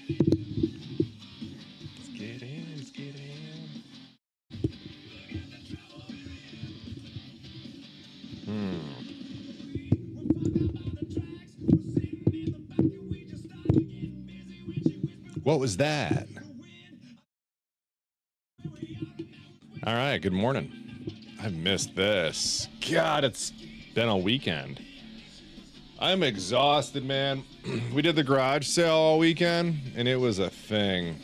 Let's get in. Let's get in. What was that? All right, good morning. I've missed this. God, it's been a weekend. I'm exhausted, man. We did the garage sale all weekend, and it was a thing.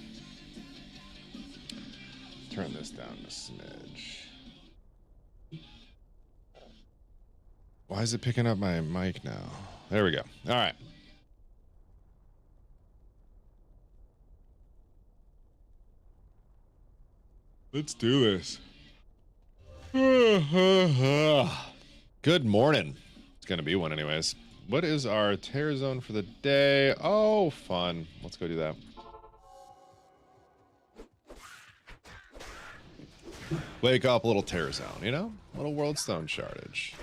Turn this down a smidge. Why is it picking up my mic now? There we go. All right. Let's do this. Good morning. It's going to be one anyways. What is our tear zone for the day? Oh, fun. Let's go do that. Wake up, a little tear zone, you know? A little world stone shardage.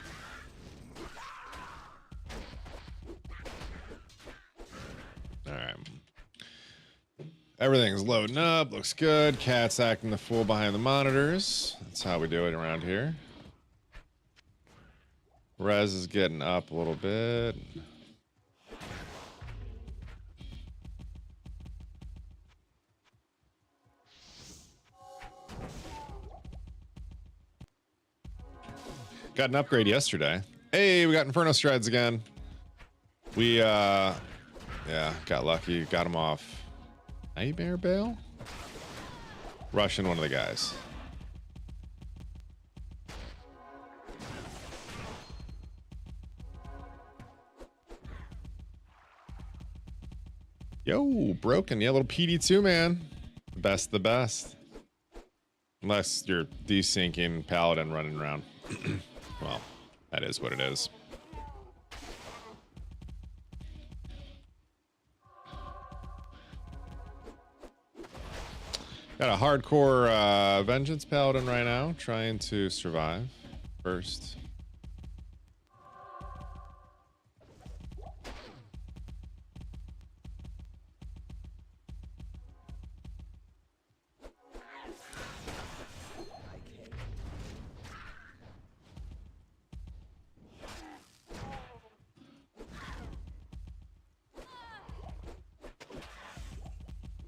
All right. Everything's loading up. Looks good. Cat's acting the fool behind the monitors. That's how we do it around here. Res is getting up a little bit. Got an upgrade yesterday. Hey, we got Inferno Strides again. We, yeah, got lucky. Got him off Nightmare Bale? Rushing one of the guys. Yo, broken. Yeah, little PD2, man. Best the best. Unless you're desyncing Paladin running around. Well, that is what it is. Got a hardcore Vengeance Paladin right now, trying to survive first.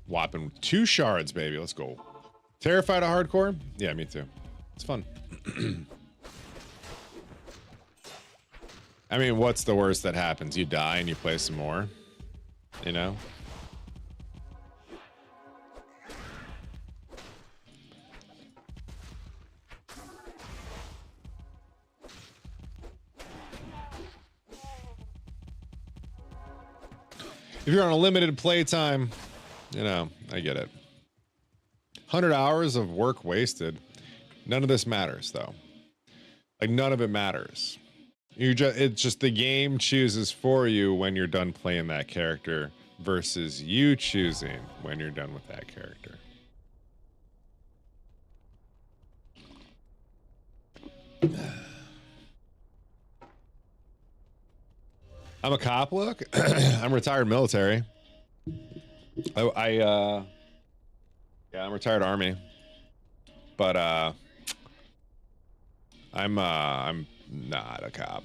Whopping 2 shards, baby. Let's go. Terrified of hardcore? Yeah, me too. It's fun. I mean, what's the worst that happens? You die and you play some more, you know? If you're on a limited playtime, you know, I get it. 100 hours of work wasted. None of this matters, though. Like, none of it matters. It's just the game chooses for you when you're done playing that character versus you choosing when you're done with that character. I'm a cop, look. I'm retired military. Yeah, I'm retired Army, but I'm not a cop.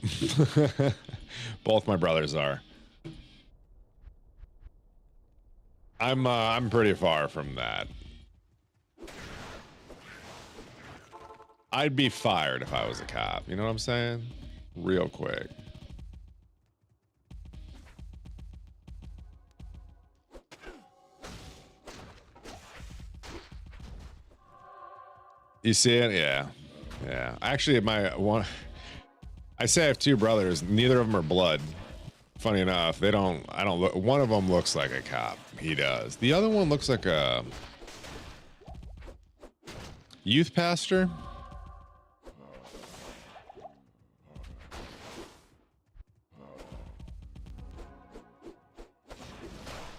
Both my brothers are. I'm pretty far from that. I'd be fired if I was a cop. You know what I'm saying? Real quick. You see it? Yeah. Yeah. Actually, I say I have 2 brothers. Neither of them are blood. Funny enough, I don't look, one of them looks like a cop. He does. The other one looks like a youth pastor.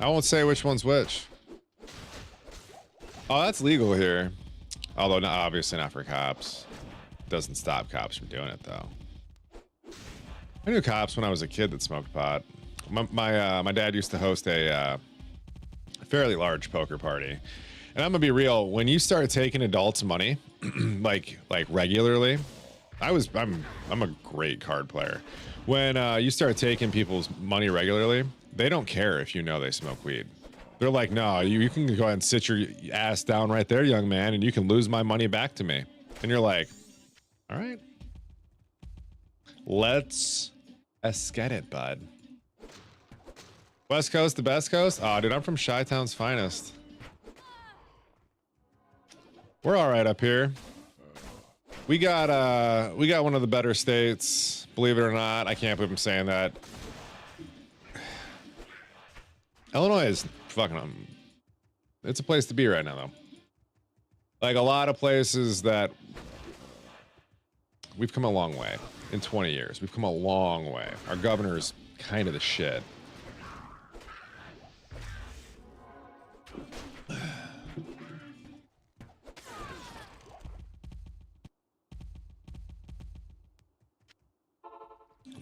I won't say which one's which. Oh, that's legal here. Although not, obviously not for cops. Doesn't stop cops from doing it though. I knew cops when I was a kid that smoked pot. My dad used to host a fairly large poker party. And I'm gonna be real, when you start taking adults' money, like regularly, I'm a great card player. When you start taking people's money regularly, they don't care if you know they smoke weed. They're like, no, you can go ahead and sit your ass down right there, young man, and you can lose my money back to me. And you're like, all right, let's get it, bud. West Coast, the best coast? Oh, dude, I'm from Chi-Town's finest. We're all right up here. We got one of the better states, believe it or not. I can't believe I'm saying that. Illinois is fucking, it's a place to be right now, though. Like a lot of places that we've come a long way in 20 years. We've come a long way. Our governor's kind of the shit.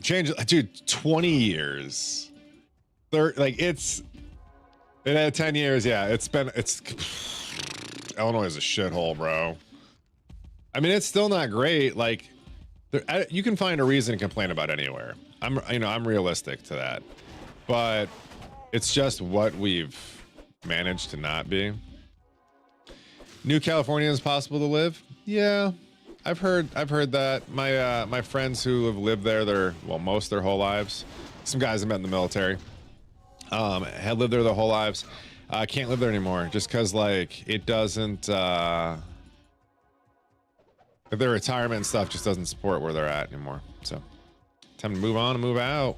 Change, dude, 20 years. Like it had 10 years. Yeah, it's Illinois is a shithole, bro. I mean, it's still not great. Like you can find a reason to complain about anywhere. I'm realistic to that, but it's just what we've managed to not be. New California is possible to live. Yeah. I've heard that. My friends who have lived there most their whole lives. Some guys I met in the military had lived there their whole lives. Can't live there anymore just because like it doesn't their retirement and stuff just doesn't support where they're at anymore. So time to move on and move out.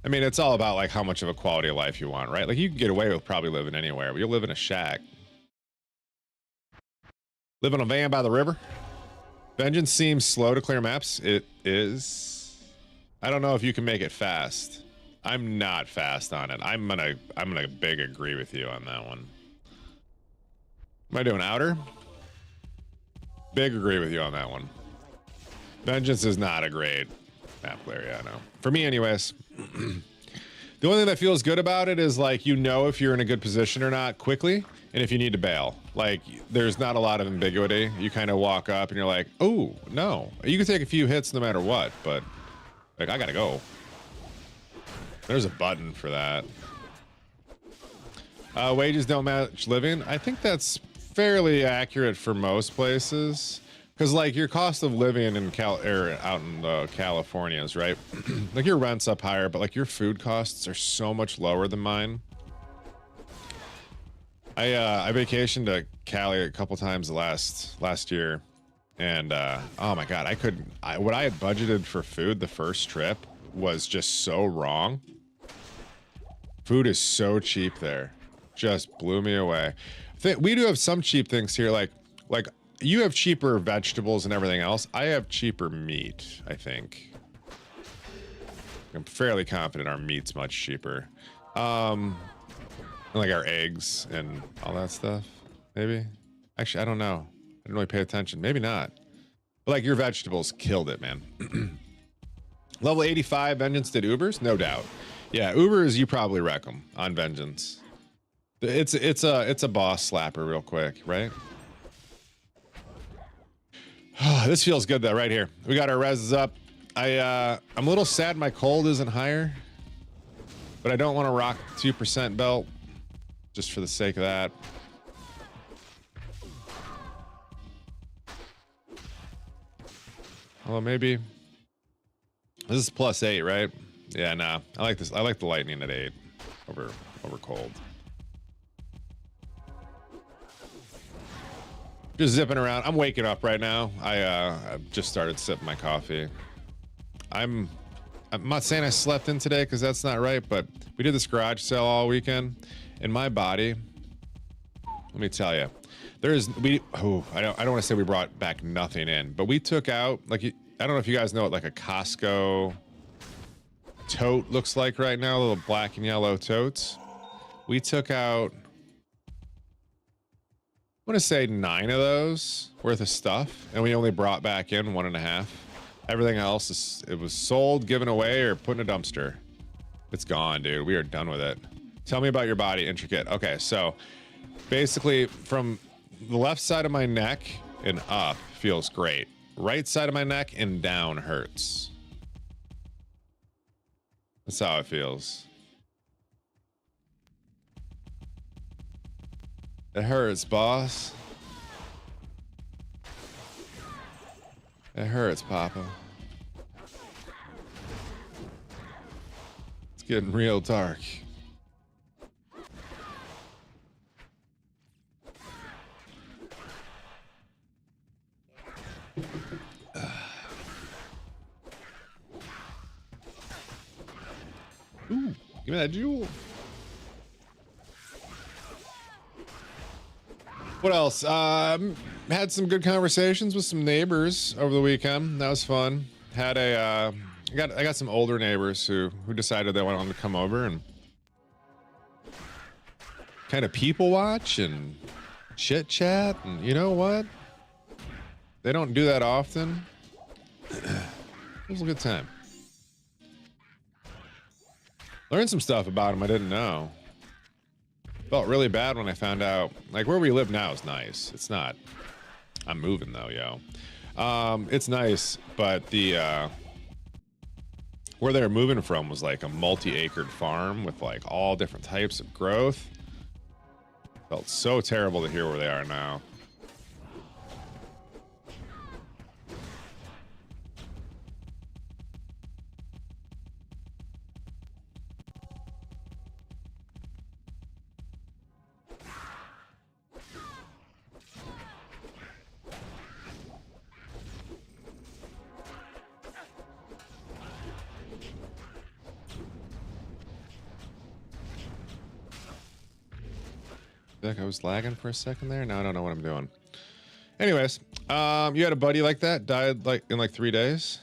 I mean, it's all about like how much of a quality of life you want, right? Like you can get away with probably living anywhere, but you'll live in a shack. Live in a van by the river. Vengeance seems slow to clear maps. It is. I don't know if you can make it fast. I'm not fast on it. I'm gonna big agree with you on that one. Am I doing outer? Big agree with you on that one. Vengeance is not a great map player, yeah, I know. For me anyways. The only thing that feels good about it is like you know if you're in a good position or not quickly, and if you need to bail. Like there's not a lot of ambiguity. You kind of walk up and you're like, oh no. You can take a few hits no matter what, but like I gotta go. There's a button for that. Wages don't match living. I think that's fairly accurate for most places. Because like your cost of living in out in the Californias, right? Like your rent's up higher, but like your food costs are so much lower than mine. I vacationed to Cali a couple times last year, and oh my god, what I had budgeted for food the first trip was just so wrong. Food is so cheap there, just blew me away. We do have some cheap things here, like you have cheaper vegetables and everything else. I have cheaper meat, I think. I'm fairly confident our meat's much cheaper. And like our eggs and all that stuff, maybe. Actually, I don't know. I didn't really pay attention. Maybe not. But like your vegetables killed it, man. Level 85 Vengeance did Ubers? No doubt. Yeah, Ubers, you probably wreck them on Vengeance. It's a boss slapper real quick, right? This feels good though, right here. We got our reses up. I'm a little sad my cold isn't higher, but I don't want to rock 2% belt just for the sake of that. Well, maybe this is +8, right? Yeah, nah. I like this. I like the lightning at 8 over cold. Just zipping around. I'm waking up right now. I've just started sipping my coffee. I'm not saying I slept in today because that's not right, but we did this garage sale all weekend, and my body, let me tell you, I don't want to say we brought back nothing in, but we took out, like, I don't know if you guys know what like a Costco tote looks like right now, little black and yellow totes. We took out, I want to say 9 of those worth of stuff, and we only brought back in 1.5. Everything else it was sold, given away, or put in a dumpster. It's gone, dude. We are done with it. Tell me about your body, intricate. Okay, so basically from the left side of my neck and up feels great. Right side of my neck and down hurts. That's how it feels. It hurts, boss. It hurts, Papa. It's getting real dark. Ooh, give me that jewel. What else? Had some good conversations with some neighbors over the weekend. That was fun. Had a I got some older neighbors who decided they wanted to come over and kind of people watch and chit chat. And you know what? They don't do that often. It was a good time. Learned some stuff about them I didn't know. Felt really bad when I found out, like, where we live now is nice. It's not, I'm moving though, yo. It's nice, but the, where they're moving from was like a multi-acred farm with like all different types of growth. Felt so terrible to hear where they are now. Like I was lagging for a second there. Now I don't know what I'm doing. Anyways, you had a buddy like that died like in like 3 days.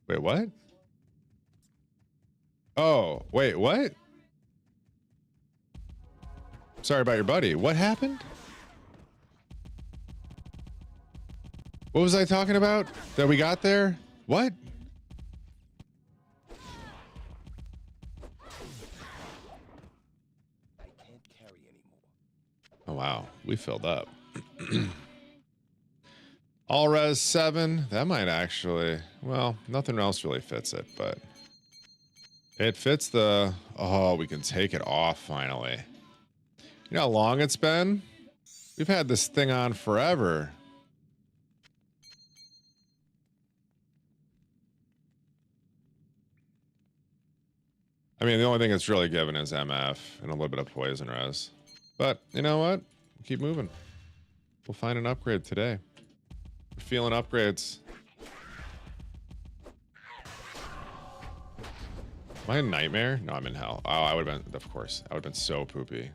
Wait, what? Oh, wait, what? Sorry about your buddy. What happened? What was I talking about that we got there? What? Oh, wow. We filled up. All res 7. That might actually, well, nothing else really fits it, but it fits the, oh, we can take it off finally. You know how long it's been? We've had this thing on forever. I mean, the only thing it's really given is MF and a little bit of poison res. But you know what? Keep moving. We'll find an upgrade today. We're feeling upgrades. Am I in nightmare? No, I'm in hell. Oh, I would have been, of course. I would have been so poopy.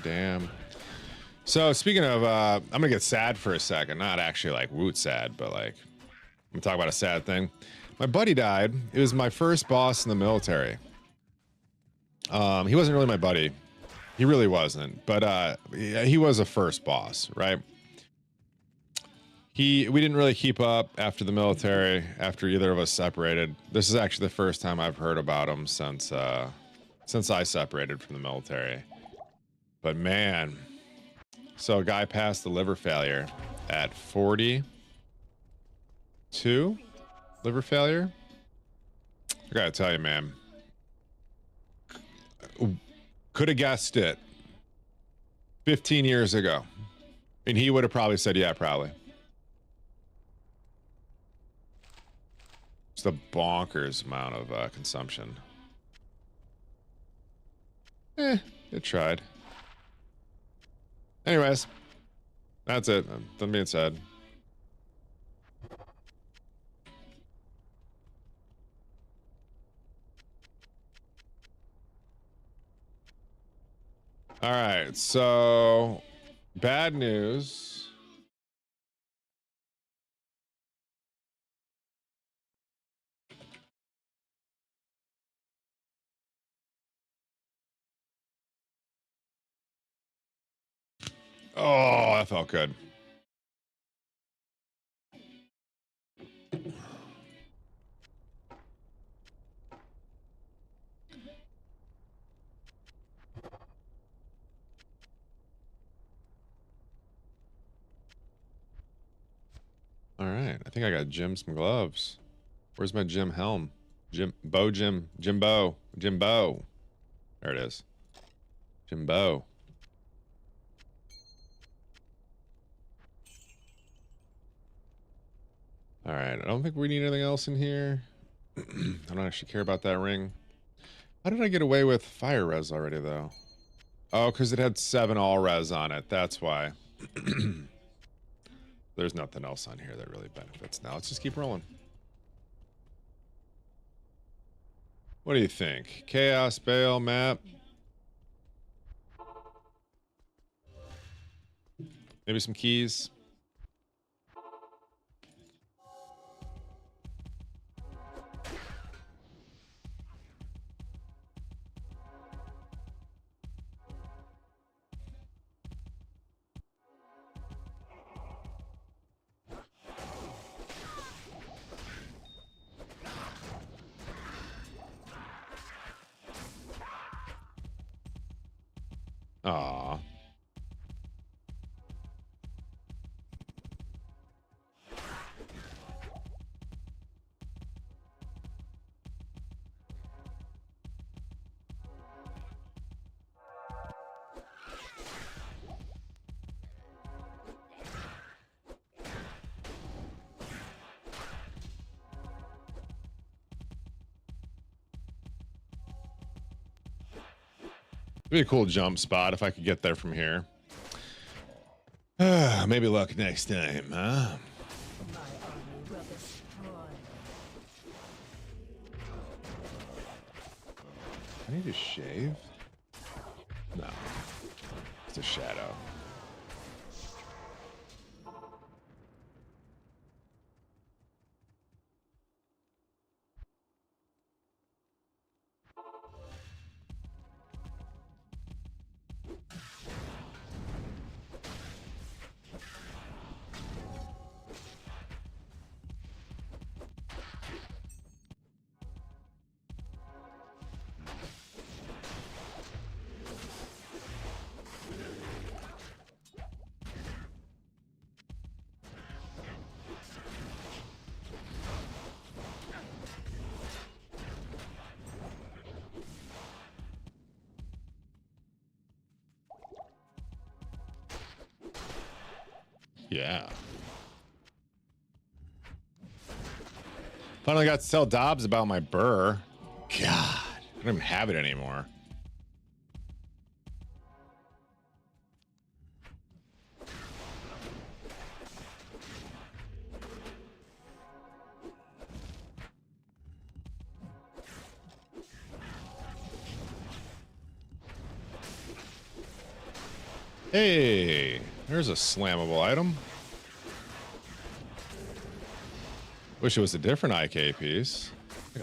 Damn. So speaking of, I'm gonna get sad for a second. Not actually like woot sad, but like, I'm gonna talk about a sad thing. My buddy died. It was my first boss in the military. He wasn't really my buddy. He really wasn't, but he was a first boss, right? We didn't really keep up after the military, after either of us separated. This is actually the first time I've heard about him since I separated from the military. But man, so a guy passed the liver failure at 42. Liver failure. I gotta tell you, man. Could have guessed it 15 years ago. And he would have probably said, yeah, probably. It's the bonkers amount of consumption. It tried. Anyways, that's it. That being said. All right, so bad news. Oh, that felt good. All right, I think I got Jim some gloves. Where's my Jim helm? Jimbo. There it is. Jimbo. All right, I don't think we need anything else in here. I don't actually care about that ring. How did I get away with fire res already, though? Oh, because it had 7 all res on it. That's why. There's nothing else on here that really benefits. Now let's just keep rolling. What do you think? Chaos, Bale, map? Maybe some keys? Aw. It'd be a cool jump spot if I could get there from here. Maybe luck next time, huh? I need to shave? No. It's a shadow. Yeah. Finally got to tell Dobbs about my burr. God, I don't even have it anymore. Hey, there's a slammable item. Wish it was a different IK piece.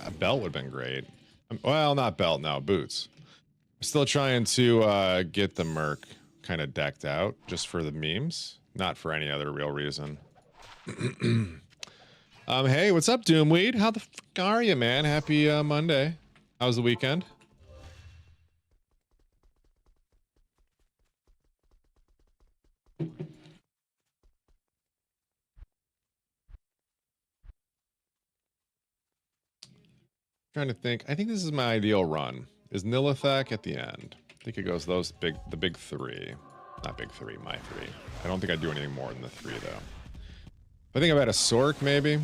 A belt would have been great. Well, not belt, no, boots. I'm still trying to get the Merc kind of decked out just for the memes, not for any other real reason. Hey, what's up, Doomweed? How the fuck are you, man? Happy Monday. How was the weekend? Trying to think. I think this is my ideal run. Is Nilithak at the end? I think it goes the big 3. Not big 3, my 3. I don't think I'd do anything more than the 3 though. I think I've had a Sork maybe.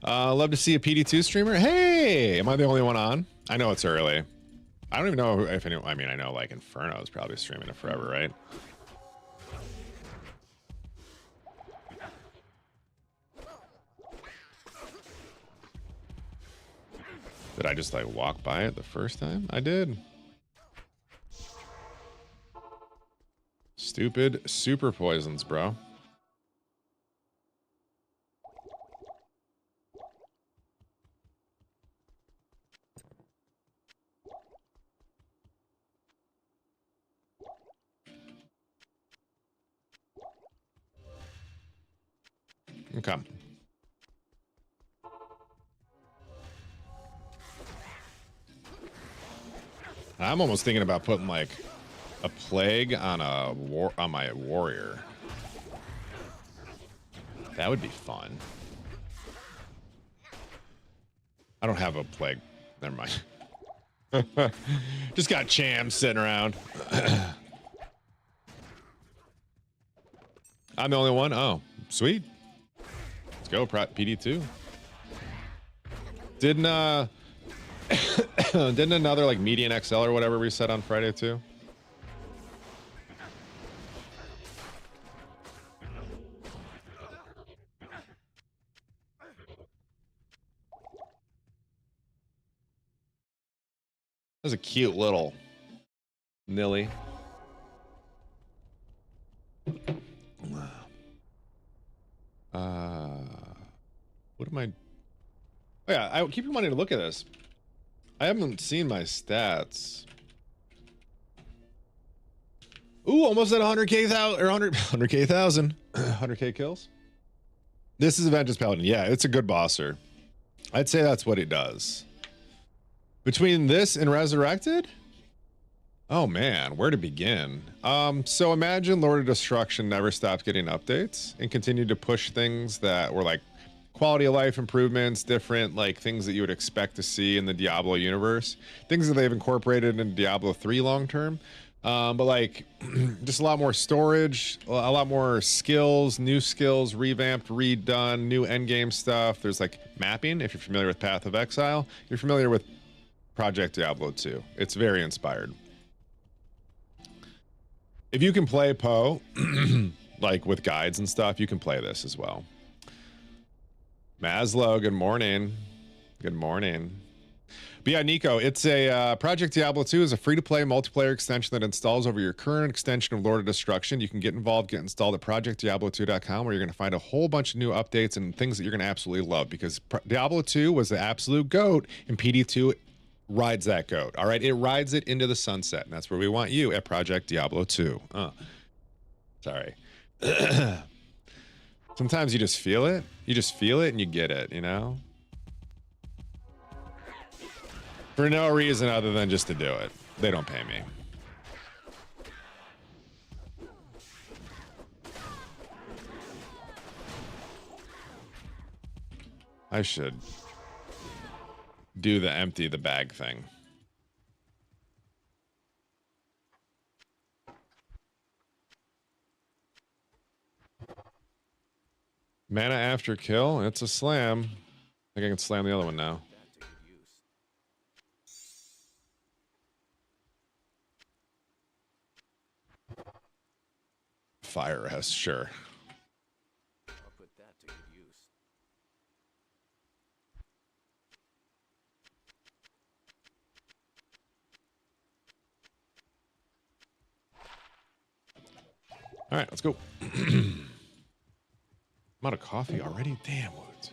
Love to see a PD2 streamer. Hey, am I the only one on? I know it's early. I don't even know if anyone, I mean, I know like Inferno is probably streaming it forever, right? Did I just like walk by it the first time? I did. Stupid super poisons, bro. Okay. I'm almost thinking about putting like a plague on my warrior. That would be fun. I don't have a plague. Never mind. Just got Cham sitting around. I'm the only one? Oh, sweet. Let's go, PD2. Didn't didn't another like median XL or whatever reset on Friday too? That's a cute little Nilly. What am I? Oh yeah, I keep wanting to look at this. I haven't seen my stats. Ooh, almost at 100K or 100K thousand, 100K kills. This is Avengers Paladin. Yeah, it's a good bosser. I'd say that's what it does. Between this and Resurrected? Oh man, where to begin? So imagine Lord of Destruction never stopped getting updates and continued to push things that were like quality of life improvements, different like things that you would expect to see in the Diablo universe, things that they've incorporated in Diablo 3 long term. But like just a lot more storage, a lot more skills, new skills, revamped, redone, new endgame stuff. There's like mapping. If you're familiar with Path of Exile, you're familiar with Project Diablo 2. It's very inspired. If you can play Poe, like with guides and stuff, you can play this as well. Maslow, good morning. Good morning. But yeah, Nico, it's a Project Diablo 2 is a free-to-play multiplayer extension that installs over your current extension of Lord of Destruction. You can get involved, get installed at projectdiablo2.com, where you're going to find a whole bunch of new updates and things that you're going to absolutely love, because Diablo 2 was the absolute GOAT, and PD2 rides that GOAT. All right, it rides it into the sunset, and that's where we want you at Project Diablo 2. Sorry. Sometimes you just feel it. You just feel it and you get it, you know? For no reason other than just to do it. They don't pay me. I should do the empty the bag thing. Mana after kill, it's a slam. I think I can slam the other one now. Fire rest, sure. I'll put that to good use. All right, let's go. I'm out of coffee already. Damn, Woods.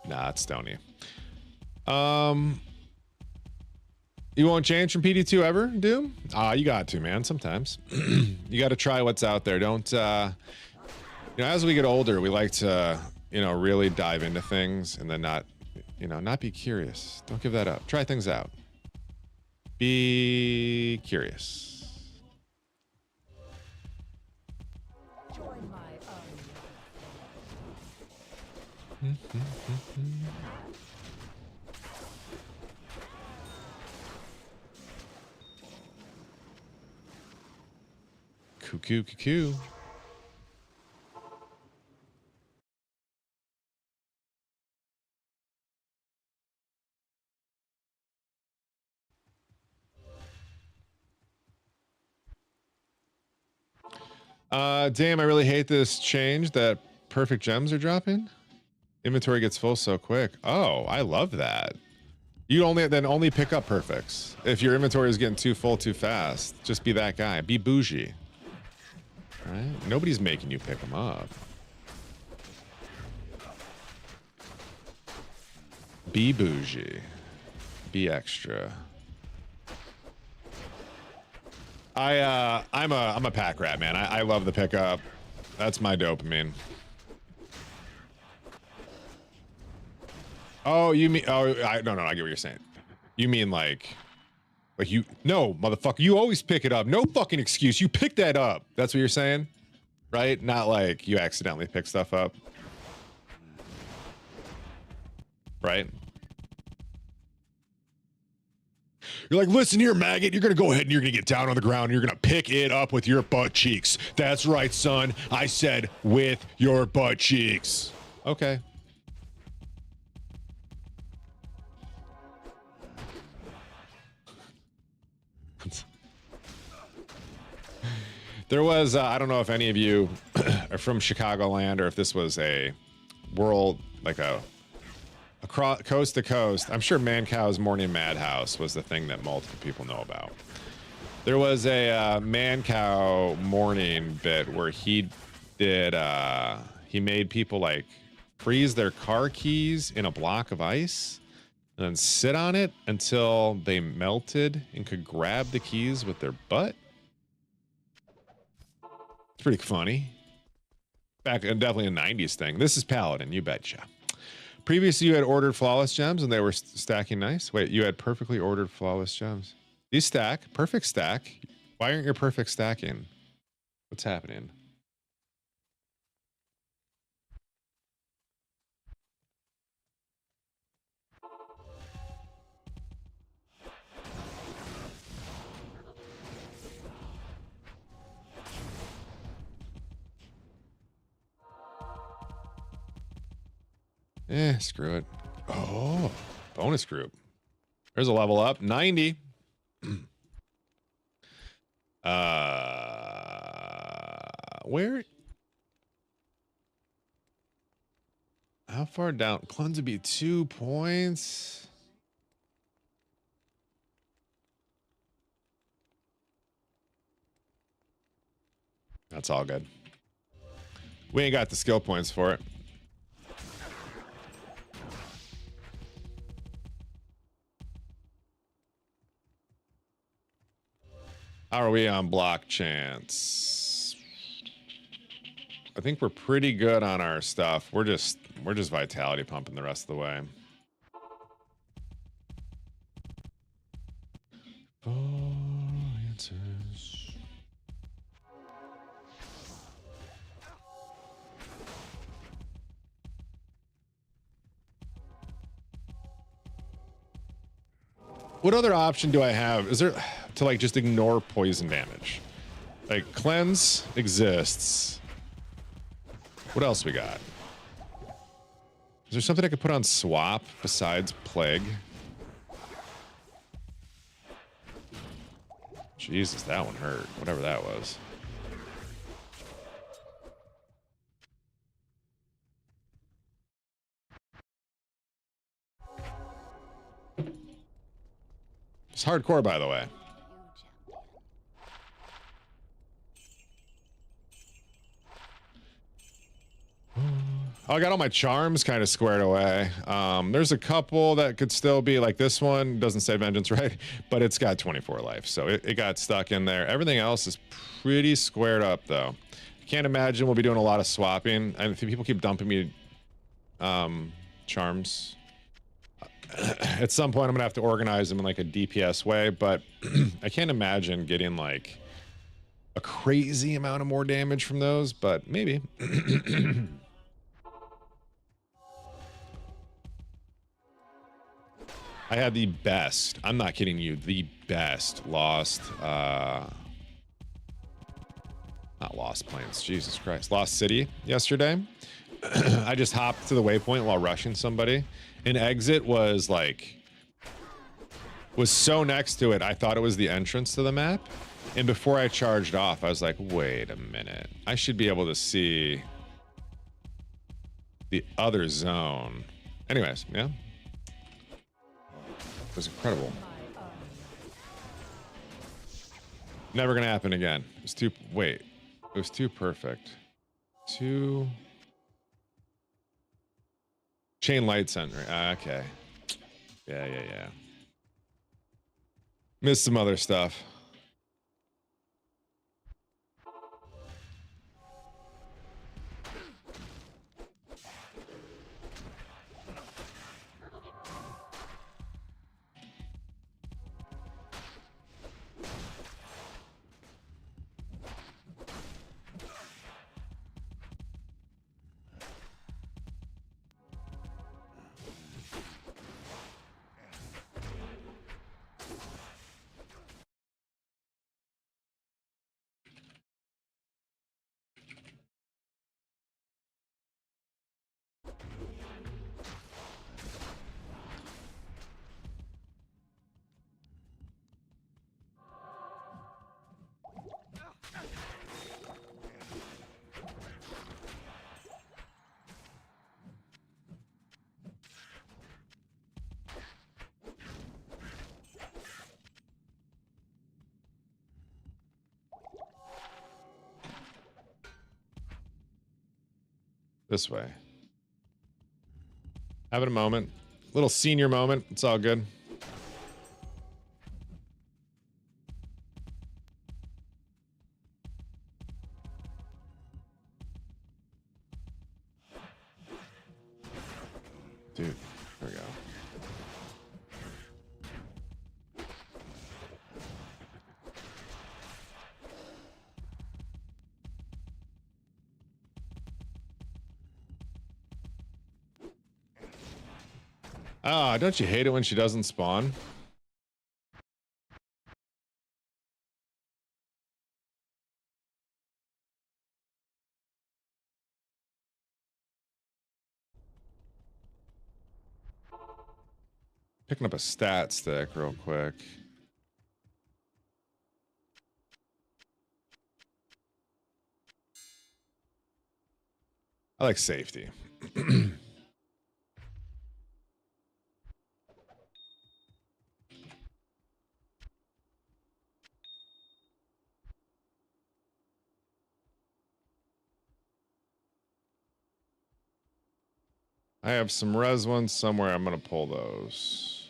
Nah, it's Stony. You won't change from PD2 ever, Doom? You got to, man. Sometimes you got to try what's out there. Don't, you know, as we get older, we like to, you know, really dive into things and then not, you know, not be curious. Don't give that up. Try things out. Be curious. Join my Cuckoo. Damn, I really hate this change that perfect gems are dropping. Inventory gets full so quick. Oh, I love that. You only pick up perfects. If your inventory is getting too full too fast, just be that guy. Be bougie. Right? Nobody's making you pick them up. Be bougie. Be extra. I'm a pack rat, man. I love the pickup. That's my dopamine. Oh, you mean, oh, no, I get what you're saying. You mean like you, no, motherfucker, you always pick it up. No fucking excuse. You pick that up. That's what you're saying, right? Not like you accidentally pick stuff up. Right? You're like, listen here, maggot. You're going to go ahead and you're going to get down on the ground. And you're going to pick it up with your butt cheeks. That's right, son. I said with your butt cheeks. Okay. There was, I don't know if any of you are from Chicagoland or if this was a world, like a across coast to coast. I'm sure Mancow's Morning Madhouse was the thing that multiple people know about. There was a Mancow morning bit where he did, he made people like freeze their car keys in a block of ice and then sit on it until they melted and could grab the keys with their butt. It's pretty funny. Back, definitely a 90s thing. This is Paladin, you betcha. Previously, you had ordered flawless gems and they were stacking nice. Wait, you had perfectly ordered flawless gems. These stack, perfect stack. Why aren't your perfect stacking? What's happening? Screw it. Oh, bonus group. There's a level up. 90. Where? How far down? Cleanse would be 2 points. That's all good. We ain't got the skill points for it. How are we on block chance? I think we're pretty good on our stuff. We're just vitality pumping the rest of the way. Answers. What other option do I have? Is there to like just ignore poison damage? Like cleanse exists. What else we got? Is there something I could put on swap besides plague? Jesus, that one hurt. Whatever that was. It's hardcore, by the way. Oh, I got all my charms kind of squared away. There's a couple that could still be like this one. Doesn't say vengeance, right? But it's got 24 life, so it got stuck in there. Everything else is pretty squared up, though. I can't imagine we'll be doing a lot of swapping. I think people keep dumping me charms. At some point, I'm gonna have to organize them in like a DPS way, but I can't imagine getting like a crazy amount of more damage from those, but maybe. I had the best, I'm not kidding you, the best Lost, not Lost Plains, Jesus Christ, Lost City yesterday. I just hopped to the waypoint while rushing somebody, and exit was like, was so next to it, I thought it was the entrance to the map. And before I charged off, I was like, wait a minute, I should be able to see the other zone. Anyways, yeah. It was incredible. Never gonna happen again. It was too, wait, it was too perfect. Too chain light center. Okay. Yeah. Missed some other stuff. This way. Having a moment. Little senior moment. It's all good. Dude, there we go. Ah, don't you hate it when she doesn't spawn? Picking up a stat stick real quick. I like safety. I have some res ones somewhere. I'm going to pull those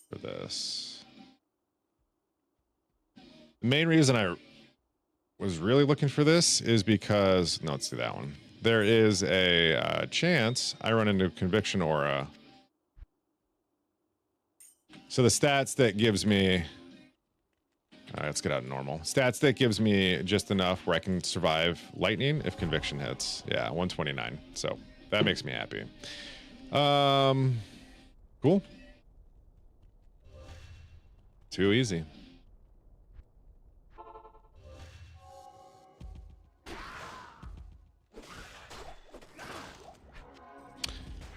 for this. The main reason I was really looking for this is because, no, let's do that one. There is a chance I run into conviction aura. So the stats that gives me, let's get out of normal. Stats that gives me just enough where I can survive lightning if conviction hits. Yeah, 129. So that makes me happy. Cool. Too easy.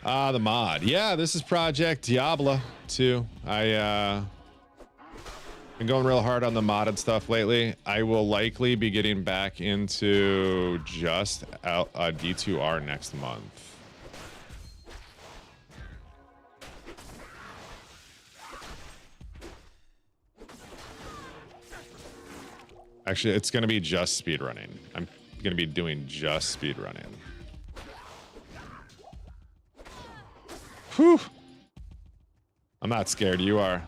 The mod. Yeah, this is Project Diablo 2. Been going real hard on the modded stuff lately. I will likely be getting back into just D2R next month. Actually, it's going to be just speedrunning. I'm going to be doing just speedrunning. Whew. I'm not scared. You are.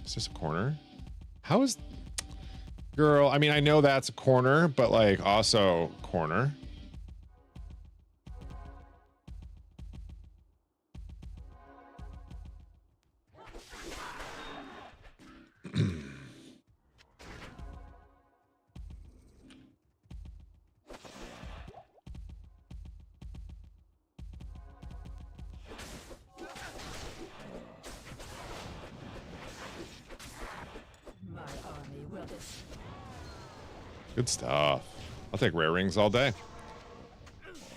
Is this a corner? How is... Girl, I mean, I know that's a corner, but like also corner. Good stuff. I'll take rare rings all day.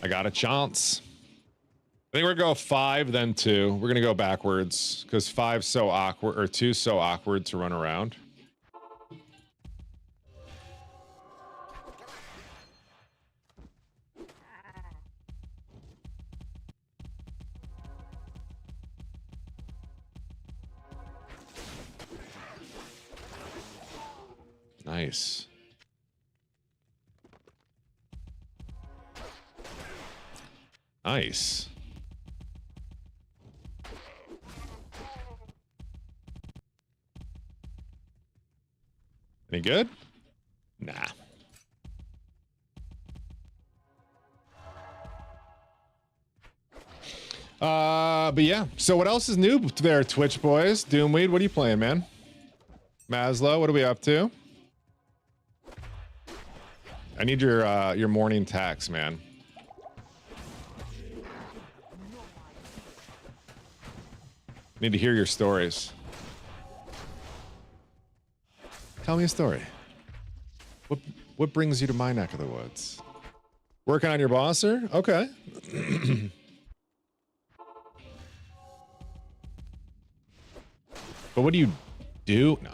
I got a chance. I think we're gonna go 5, then 2. We're gonna go backwards because 5's so awkward, or 2's so awkward to run around. Nice. Nice. Any good? Nah. But yeah. So what else is new there, Twitch boys? Doomweed, what are you playing, man? Maslow, what are we up to? I need your morning tax, man. Need to hear your stories. Tell me a story. What brings you to my neck of the woods? Working on your bosser? Okay. But what do you do? No.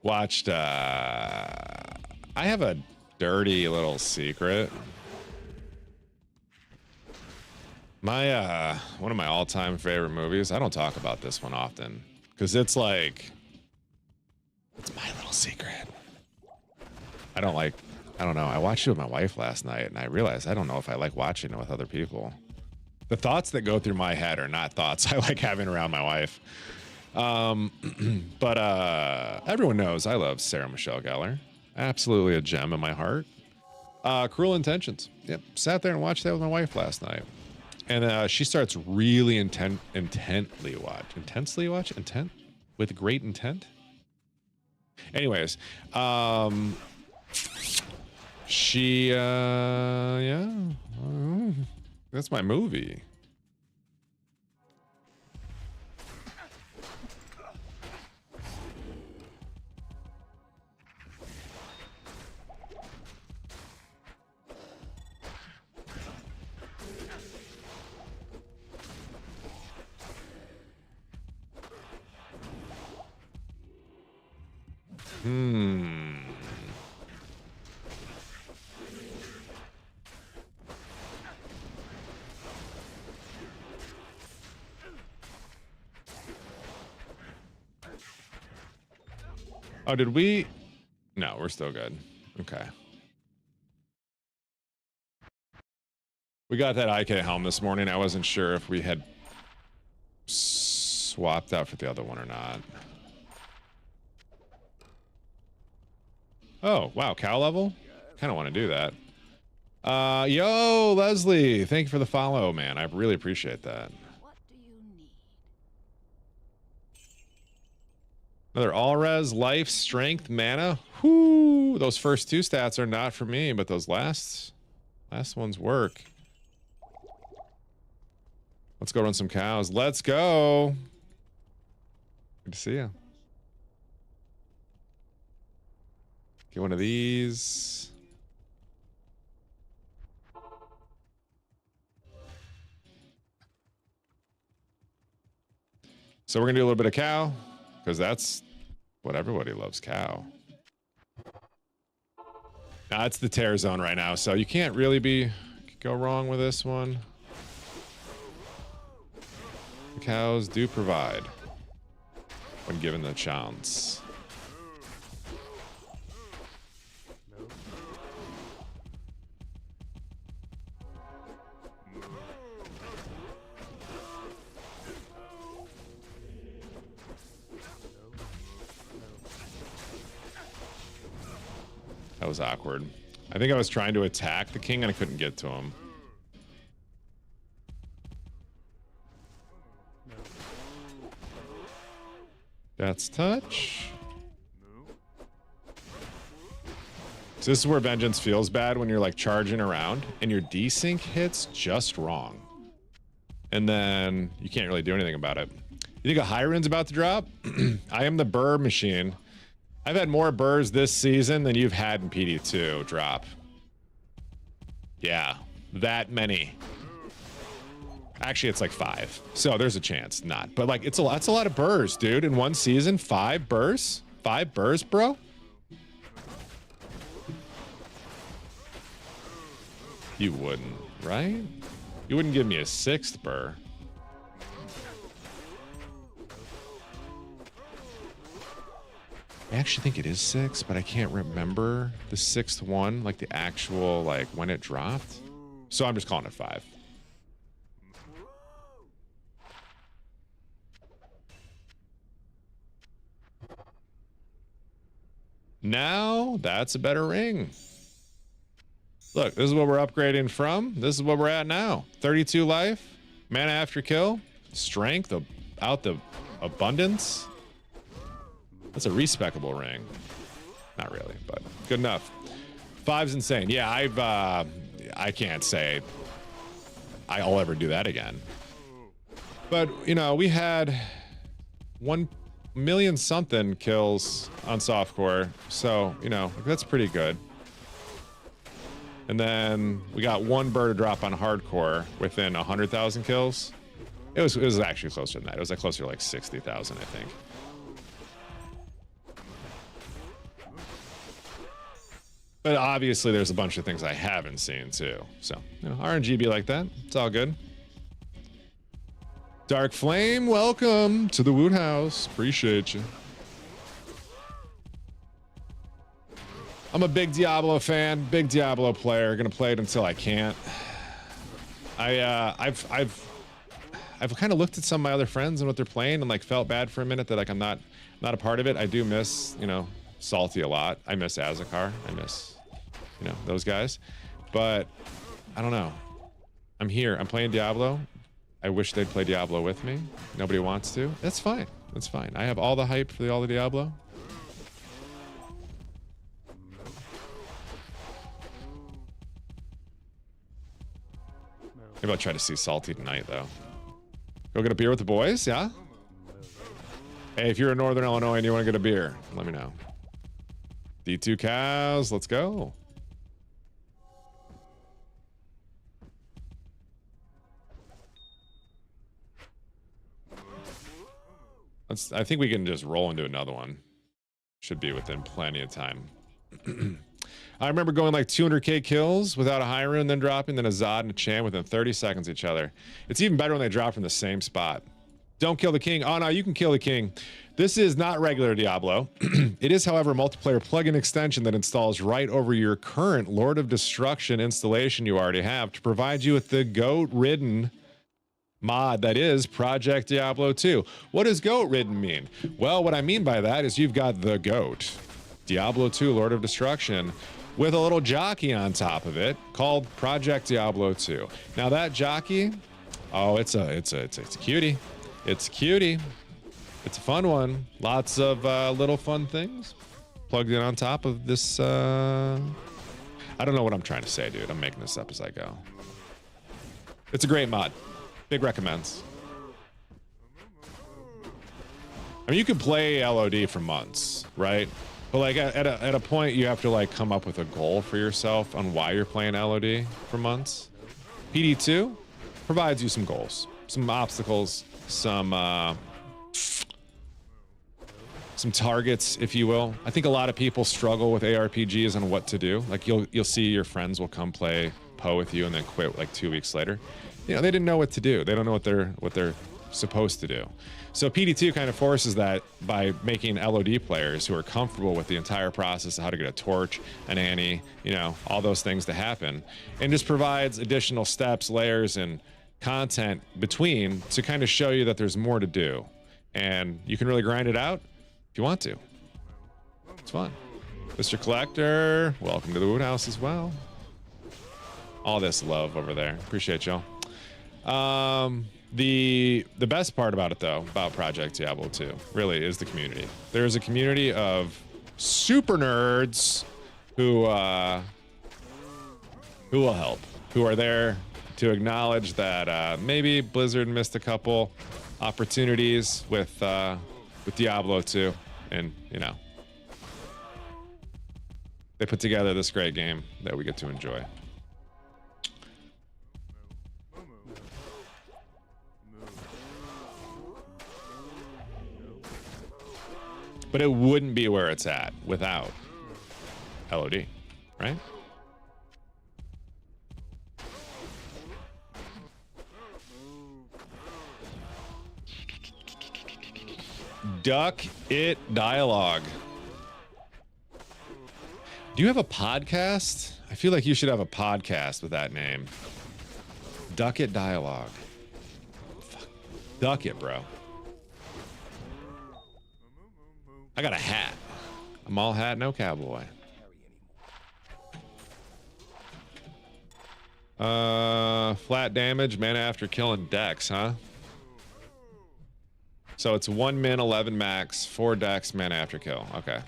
Watched, I have a dirty little secret. My, one of my all-time favorite movies, I don't talk about this one often, Because it's like, it's my little secret. I don't know. I watched it with my wife last night and I realized I don't know if I like watching it with other people. The thoughts that go through my head are not thoughts I like having around my wife. But everyone knows I love Sarah Michelle Gellar. Absolutely a gem in my heart. Cruel Intentions. Yep. Sat there and watched that with my wife last night. And she starts really intently watch with great intent. Anyways, she yeah, that's my movie. Oh, did we? No, we're still good. Okay. We got that IK helm this morning. I wasn't sure if we had swapped out for the other one or not. Oh, wow. Cow level? Kind of want to do that. Yo, Leslie. Thank you for the follow, man. I really appreciate that. What do you need? Another all-res, life, strength, mana. Whoo! Those first two stats are not for me, but those last ones work. Let's go run some cows. Let's go. Good to see you. Get one of these. So we're gonna do a little bit of cow, because that's what everybody loves, cow. Now it's the tear zone right now, so you can't really go wrong with this one. The cows do provide when given the chance. That was awkward. I think I was trying to attack the king and I couldn't get to him. That's touch. So this is where Vengeance feels bad, when you're like charging around and your desync hits just wrong. And then you can't really do anything about it. You think a high rune's about to drop? I am the burr machine. I've had more burrs this season than you've had in PD2 drop. Yeah, that many. Actually, it's like 5. So there's a chance not. But like, that's a lot of burrs, dude. In one season, 5 burrs? 5 burrs, bro? You wouldn't, right? You wouldn't give me a 6th burr. I actually think it is 6, but I can't remember the 6th one, like the actual, like when it dropped. So I'm just calling it 5. Now that's a better ring. Look, this is what we're upgrading from. This is what we're at now. 32 life, mana after kill, strength, out the abundance. That's a respecable ring. Not really, but good enough. 5's insane. Yeah, I can't say I'll ever do that again. But, you know, we had 1 million something kills on softcore, so, you know, that's pretty good. And then we got 1 bird to drop on hardcore within 100,000 kills. It was actually closer than that. It was like closer to like 60,000, I think. But obviously there's a bunch of things I haven't seen too. So, you know, RNG be like that. It's all good. Dark Flame, welcome to the Wood House. Appreciate you. I'm a big Diablo fan, big Diablo player. Gonna play it until I can't. I've kind of looked at some of my other friends and what they're playing and like felt bad for a minute that like I'm not a part of it. I do miss, you know, Salty a lot. I miss Azakar. I miss, you know, those guys. But I don't know. I'm here. I'm playing Diablo. I wish they'd play Diablo with me. Nobody wants to. That's fine. That's fine. I have all the hype for all the Diablo. Maybe I'll try to see Salty tonight, though. Go get a beer with the boys, yeah? Hey, if you're in Northern Illinois and you want to get a beer, let me know. D2 cows, let's go. I think we can just roll into another one. Should be within plenty of time. I remember going like 200k kills without a high rune, then dropping, then a Zod and a Chan within 30 seconds of each other. It's even better when they drop from the same spot. Don't kill the king. Oh no, you can kill the king. This is not regular Diablo. It is, however, a multiplayer plugin extension that installs right over your current Lord of Destruction installation you already have to provide you with the goat-ridden mod that is Project Diablo 2. What does goat-ridden mean? Well, what I mean by that is you've got the goat, Diablo 2 Lord of Destruction, with a little jockey on top of it called Project Diablo 2. Now that jockey, oh, it's a cutie. It's a cutie. It's a fun one. Lots of little fun things plugged in on top of this. I don't know what I'm trying to say, dude. I'm making this up as I go. It's a great mod. Big recommends. I mean, you could play LOD for months, right? But like at a point, you have to like come up with a goal for yourself on why you're playing LOD for months. PD2 provides you some goals, some obstacles, some targets, if you will. I think a lot of people struggle with ARPGs on what to do. Like you'll see your friends will come play Poe with you and then quit like 2 weeks later. You know, they didn't know what to do. They don't know what they're supposed to do. So PD2 kind of forces that by making LOD players who are comfortable with the entire process of how to get a torch, an Annie, you know, all those things to happen, and just provides additional steps, layers, and content between to kind of show you that there's more to do. And you can really grind it out if you want to. It's fun. Mr. Collector, welcome to the Wood House as well. All this love over there. Appreciate y'all. The best part about it, though, about Project Diablo 2, really is the community. There's a community of super nerds who will help, who are there to acknowledge that maybe Blizzard missed a couple opportunities with Diablo 2, and you know, they put together this great game that we get to enjoy. But it wouldn't be where it's at without LOD, right? Duck It Dialogue. Do you have a podcast? I feel like you should have a podcast with that name. Duck It Dialogue. Fuck. Duck it, bro. I got a hat. I'm all hat, no cowboy. Flat damage, mana after killing Dex, huh? So it's 1 min, 11 max, 4 Dex, mana after kill. Okay.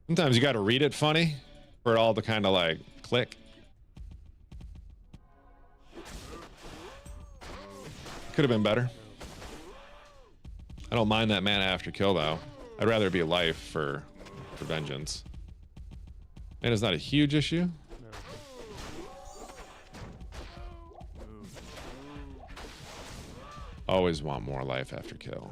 Sometimes you got to read it funny for it all to kind of like click. Could have been better. I don't mind that mana after kill though. I'd rather it be life for vengeance. And it's not a huge issue. Always want more life after kill.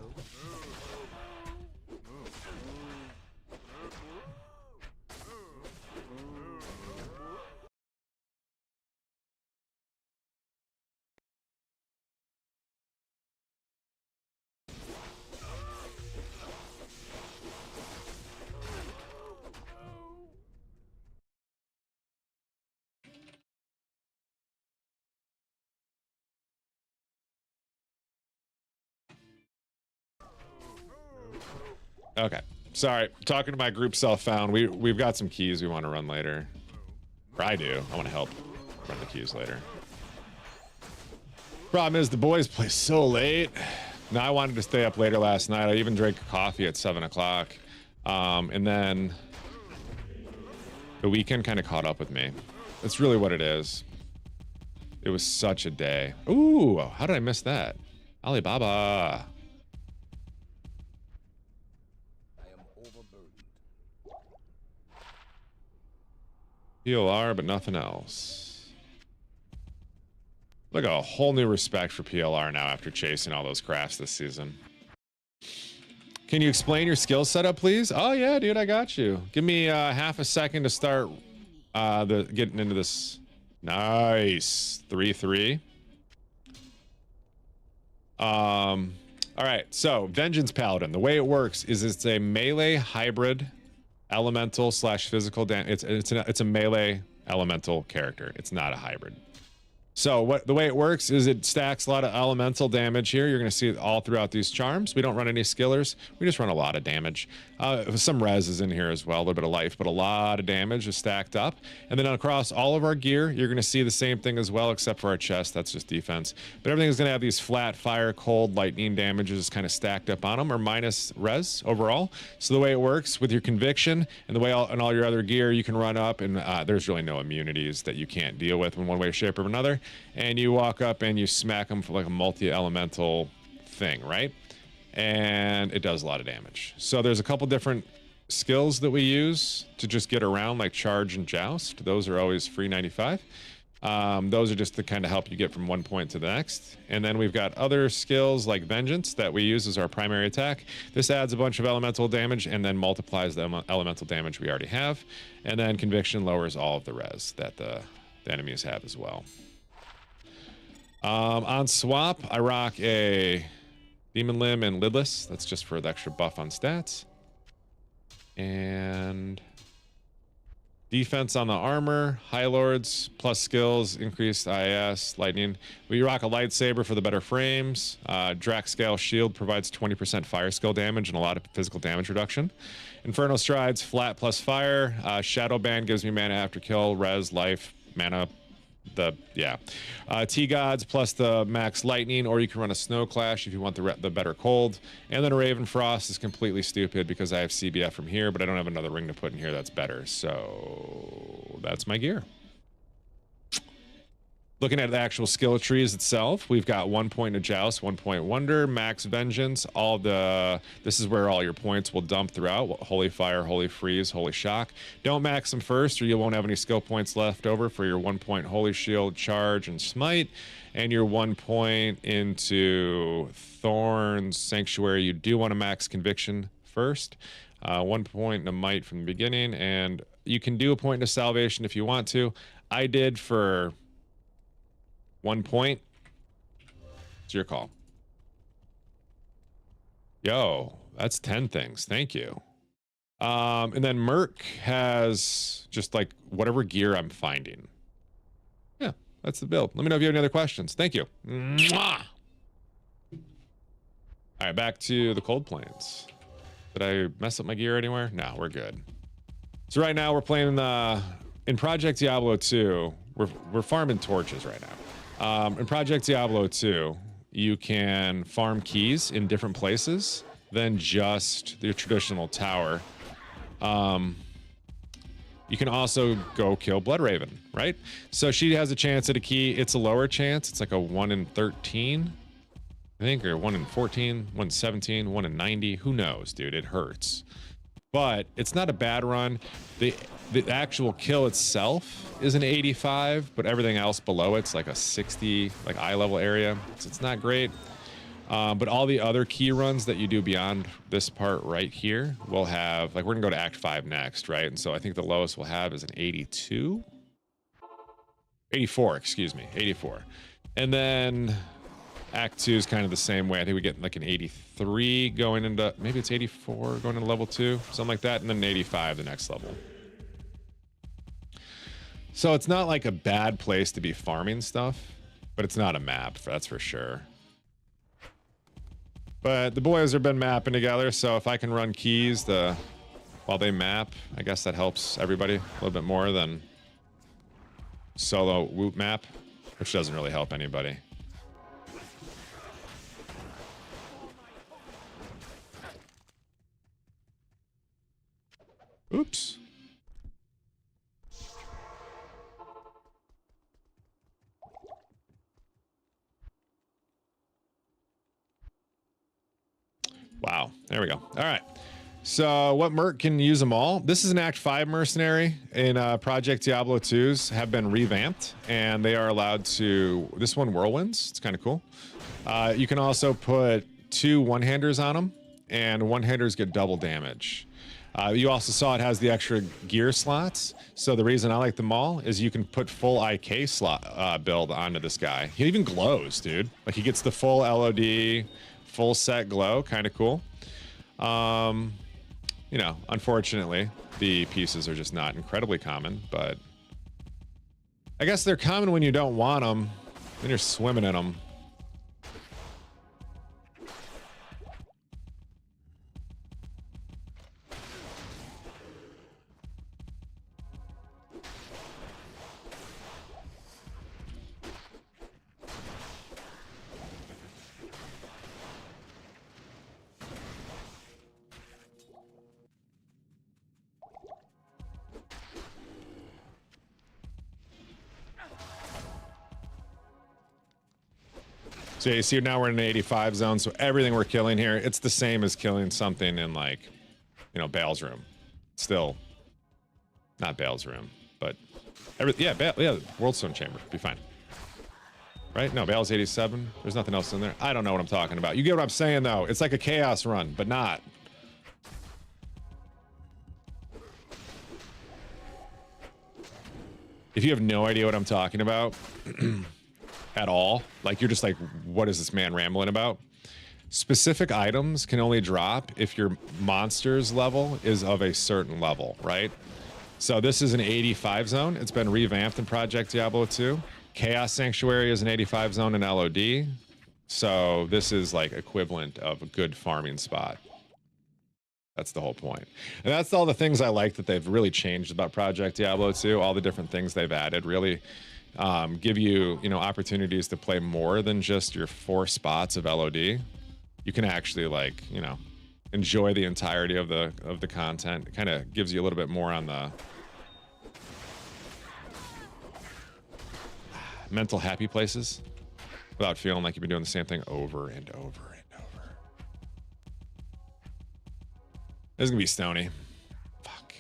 Okay. Sorry. Talking to my group self found. We've got some keys we want to run later. Or I do. I want to help run the keys later. Problem is the boys play so late. Now I wanted to stay up later last night. I even drank coffee at 7 o'clock. And then the weekend kind of caught up with me. That's really what it is. It was such a day. Ooh, how did I miss that? Alibaba. I am overburdened. PLR, but nothing else. Look, a whole new respect for PLR now after chasing all those crafts this season. Can you explain your skill setup, please? Oh yeah, dude, I got you. Give me half a second to start getting into this. Nice. 3-3. All right, so Vengeance Paladin. The way it works is it's a melee hybrid elemental slash physical damage. It's a melee elemental character. It's not a hybrid. So the way it works is it stacks a lot of elemental damage here. You're going to see it all throughout these charms. We don't run any skillers. We just run a lot of damage. Some res is in here as well, a little bit of life, but a lot of damage is stacked up. And then across all of our gear, you're going to see the same thing as well, except for our chest. That's just defense. But everything is going to have these flat fire, cold, lightning damages kind of stacked up on them, or minus res overall. So the way it works with your conviction and the way all your other gear, you can run up, and there's really no immunities that you can't deal with in one way, shape, or another. And you walk up and you smack them for like a multi-elemental thing, right? And it does a lot of damage. So there's a couple different skills that we use to just get around, like charge and joust. Those are always free 95. Those are just to kind of help you get from one point to the next. And then we've got other skills like Vengeance that we use as our primary attack. This adds a bunch of elemental damage and then multiplies the elemental damage we already have. And then Conviction lowers all of the res that the enemies have as well. On swap, I rock a Demon Limb and Lidless. That's just for the extra buff on stats. And defense on the armor, High Lords, plus skills, increased IS, lightning. We rock a lightsaber for the better frames. Drac Scale Shield provides 20% fire skill damage and a lot of physical damage reduction. Inferno Strides, flat plus fire. Shadow Band gives me mana after kill, res, life, mana. T-Gods plus the max lightning, or you can run a Snow Clash if you want the better cold. And then a Raven Frost is completely stupid because I have CBF from here, but I don't have another ring to put in here that's better. So that's my gear. Looking at the actual skill trees itself, we've got 1 point of Joust, 1 point Wonder, Max Vengeance, this is where all your points will dump throughout. Holy Fire, Holy Freeze, Holy Shock. Don't max them first or you won't have any skill points left over for your 1 point Holy Shield, Charge, and Smite. And your 1 point into Thorns, Sanctuary. You do want to max Conviction first. 1 point into Might from the beginning. And you can do a point into Salvation if you want to. I did for 1 point. It's your call. Yo, that's 10 things. Thank you. And then Merc has just like whatever gear I'm finding. Yeah, that's the build. Let me know if you have any other questions. Thank you. Mwah! All right, back to the Cold Plains. Did I mess up my gear anywhere? No, we're good. So right now we're playing in Project Diablo 2. We're farming torches right now. In Project Diablo 2, you can farm keys in different places than just the traditional tower. You can also go kill Bloodraven, right? So she has a chance at a key. It's a lower chance. It's like a 1 in 13, I think, or 1 in 14, 1 in 17, 1 in 90. Who knows, dude? It hurts. But it's not a bad run. The actual kill itself is an 85, but everything else below it's like a 60, like eye level area. So it's not great. But all the other key runs that you do beyond this part right here will have, like we're gonna go to Act 5 next, right? And so I think the lowest we'll have is an 82? 84, excuse me, 84. And then Act 2 is kind of the same way. I think we get like an 83 going into, maybe it's 84 going into level 2, something like that, and then an 85 the next level. So it's not like a bad place to be farming stuff, but it's not a map, that's for sure. But the boys have been mapping together, so if I can run keys while they map, I guess that helps everybody a little bit more than solo woot map, which doesn't really help anybody. Oops. Wow, there we go. All right. So what merc can use them all? This is an Act 5 mercenary in Project Diablo 2s have been revamped, and they are allowed to, this one whirlwinds, it's kind of cool. You can also put 2 one-handers on them, and one-handers get double damage. You also saw it has the extra gear slots. So the reason I like them all is you can put full IK slot build onto this guy. He even glows, dude. Like he gets the full LOD, full set glow, kind of cool. You know, unfortunately, the pieces are just not incredibly common, but I guess they're common when you don't want them. Then you're swimming in them. So you see now we're in an 85 zone, so everything we're killing here, it's the same as killing something in like, you know, Bale's room. Still, not Bale's room, but World Stone Chamber, be fine. Right? No, Bale's 87. There's nothing else in there. I don't know what I'm talking about. You get what I'm saying though. It's like a chaos run, but not. If you have no idea what I'm talking about, at all, like you're just like, what is this man rambling about? Specific items can only drop if your monster's level is of a certain level, right? So this is an 85 zone. It's been revamped in Project Diablo 2. Chaos Sanctuary is an 85 zone in LOD. So this is like equivalent of a good farming spot. That's the whole point. And that's all the things I like that they've really changed about Project Diablo 2. All the different things they've added really give you, you know, opportunities to play more than just your 4 spots of LOD. You can actually, like, you know, enjoy the entirety of the content. It kind of gives you a little bit more on the mental happy places without feeling like you've been doing the same thing over and over and over. This is gonna be stony. Fuck.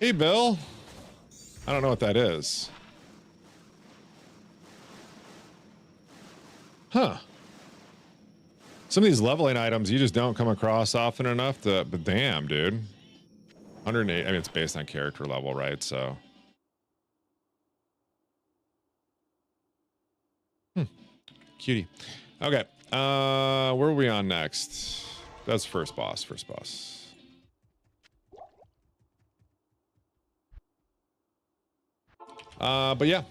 Hey, Bill. I don't know what that is. Huh. Some of these leveling items you just don't come across often enough to, but damn, dude. 108, I mean, it's based on character level, right? So. Cutie. Okay. Where are we on next? That's first boss, first boss. But yeah,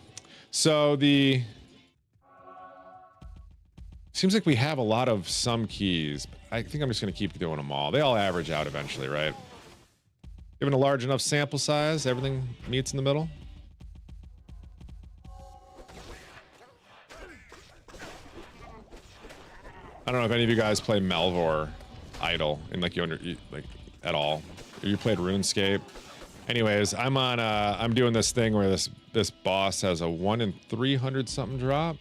so seems like we have a lot of some keys. I think I'm just going to keep doing them all. They all average out eventually, right? Given a large enough sample size, everything meets in the middle. I don't know if any of you guys play Malvor Idol in like like at all. Or you played RuneScape. Anyways, I'm doing this thing where this boss has a 1 in 300 something drop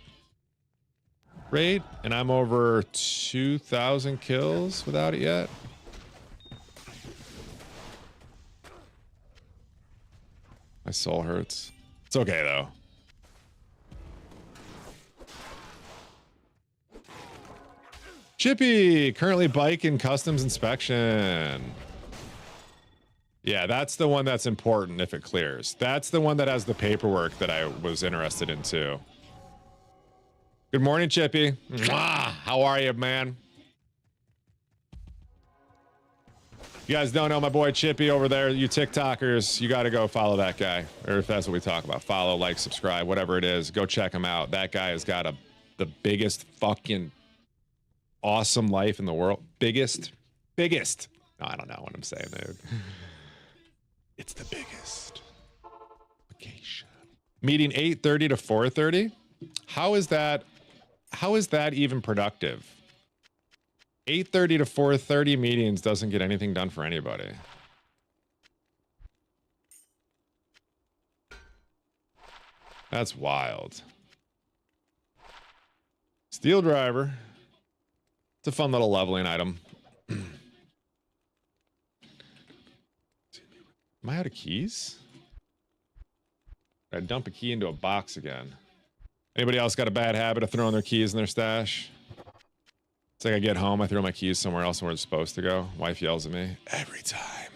rate, and I'm over 2,000 kills without it yet. My soul hurts. It's okay though. Chippy, currently bike in customs inspection. Yeah, that's the one that's important if it clears. That's the one that has the paperwork that I was interested in too. Good morning, Chippy. Mwah! How are you, man? You guys don't know my boy Chippy over there, you TikTokers, you got to go follow that guy. Or if that's what we talk about, follow, like, subscribe, whatever it is, go check him out. That guy has got the biggest fucking awesome life in the world. Biggest. No, I don't know what I'm saying, dude. It's the biggest. Vacation. Meeting 8:30 to 4:30? How is that even productive? 8:30 to 4:30 meetings doesn't get anything done for anybody. That's wild. Steel driver. It's a fun little leveling item. Am I out of keys? I dump a key into a box again. Anybody else got a bad habit of throwing their keys in their stash? It's like I get home, I throw my keys somewhere else where it's supposed to go. Wife yells at me every time.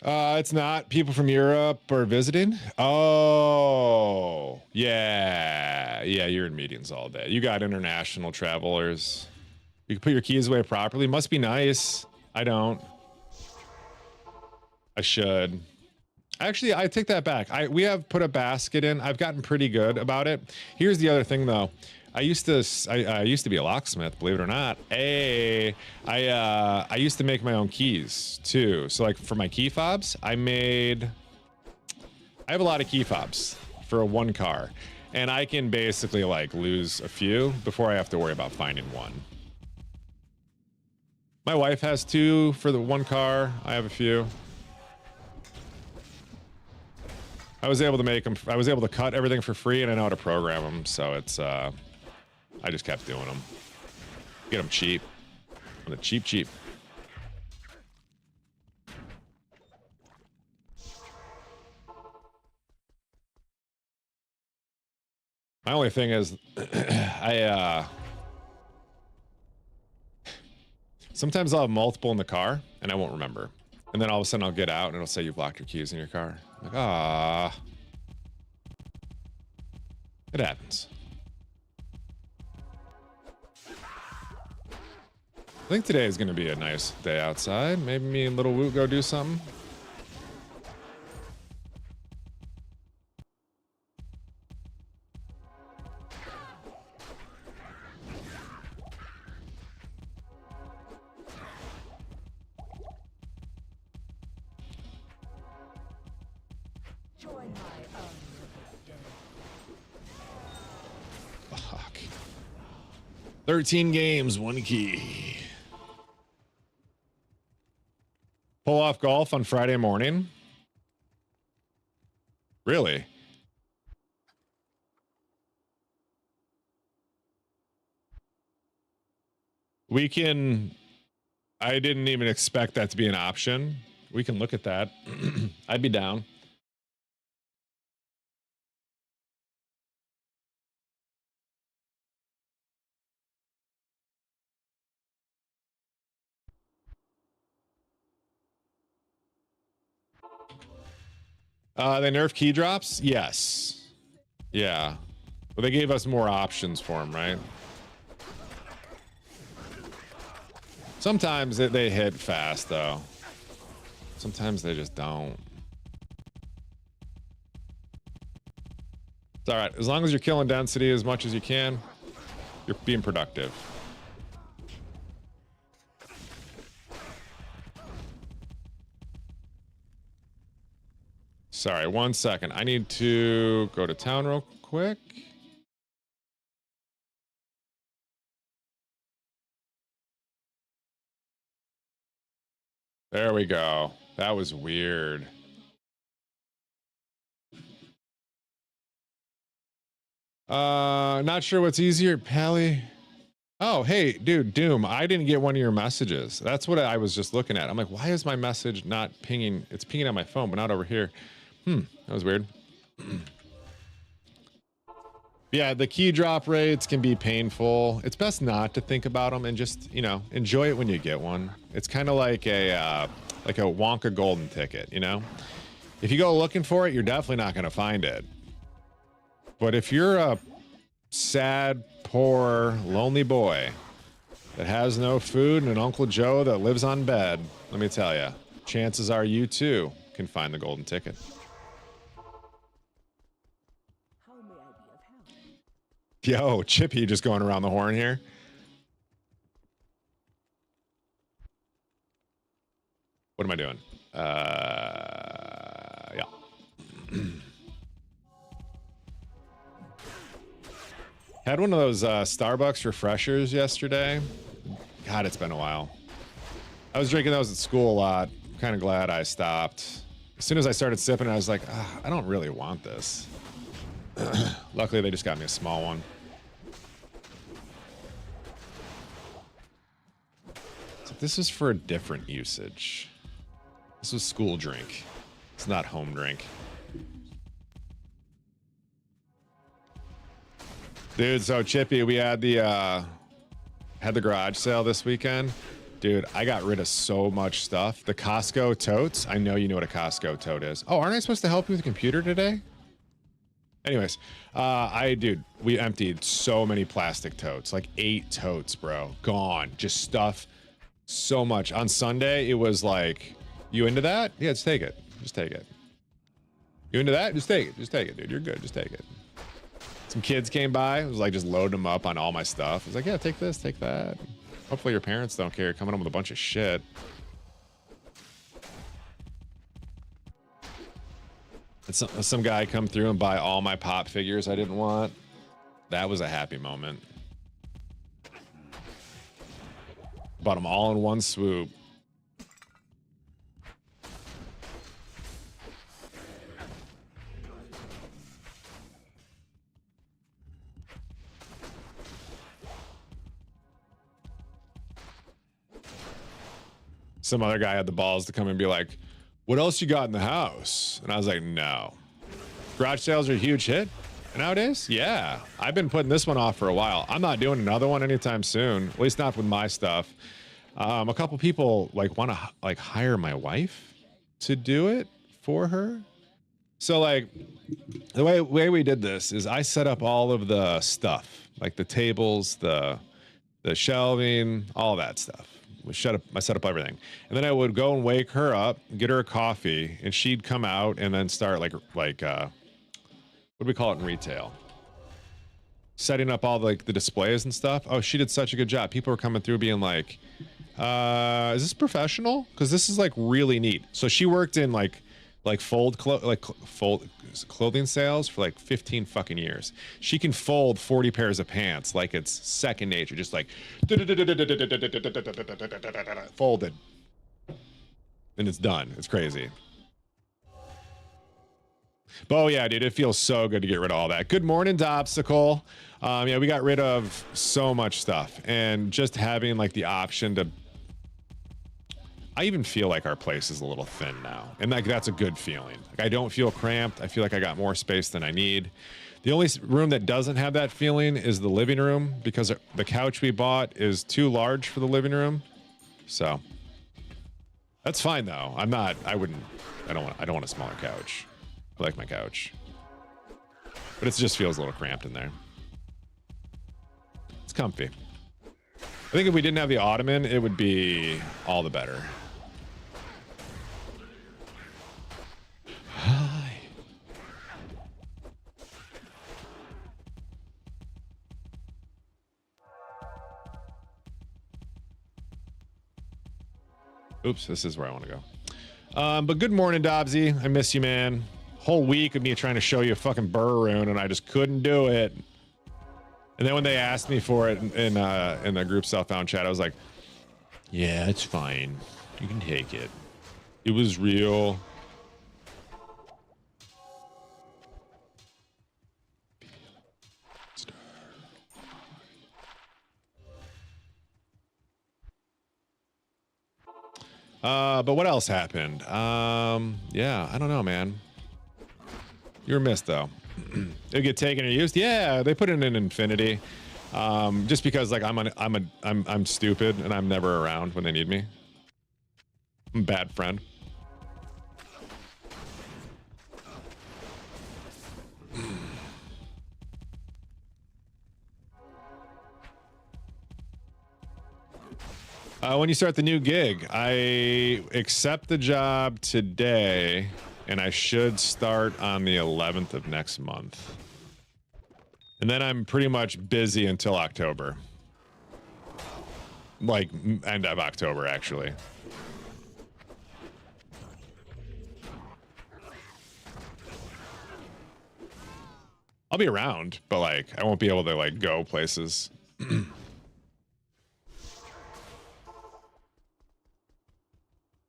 It's not. People from Europe are visiting. Oh, yeah. Yeah, you're in meetings all day. You got international travelers. You can put your keys away properly. Must be nice. I don't. I should. Actually, I take that back. We have put a basket in. I've gotten pretty good about it. Here's the other thing, though. I used to be a locksmith, believe it or not. Hey, I used to make my own keys too. So like for my key fobs, I have a lot of key fobs for one car, and I can basically like lose a few before I have to worry about finding one. My wife has 2 for the one car. I have a few. I was able to make them. I was able to cut everything for free, and I know how to program them. So it's I just kept doing them. Get them cheap. On the cheap. My only thing is, sometimes I'll have multiple in the car, and I won't remember. And then all of a sudden I'll get out, and it'll say you've locked your keys in your car. I'm like, ah. It happens. I think today is going to be a nice day outside. Maybe me and Little Woot go do something. Join my own. Fuck. 13 games, 1 key. Pull off golf on Friday morning? Really? We can... I didn't even expect that to be an option. We can look at that. I'd be down. They nerf key drops? Yes. Yeah. Well, they gave us more options for them, right? Sometimes they hit fast, though. Sometimes they just don't. It's all right. As long as you're killing density as much as you can, you're being productive. Sorry, 1 second. I need to go to town real quick. There we go. That was weird. Not sure what's easier, Pally. Oh, hey, dude, Doom, I didn't get one of your messages. That's what I was just looking at. I'm like, why is my message not pinging? It's pinging on my phone, but not over here. That was weird. Yeah, the key drop rates can be painful. It's best not to think about them and just, you know, enjoy it when you get one. It's kind of like a Wonka golden ticket, you know? If you go looking for it, you're definitely not going to find it. But if you're a sad, poor, lonely boy that has no food and an Uncle Joe that lives on bed, let me tell you, chances are you too can find the golden ticket. How may I be of help? Yo, Chippy just going around the horn here. What am I doing? Yeah. Had one of those Starbucks refreshers yesterday. God, it's been a while. I was drinking those at school a lot. I'm kind of glad I stopped. As soon as I started sipping, I was like, I don't really want this. Luckily, they just got me a small one. So this is for a different usage. This was school drink. It's not home drink. Dude, so Chippy, we had the garage sale this weekend. Dude, I got rid of so much stuff. The Costco totes. I know you know what a Costco tote is. Oh, aren't I supposed to help you with the computer today? Anyways, we emptied so many plastic totes, like 8 totes, bro. Gone. Just stuff so much. On Sunday, it was like, you into that? Yeah, just take it. Just take it. You into that? Just take it. Just take it, dude. You're good. Just take it. Some kids came by. It was like just loading them up on all my stuff. I was like, yeah, take this, take that. Hopefully your parents don't care coming home with a bunch of shit. And some guy come through and buy all my pop figures I didn't want. That was a happy moment. Bought them all in one swoop. Some other guy had the balls to come and be like, what else you got in the house? And I was like, no. Garage sales are a huge hit nowadays? Yeah. I've been putting this one off for a while. I'm not doing another one anytime soon, at least not with my stuff. A couple people like want to like hire my wife to do it for her. So like the way we did this is I set up all of the stuff, like the tables, the shelving, all that stuff. I set up everything. And then I would go and wake her up, get her a coffee, and she'd come out and then start like what do we call it in retail? Setting up all the displays and stuff. Oh, she did such a good job. People were coming through being like, is this professional? Because this is like really neat. So she worked in like fold clothing sales for like 15 fucking years. She can fold 40 pairs of pants like it's second nature, just like folded, and it's done. It's crazy. But oh yeah, dude, it feels so good to get rid of all that. Good morning, Dobsicle. Yeah, we got rid of so much stuff, and just having like the option to. I even feel like our place is a little thin now, and like that's a good feeling. Like I don't feel cramped. I feel like I got more space than I need. The only room that doesn't have that feeling is the living room, because the couch we bought is too large for the living room. So that's fine though. I don't want a smaller couch. I like my couch, but it just feels a little cramped in there. It's comfy. I think if we didn't have the ottoman, it would be all the better. Hi. Oops, this is where I want to go. But good morning, Dobbsy. I miss you, man. Whole week of me trying to show you a fucking Burroon, and I just couldn't do it. And then when they asked me for it in the group Southbound chat, I was like, yeah, it's fine. You can take it. It was real. But what else happened? Yeah, I don't know, man. You were missed though. It'll get taken or used. Yeah, they put it in Infinity. Just because like I'm stupid and I'm never around when they need me. I'm a bad friend. When you start the new gig, I accept the job today, and I should start on the 11th of next month. And then I'm pretty much busy until October. Like, end of October, actually. I'll be around, but like, I won't be able to like go places.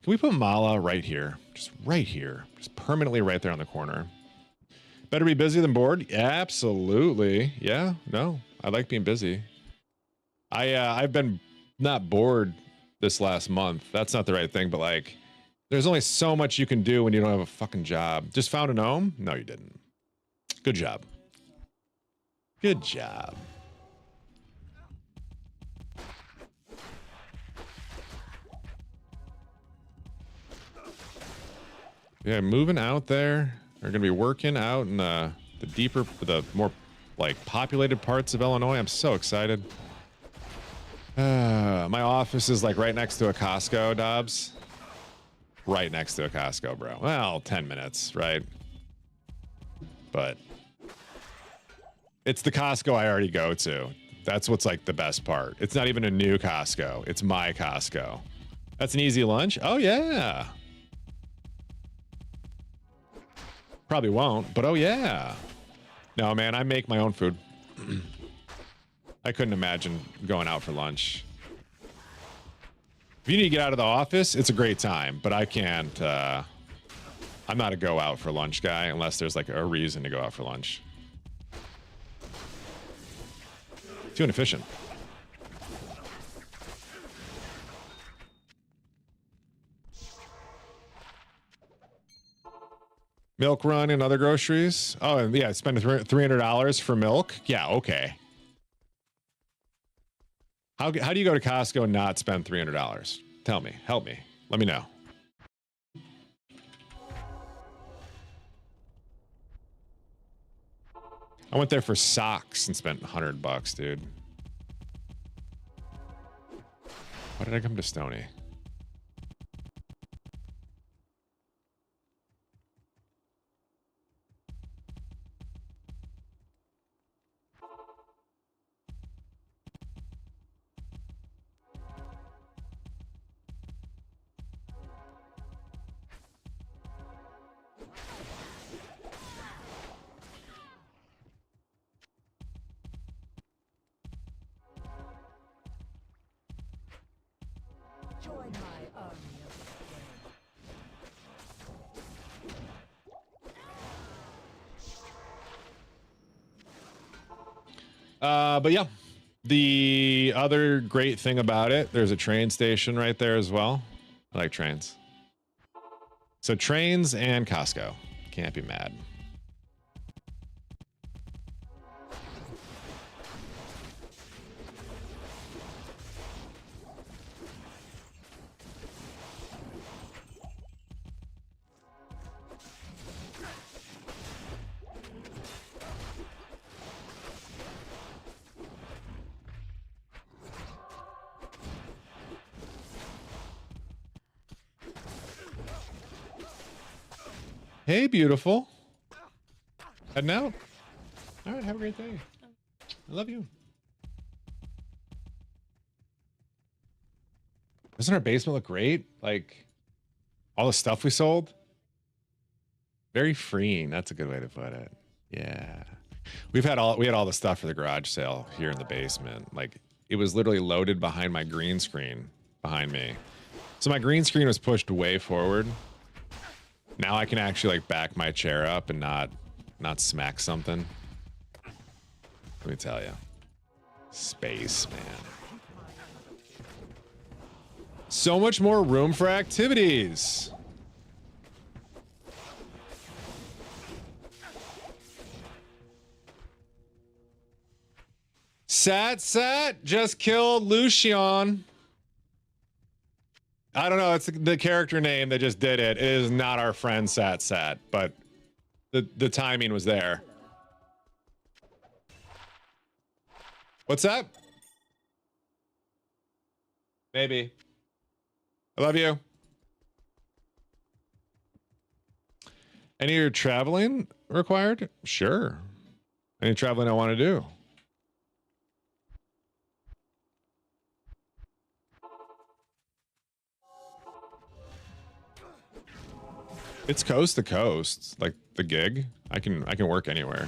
Can we put Mala right here? Just right here. Just permanently right there on the corner. Better be busy than bored? Absolutely. Yeah, no. I like being busy. I've been not bored this last month. That's not the right thing, but like, there's only so much you can do when you don't have a fucking job. Just found a gnome? No, you didn't. Good job. Good job. Yeah, moving out there. They're gonna be working out in the deeper, the more like populated parts of Illinois. I'm so excited. My office is like right next to a Costco, Dobbs. Right next to a Costco, bro. Well, 10 minutes, right? But it's the Costco I already go to. That's what's like the best part. It's not even a new Costco. It's my Costco. That's an easy lunch. Oh yeah. Probably won't, but oh yeah. No, man, I make my own food. I couldn't imagine going out for lunch. If you need to get out of the office, it's a great time, but I can't, I'm not a go out for lunch guy unless there's like a reason to go out for lunch. Too inefficient. Milk run and other groceries. Oh, and yeah, spend $300 for milk. Yeah, okay. How do you go to Costco and not spend $300? Tell me, help me, let me know. I went there for socks and spent $100, dude. Why did I come to Stony? Join my army of But yeah, the other great thing about it, there's a train station right there as well. I like trains. So trains and Costco. Can't be mad. Hey, beautiful. Heading out? All right, have a great day. I love you. Doesn't our basement look great? Like, all the stuff we sold? Very freeing. That's a good way to put it. Yeah. We had all the stuff for the garage sale here in the basement. Like, it was literally loaded behind my green screen behind me. So my green screen was pushed way forward. Now I can actually like back my chair up and not smack something. Let me tell you. Space, man. So much more room for activities. Sat just killed Lucian. I don't know. It's the character name that just did it. It is not our friend Sat, but the timing was there. What's that? Maybe. I love you. Any of your traveling required? Sure. Any traveling I want to do? It's coast to coast, like the gig. I can work anywhere.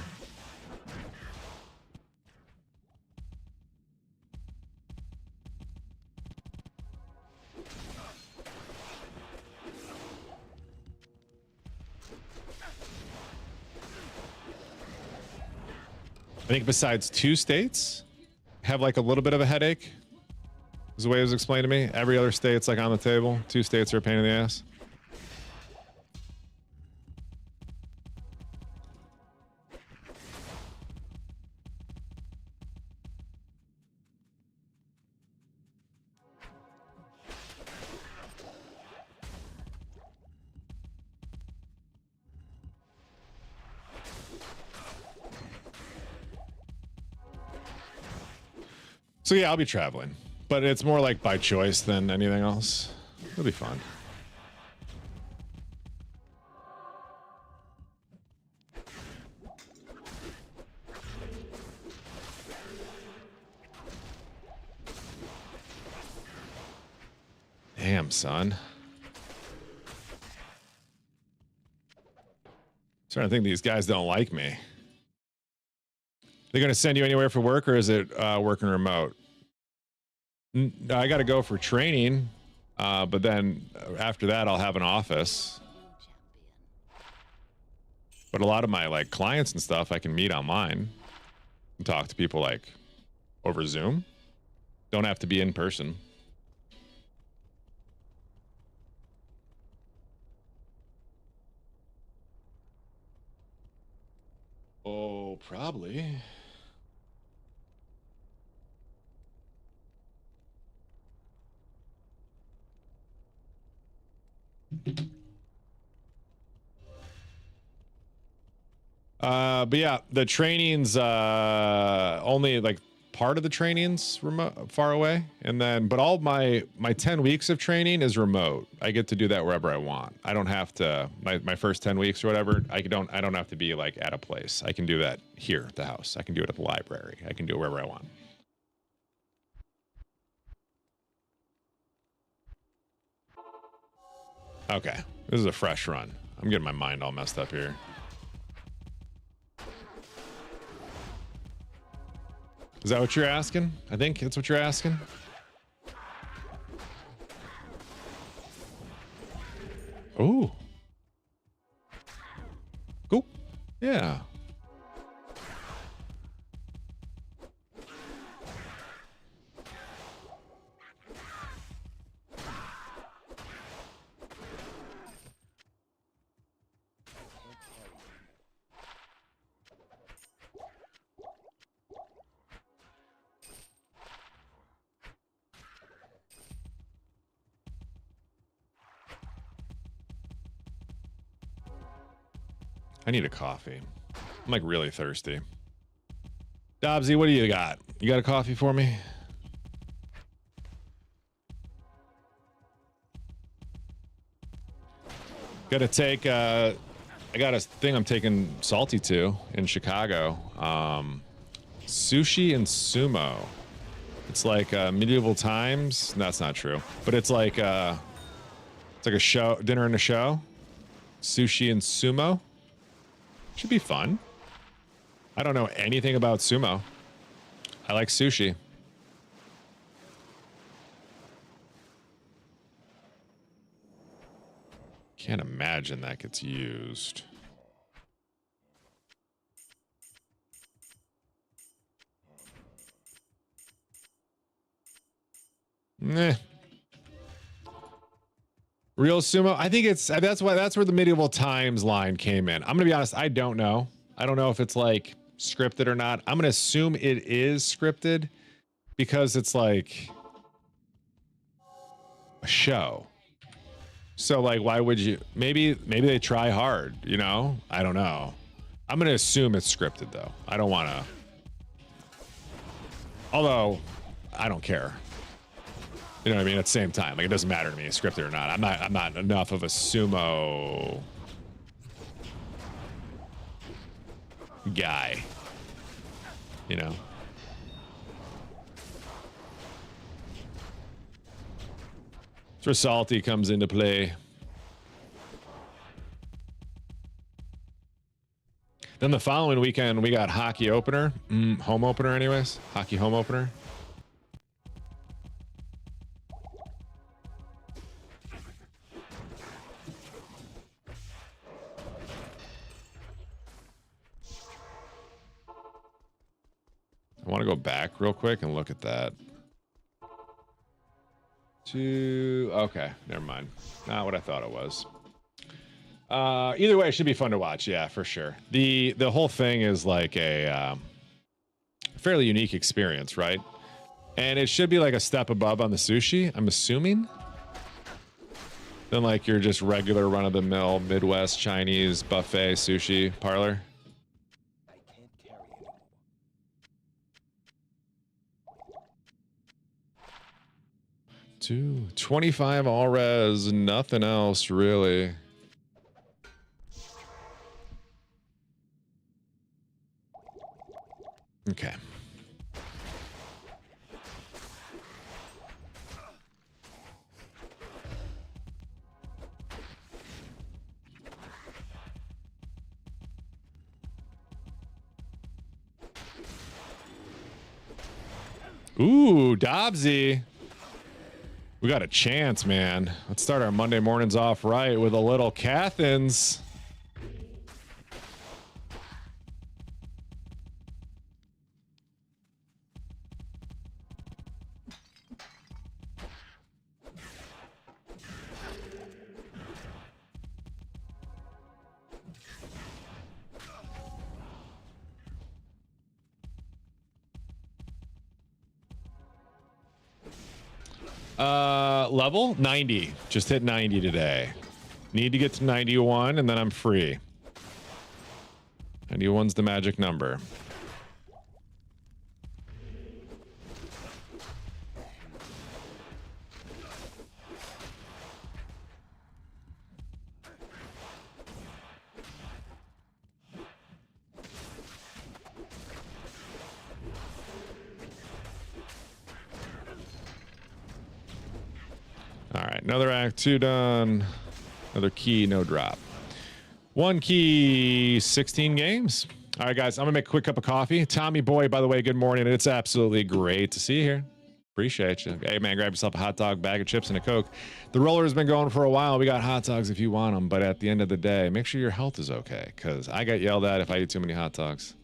I think besides 2 states have like a little bit of a headache, is the way it was explained to me. Every other state's like on the table. 2 states are a pain in the ass. So yeah, I'll be traveling, but it's more like by choice than anything else. It'll be fun. Damn, son. Starting to think these guys don't like me. They're going to send you anywhere for work, or is it working remote? I got to go for training, but then after that, I'll have an office. But a lot of my like clients and stuff, I can meet online and talk to people like over Zoom. Don't have to be in person. Oh, probably. But yeah, the training's only like part of the training's remote, far away, and then but all my 10 weeks of training is remote. I get to do that wherever I want. I don't have to my first 10 weeks or whatever. I don't have to be like at a place. I can do that here at the house. I can do it at the library. I can do it wherever I want. Okay, this is a fresh run. I'm getting my mind all messed up here. Is that what you're asking? I think that's what you're asking. Ooh. Cool. Yeah. I need a coffee. I'm like really thirsty. Dobbsy, what do you got? You got a coffee for me? Gotta take, I got a thing I'm taking Salty to in Chicago. Sushi and sumo. It's like medieval times. That's not true, but it's like a show, dinner and a show. Sushi and sumo. Should be fun. I don't know anything about sumo. I like sushi. Can't imagine that gets used. Nah. Real sumo. I think that's where the medieval times line came in. I'm gonna be honest. I don't know. I don't know if it's like scripted or not. I'm gonna assume it is scripted because it's like a show. So like, why would you? Maybe they try hard. You know? I don't know. I'm gonna assume it's scripted though. I don't want to. Although, I don't care. You know what I mean? At the same time, like it doesn't matter to me, scripted or not. I'm not enough of a sumo guy. You know. That's where Salty comes into play. Then the following weekend we got hockey opener, home opener, anyways. Hockey home opener. I want to go back real quick and look at that. Okay, never mind. Not what I thought it was. Either way, it should be fun to watch. Yeah, for sure. The whole thing is like a fairly unique experience, right? And it should be like a step above on the sushi, I'm assuming. Than like your just regular run-of-the-mill Midwest Chinese buffet sushi parlor. 25 all res, nothing else really. Okay. Ooh, Dobbsy. We got a chance, man. Let's start our Monday mornings off right with a little Cathins. Level 90. Just hit 90 today. Need to get to 91 and then I'm free. 91's the magic number. All right, another act 2 done. Another key, no drop. 1 key, 16 games. All right, guys, I'm gonna make a quick cup of coffee. Tommy Boy, by the way, good morning. It's absolutely great to see you here. Appreciate you. Hey, man, grab yourself a hot dog, bag of chips, and a Coke. The roller's been going for a while. We got hot dogs if you want them, but at the end of the day, make sure your health is okay, because I get yelled at if I eat too many hot dogs.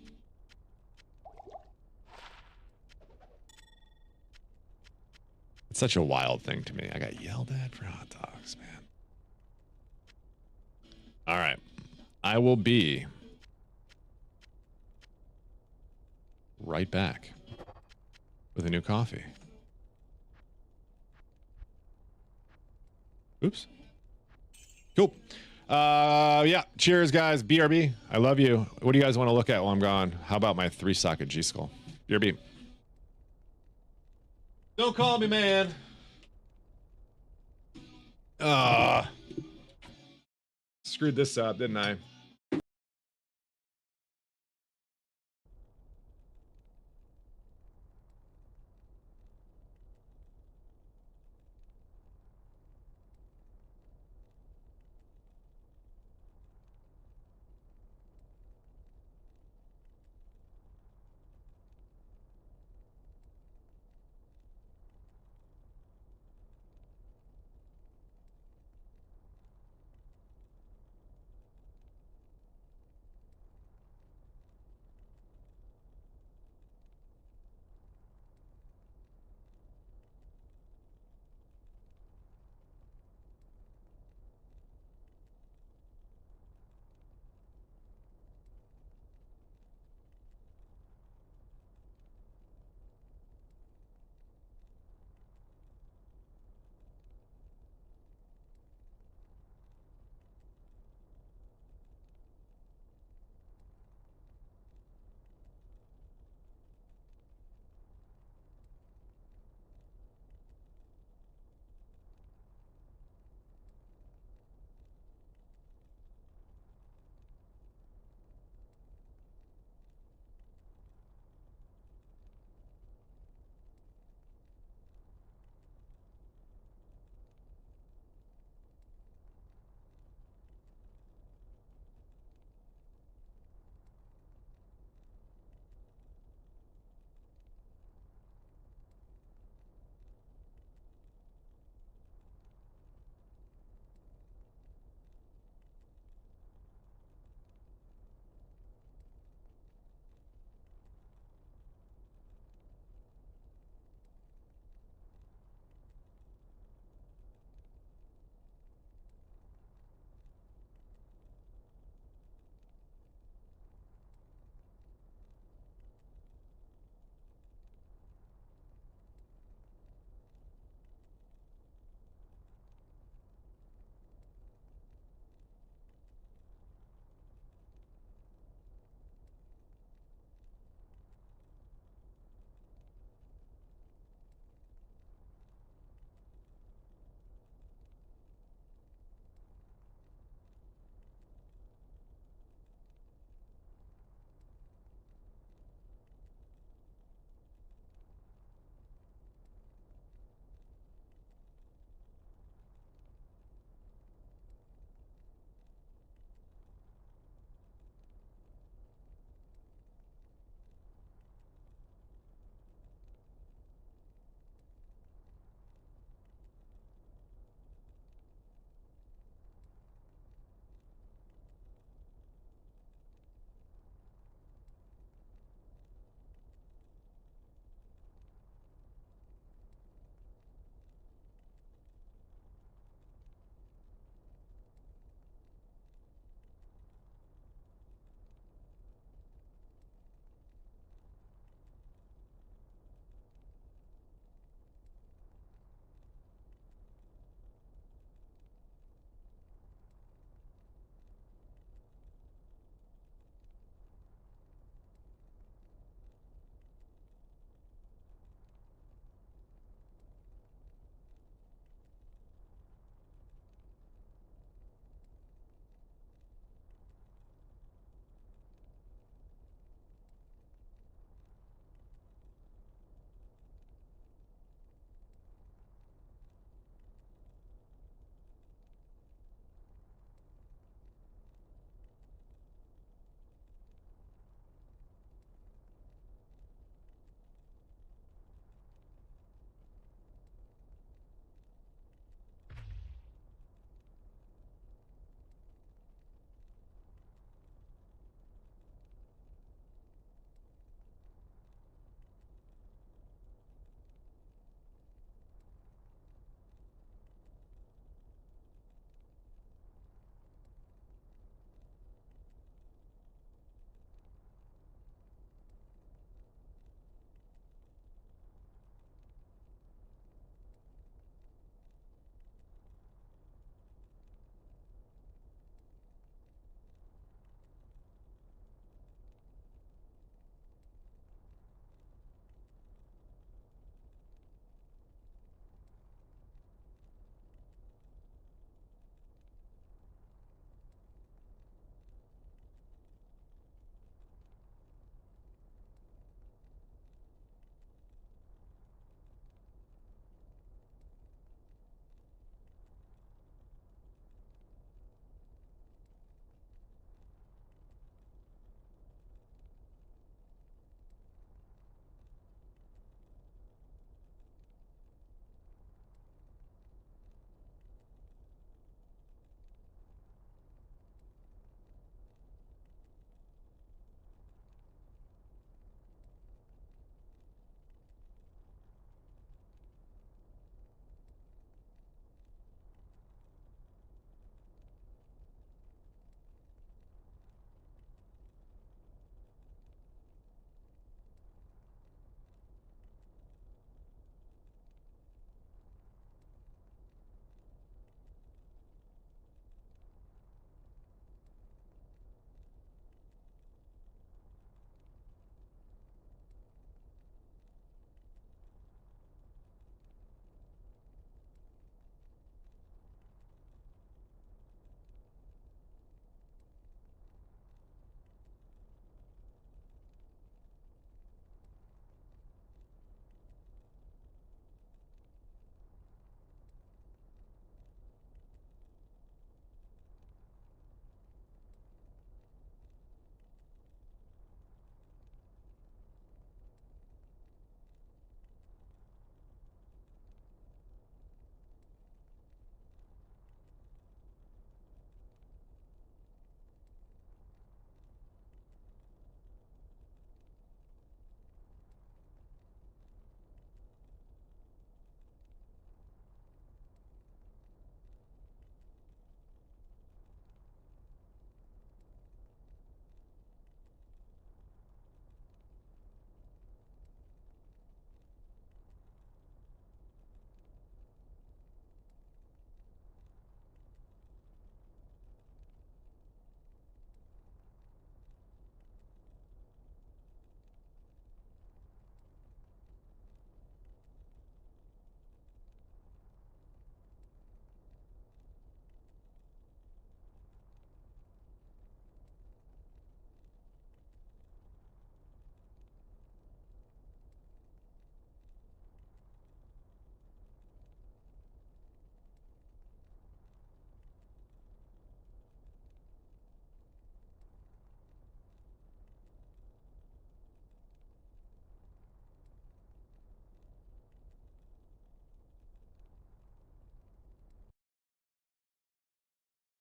It's such a wild thing to me. I got yelled at for hot dogs, man. All right. I will be right back with a new coffee. Oops. Cool. Yeah. Cheers, guys. BRB. I love you. What do you guys want to look at while I'm gone? How about my 3-socket G-Skull? BRB. Don't call me, man. Screwed this up, didn't I?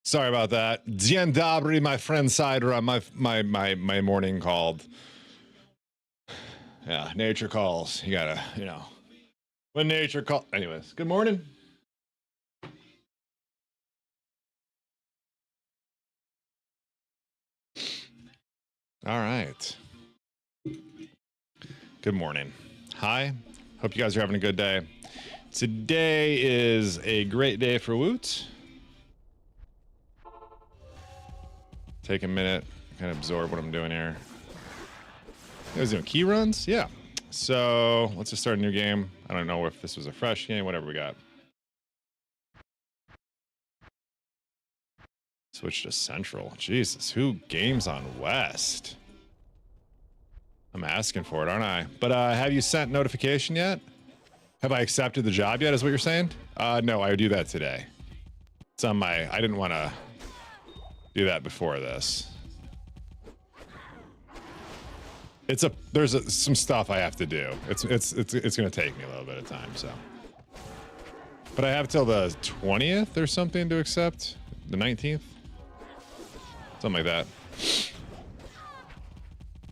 Sorry about that. Dzień dobry, my friend Sidra. My morning called. Yeah, nature calls. You gotta, you know, when nature calls. Anyways, good morning. All right. Good morning. Hi. Hope you guys are having a good day. Today is a great day for Woot. Take a minute, kind of absorb what I'm doing here. You guys doing key runs? Yeah. So let's just start a new game. I don't know if this was a fresh game, whatever we got. Switch to Central. Jesus, who games on West? I'm asking for it, aren't I? But have you sent notification yet? Have I accepted the job yet, is what you're saying? No, I would do that today. It's on my, I didn't want to do that before this. There's some stuff I have to do. It's going to take me a little bit of time, so. But I have till the 20th or something to accept. The 19th? Something like that.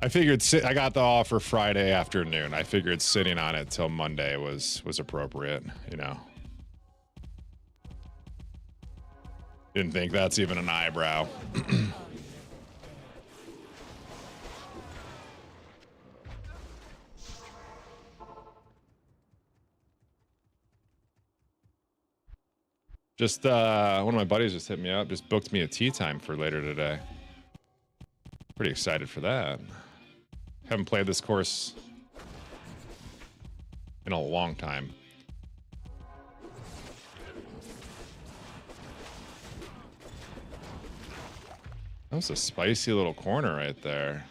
I figured I got the offer Friday afternoon. I figured sitting on it till Monday was appropriate, you know. Didn't think that's even an eyebrow. Just one of my buddies just hit me up, just booked me a tea time for later today. Pretty excited for that. Haven't played this course in a long time. That was a spicy little corner right there.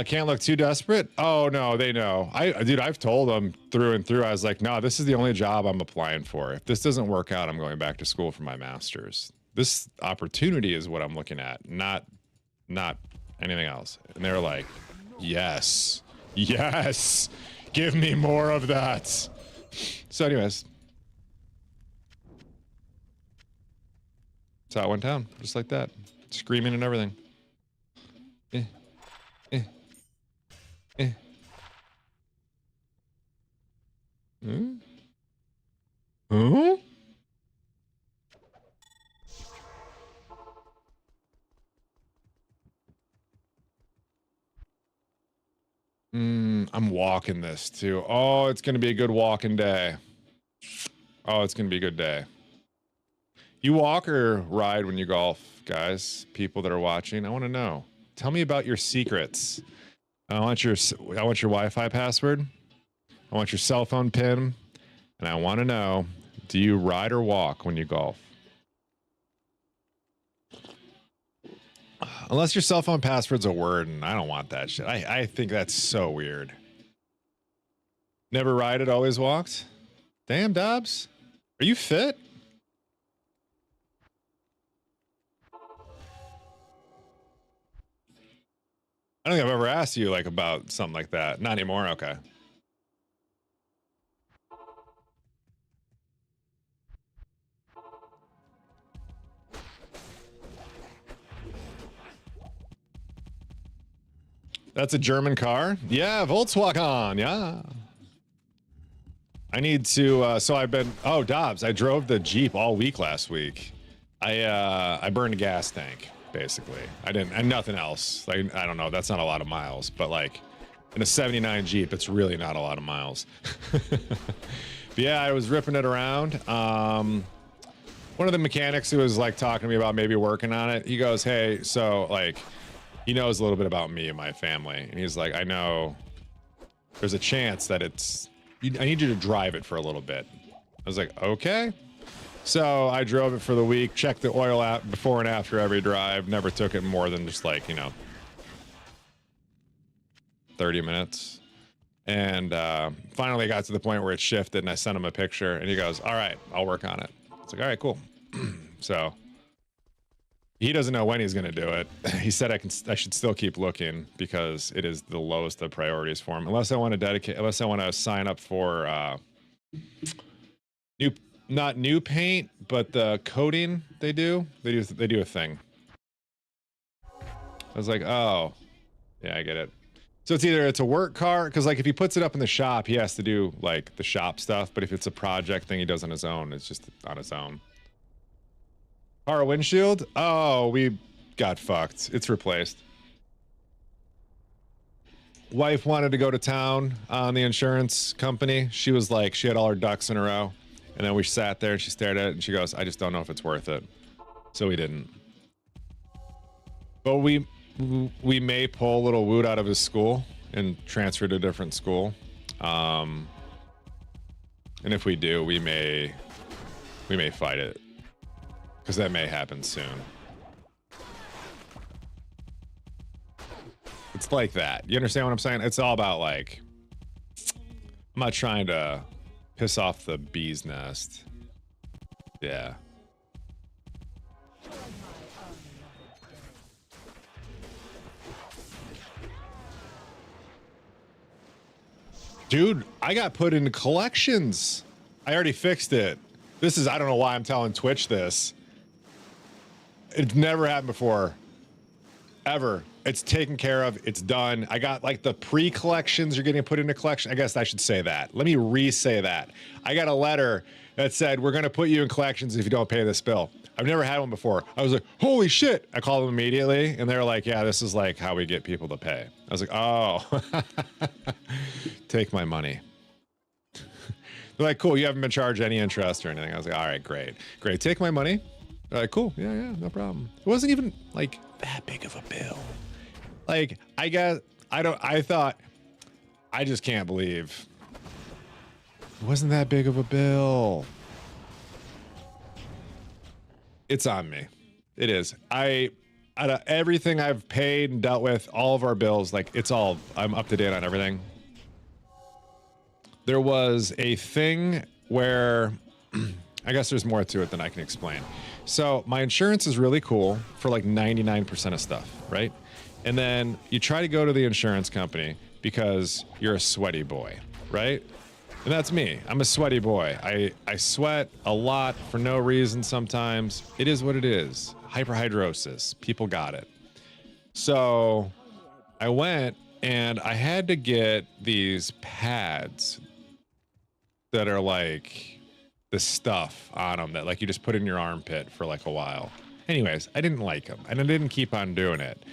Can't look too desperate. Oh no, they know. Dude, I've told them through and through. I was like, no, this is the only job I'm applying for. If this doesn't work out, I'm going back to school for my master's. This opportunity is what I'm looking at, not anything else. And they're like, yes, yes, give me more of that. So anyways, that's how it went down, just like that, screaming and everything. Huh? I'm walking this too. Oh, it's gonna be a good walking day. Oh, it's gonna be a good day. You walk or ride when you golf, guys? People that are watching, I want to know. Tell me about your secrets. I want your Wi-Fi password. I want your cell phone PIN, and I want to know: do you ride or walk when you golf? Unless your cell phone password's a word, and I don't want that shit. I think that's so weird. Never rided, always walked? Damn, Dobbs. Are you fit? I don't think I've ever asked you like about something like that. Not anymore? Okay. That's a German car? Yeah, Volkswagen, yeah. I need to, so I've been, oh, Dobbs, I drove the Jeep all week last week. I burned a gas tank, basically. And nothing else. Like, I don't know, that's not a lot of miles, but like, in a 79 Jeep, it's really not a lot of miles. But yeah, I was ripping it around. One of the mechanics who was like talking to me about maybe working on it, he goes, hey, so like, he knows a little bit about me and my family. And he's like, I know there's a chance that I need you to drive it for a little bit. I was like, okay. So I drove it for the week, checked the oil app before and after every drive, never took it more than just like, 30 minutes. And finally got to the point where it shifted and I sent him a picture and he goes, all right, I'll work on it. It's like, all right, cool. So he doesn't know when he's going to do it. He said I should still keep looking because it is the lowest of priorities for him. Unless I want to sign up for new not new paint, but the coating they do a thing. I was like, oh, yeah, I get it. So it's either it's a work car, because like if he puts it up in the shop, he has to do like the shop stuff. But if it's a project thing he does on his own, it's just on his own. Car windshield? Oh, we got fucked. It's replaced. Wife wanted to go to town on the insurance company. She was like, she had all her ducks in a row. And then we sat there and she stared at it and she goes, I just don't know if it's worth it. So we didn't. But we may pull little Woot out of his school and transfer to a different school. And if we do, we may fight it, because that may happen soon. It's like that. You understand what I'm saying? It's all about like, I'm not trying to piss off the bee's nest. Yeah. Dude, I got put into collections. I already fixed it. This is, I don't know why I'm telling Twitch this. It's never happened before. Ever. It's taken care of. It's done. I got like the pre-collections you're getting put into collection. I guess I should say that. Let me re-say that. I got a letter that said, we're going to put you in collections if you don't pay this bill. I've never had one before. I was like, holy shit. I called them immediately and they were like, yeah, this is like how we get people to pay. I was like, oh, take my money. They're like, cool. You haven't been charged any interest or anything. I was like, all right, great. Great. Take my money. They're like, cool. Yeah, yeah, no problem. It wasn't even like that big of a bill. Like, I guess, I thought, I just can't believe it wasn't that big of a bill. It's on me. It is. Out of everything I've paid and dealt with, all of our bills, like it's all, I'm up to date on everything. There was a thing where, I guess there's more to it than I can explain. So my insurance is really cool for like 99% of stuff, right? And then you try to go to the insurance company because you're a sweaty boy, right? And that's me. I'm a sweaty boy. I sweat a lot for no reason sometimes. It is what it is. Hyperhidrosis. People got it. So I went and I had to get these pads that are like the stuff on them that like you just put in your armpit for like a while. Anyways, I didn't like them and I didn't keep on doing it.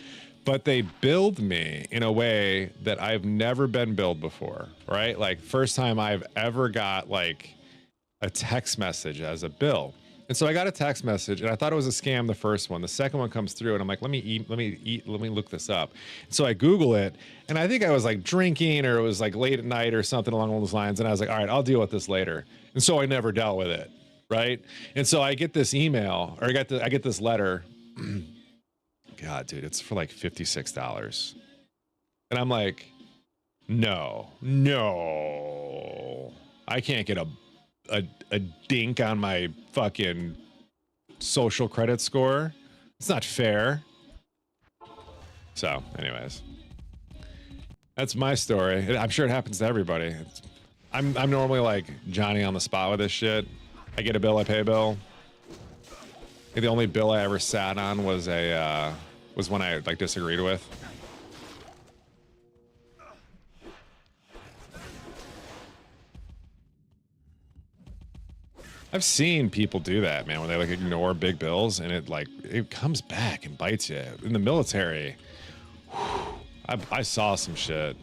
But they billed me in a way that I've never been billed before, right? Like first time I've ever got like a text message as a bill. And so I got a text message and I thought it was a scam, the first one. The second one comes through and I'm like, let me look this up. So I Google it and I think I was like drinking or it was like late at night or something along those lines. And I was like, all right, I'll deal with this later. And so I never dealt with it, right? And so I get this email or I get this letter. God, dude, it's for like $56. And I'm like, no, I can't get a dink on my fucking social credit score. It's not fair. So anyways, that's my story. I'm sure it happens to everybody. I'm normally like Johnny on the spot with this shit. I get a bill, I pay a bill. I think the only bill I ever sat on was was one I like disagreed with. I've seen people do that, man, when they like ignore big bills and it comes back and bites you. In the military, whew, I saw some shit.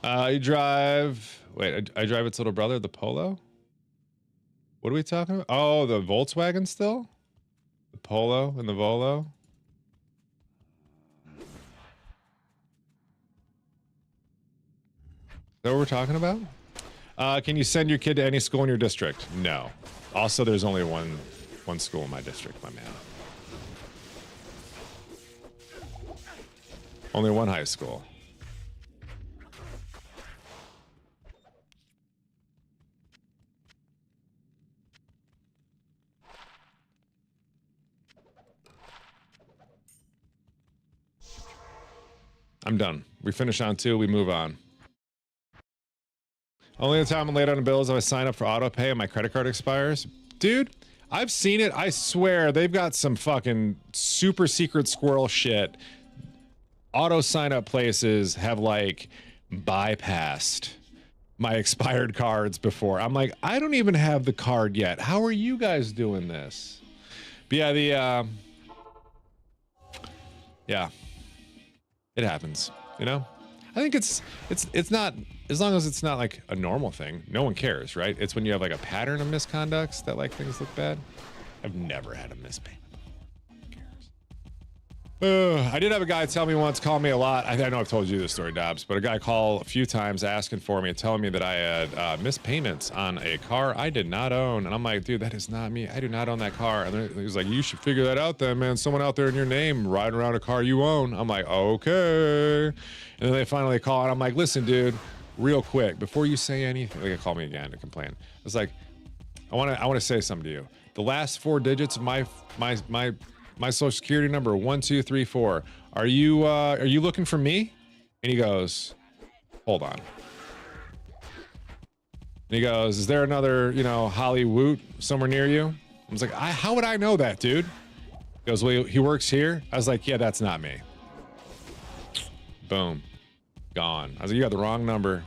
You drive. Wait, I drive its little brother, the Polo? What are we talking about? Oh, the Volkswagen still? The Polo and the Volo? Is that what we're talking about? Can you send your kid to any school in your district? No. Also, there's only one school in my district, my man. Only one high school. I'm done. We finish on 2, we move on. Only the time I'm late on a bill is if I sign up for auto pay and my credit card expires. Dude, I've seen it. I swear they've got some fucking super secret squirrel shit. Auto sign up places have like bypassed my expired cards before. I'm like, I don't even have the card yet. How are you guys doing this? But yeah, yeah, it happens, you know? I think it's not, as long as it's not like a normal thing, no one cares, right? It's when you have like a pattern of misconducts that like things look bad. I've never had a mispayment. I did have a guy tell me once, call me a lot. I know I've told you this story, Dobbs, but a guy called a few times asking for me and telling me that I had missed payments on a car I did not own. And I'm like, dude, that is not me. I do not own that car. And he was like, you should figure that out then, man. Someone out there in your name riding around a car you own. I'm like, okay. And then they finally call and I'm like, listen, dude, real quick, before you say anything, they call me again to complain. I was like, I want to say something to you. The last 4 digits of my social security number, 1234. Are you looking for me? And he goes, hold on. And he goes, is there another, HollyWoot somewhere near you? I was like, how would I know that, dude? He goes, well, he works here. I was like, yeah, that's not me. Boom. Gone. I was like, you got the wrong number.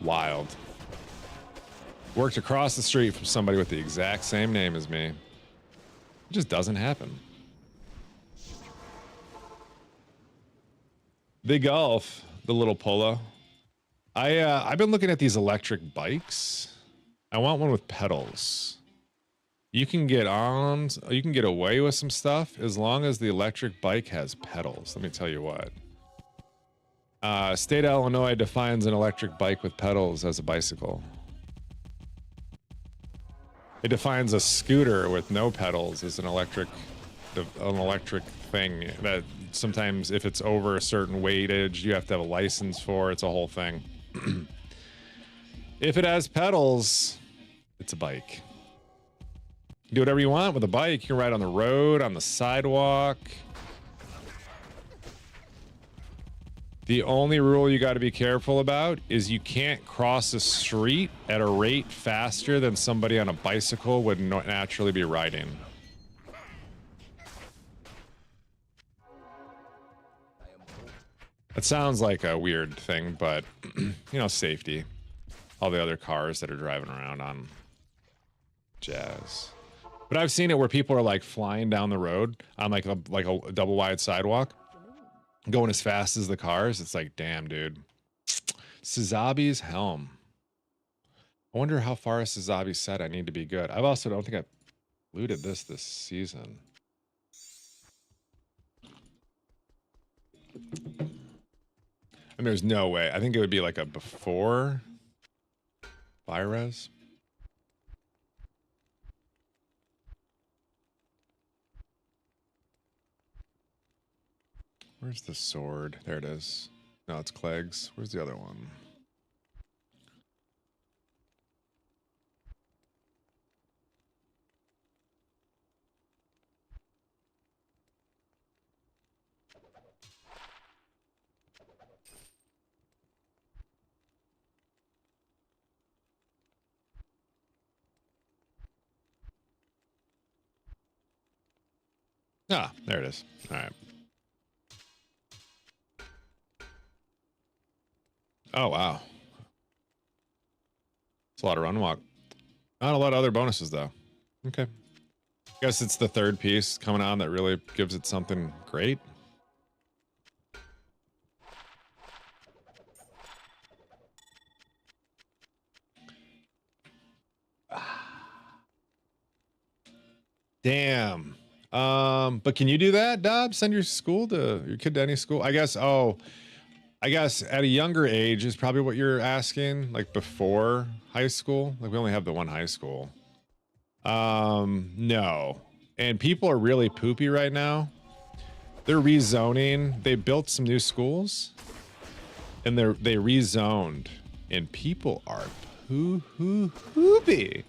Wild. Worked across the street from somebody with the exact same name as me. It just doesn't happen. Big Golf, the little Polo. I've been looking at these electric bikes. I want one with pedals. You can get away with some stuff as long as the electric bike has pedals. Let me tell you what. State of Illinois defines an electric bike with pedals as a bicycle. It defines a scooter with no pedals as an electric thing that sometimes if it's over a certain weightage, you have to have a license for. It's a whole thing. If it has pedals, it's a bike. Do whatever you want with a bike. You can ride on the road, on the sidewalk. The only rule you got to be careful about is you can't cross a street at a rate faster than somebody on a bicycle would naturally be riding. It sounds like a weird thing, but safety. All the other cars that are driving around on jazz. But I've seen it where people are like flying down the road on like a double wide sidewalk, going as fast as the cars. It's like, damn, dude. Suzabi's helm. I wonder how far a Suzabi said I need to be good. I also don't think I've looted this season. And there's no way. I think it would be like a before Virez. Where's the sword? There it is. No, it's Clegg's. Where's the other one? Ah, there it is. All right. Oh, wow. It's a lot of run walk. Not a lot of other bonuses, though. Okay. Guess it's the third piece coming on that really gives it something great. Damn. But can you do that, Dobbs? Send your kid to any school? I guess at a younger age is probably what you're asking, like before high school. Like we only have the one high school. No. And people are really poopy right now. They're rezoning. They built some new schools and they rezoned and people are poopy.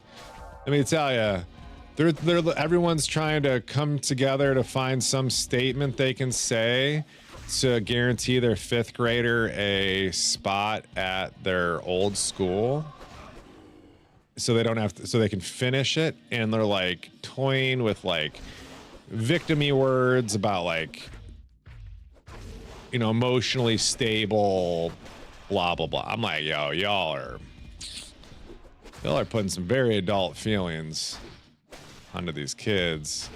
Let me tell you, Everyone's trying to come together to find some statement they can say to guarantee their 5th grader a spot at their old school, so they don't have to, so they can finish it. And they're like toying with like victim-y words about like, you know, emotionally stable, blah blah blah. I'm like, yo, y'all are putting some very adult feelings onto these kids.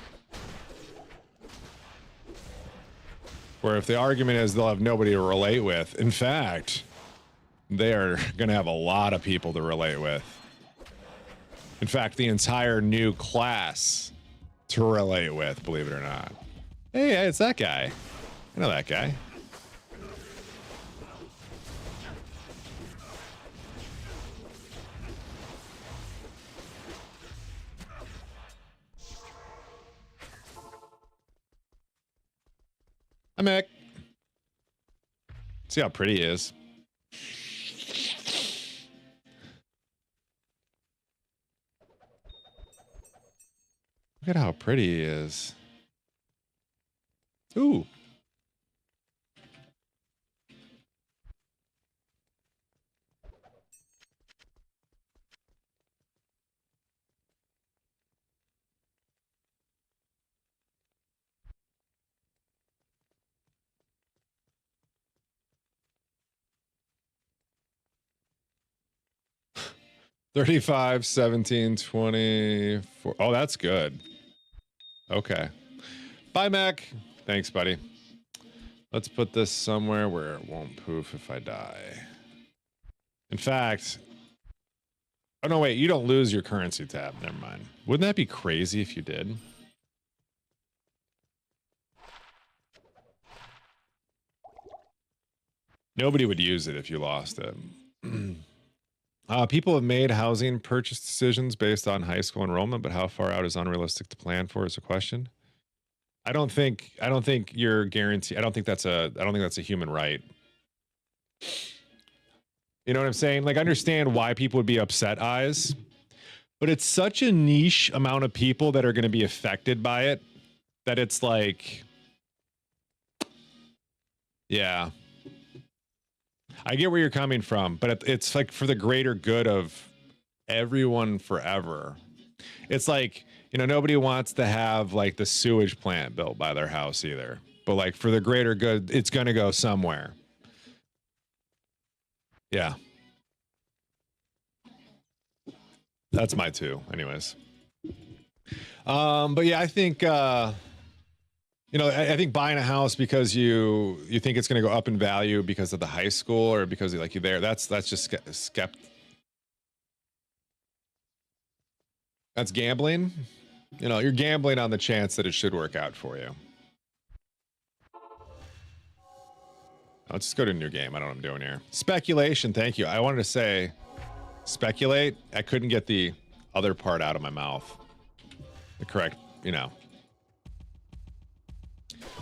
Where if the argument is they'll have nobody to relate with, in fact, they are going to have a lot of people to relate with. In fact, the entire new class to relate with, believe it or not. Hey, it's that guy. I know that guy. Hi, Mick. See how pretty he is. Look at how pretty he is. Ooh. $35, $17, $24. Oh, that's good. Okay. Bye, Mac. Thanks, buddy. Let's put this somewhere where it won't poof if I die. In fact, oh no, wait, you don't lose your currency tab. Never mind. Wouldn't that be crazy if you did? Nobody would use it if you lost it. People have made housing purchase decisions based on high school enrollment, but how far out is unrealistic to plan for is a question. I don't think you're guaranteed. I don't think that's a human right. You know what I'm saying? Like, I understand why people would be upset, eyes, but it's such a niche amount of people that are going to be affected by it that it's like, yeah. I get where you're coming from, but it's like for the greater good of everyone forever. It's like, you know, nobody wants to have like the sewage plant built by their house either. But like for the greater good, it's going to go somewhere. Yeah. That's my 2 anyways. But yeah, I think, you know, I think buying a house because you think it's going to go up in value because of the high school or because like you're there, that's just that's gambling. You know, you're gambling on the chance that it should work out for you. Let's just go to a new game. I don't know what I'm doing here. Speculation. Thank you. I wanted to say speculate. I couldn't get the other part out of my mouth. The correct, you know.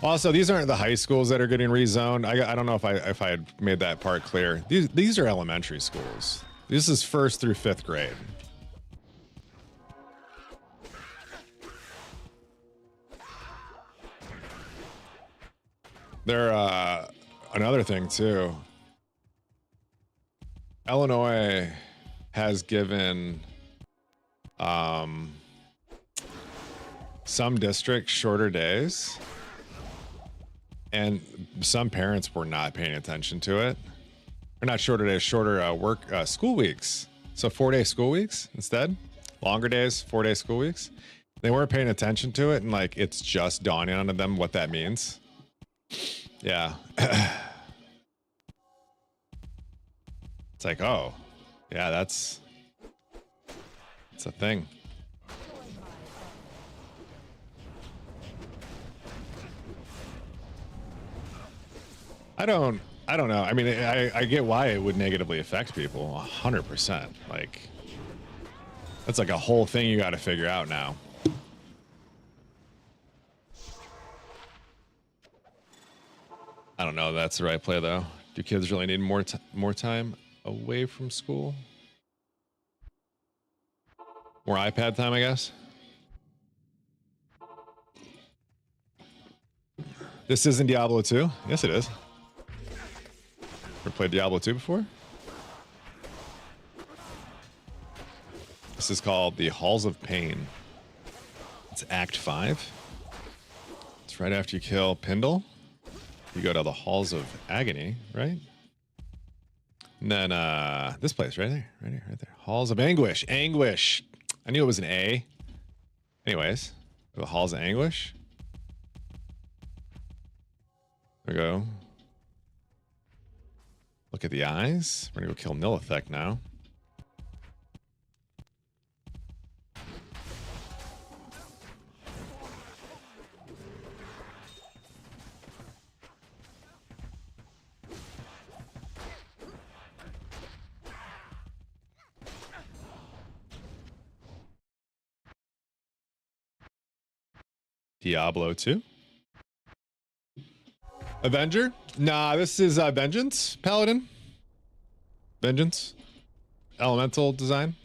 Also, these aren't the high schools that are getting rezoned. I don't know if I had made that part clear. These are elementary schools. This is 1st through 5th grade. They're another thing too. Illinois has given some districts shorter days. And some parents were not paying attention to it. Or not shorter days, shorter school weeks. So 4-day school weeks instead. Longer days, 4-day school weeks. They weren't paying attention to it, and like it's just dawning on them what that means. Yeah. It's like, oh, yeah, that's a thing. I don't know. I mean, I get why it would negatively affect people 100%. Like, that's like a whole thing you got to figure out now. I don't know if that's the right play though. Do kids really need more time away from school? More iPad time, I guess. This isn't Diablo 2? Yes, it is. Ever played Diablo 2 before? This is called the Halls of Pain. It's Act 5. It's right after you kill Pindle. You go to the Halls of Agony, right? And then this place right there, right here, right there. Halls of Anguish. Anguish. I knew it was an A. Anyways, the Halls of Anguish. There we go. Look at the eyes. We're gonna go kill Nilithek now. Diablo 2. Avenger? Nah, this is Vengeance Paladin. Vengeance. Elemental design.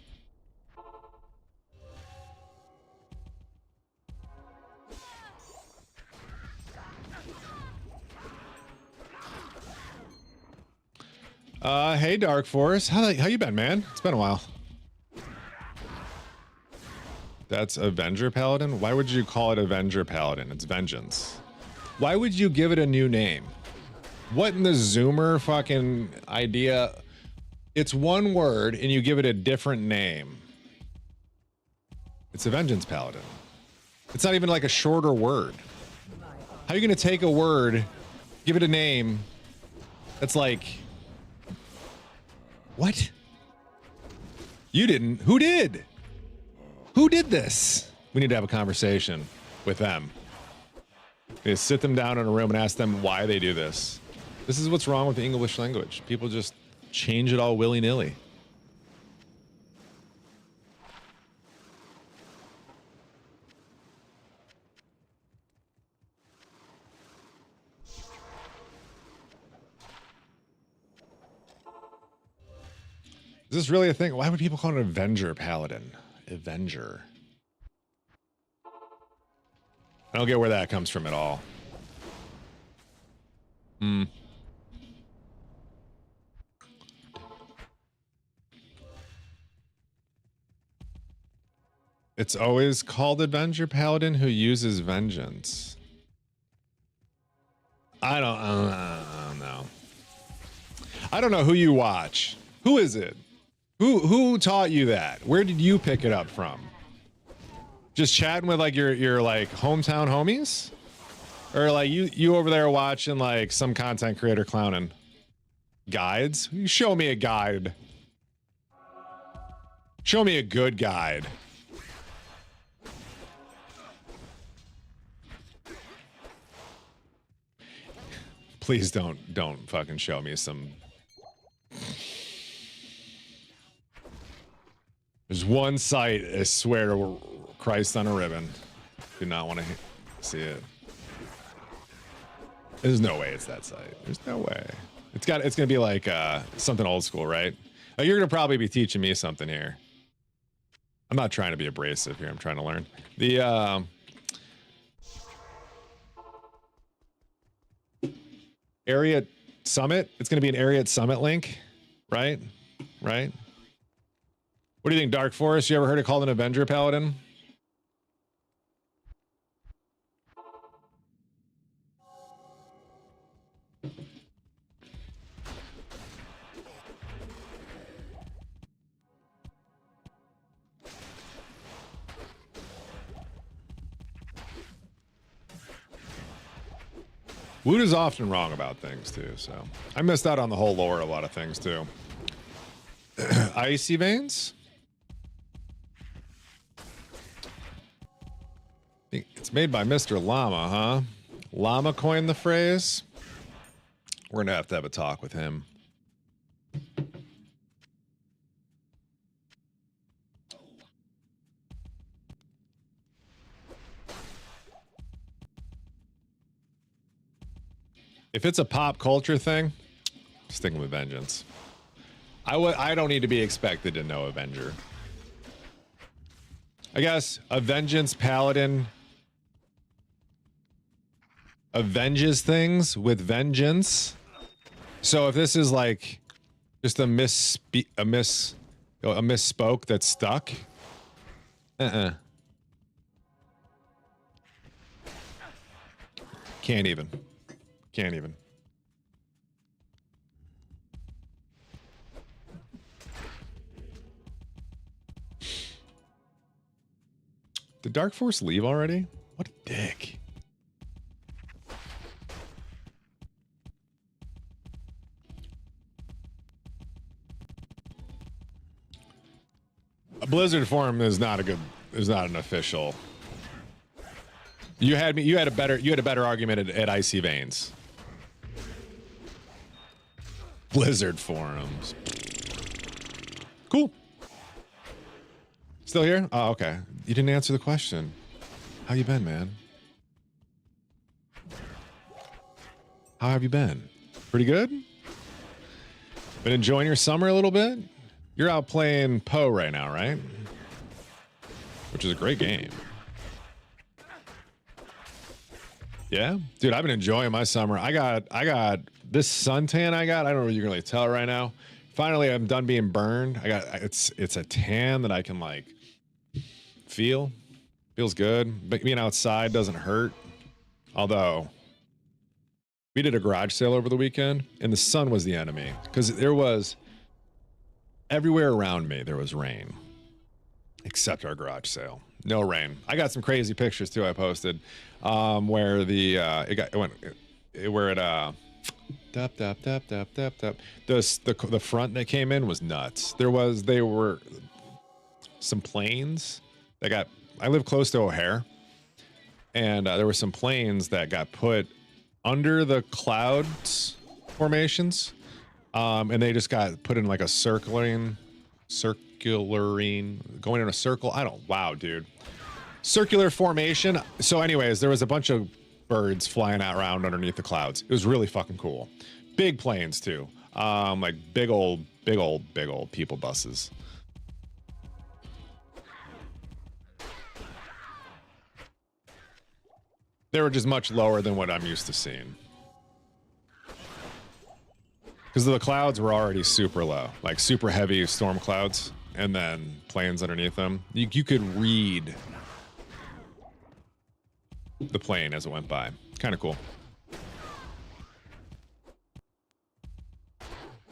Hey Dark Forest. How you been, man? It's been a while. That's Avenger Paladin? Why would you call it Avenger Paladin? It's Vengeance. Why would you give it a new name? What in the Zoomer fucking idea? It's one word and you give it a different name. It's a Vengeance Paladin. It's not even like a shorter word. How are you going to take a word, give it a name that's like... What? You didn't. Who did? Who did this? We need to have a conversation with them. We need to sit them down in a room and ask them why they do this. This is what's wrong with the English language. People just change it all willy-nilly. Is this really a thing? Why would people call it an Avenger Paladin? Avenger. I don't get where that comes from at all. It's always called Avenger Paladin who uses vengeance. I don't know. I don't know who you watch. Who is it? Who taught you that? Where did you pick it up from? Just chatting with like your like hometown homies? Or like you over there watching like some content creator clowning? Guides? You show me a guide. Show me a good guide. Please don't fucking show me some. There's one site, I swear to Christ on a ribbon. Do not want to see it. There's no way it's that site. There's no way. It's gonna be like something old school, right? Oh, you're gonna probably be teaching me something here. I'm not trying to be abrasive here. I'm trying to learn. The Area Summit. It's gonna be an Area Summit link, right? Right? What do you think, Dark Forest? You ever heard it called an Avenger Paladin? Woot is often wrong about things too, so I missed out on the whole lore of a lot of things too. Icy Veins? It's made by Mr. Llama, huh? Llama coined the phrase? We're gonna have to have a talk with him. If it's a pop culture thing, sticking with Vengeance. I don't need to be expected to know Avenger. I guess a Vengeance Paladin. avenges things with vengeance. So if this is like just a misspoke that's stuck, can't even. Did Dark Force leave already? What a dick. A Blizzard form is not an official. You had a better argument at Icy Veins. Blizzard forums. Cool. Still here? Oh, okay. You didn't answer the question. How you been, man? How have you been? Pretty good? Been enjoying your summer a little bit? You're out playing Poe right now, right? Which is a great game. Yeah? Dude, I've been enjoying my summer. I got this suntan I don't know if you can really tell right now. Finally, I'm done being burned. It's a tan that I can like feel. Feels good. But being outside doesn't hurt. Although we did a garage sale over the weekend and the sun was the enemy because there was everywhere around me there was rain except our garage sale. No rain. I got some crazy pictures too I posted where the the front that came in was nuts. There were some planes that got, I live close to O'Hare, and there were some planes that got put under the clouds formations, and they just got put in like a circularing, going in a circle. Wow, dude. Circular formation. So anyways, there was a bunch of birds flying out around underneath the clouds. It was really fucking cool. Big planes too. Like big old people buses. They were just much lower than what I'm used to seeing. Because the clouds were already super low, like super heavy storm clouds, and then planes underneath them. You could read the plane as it went by. Kind of cool.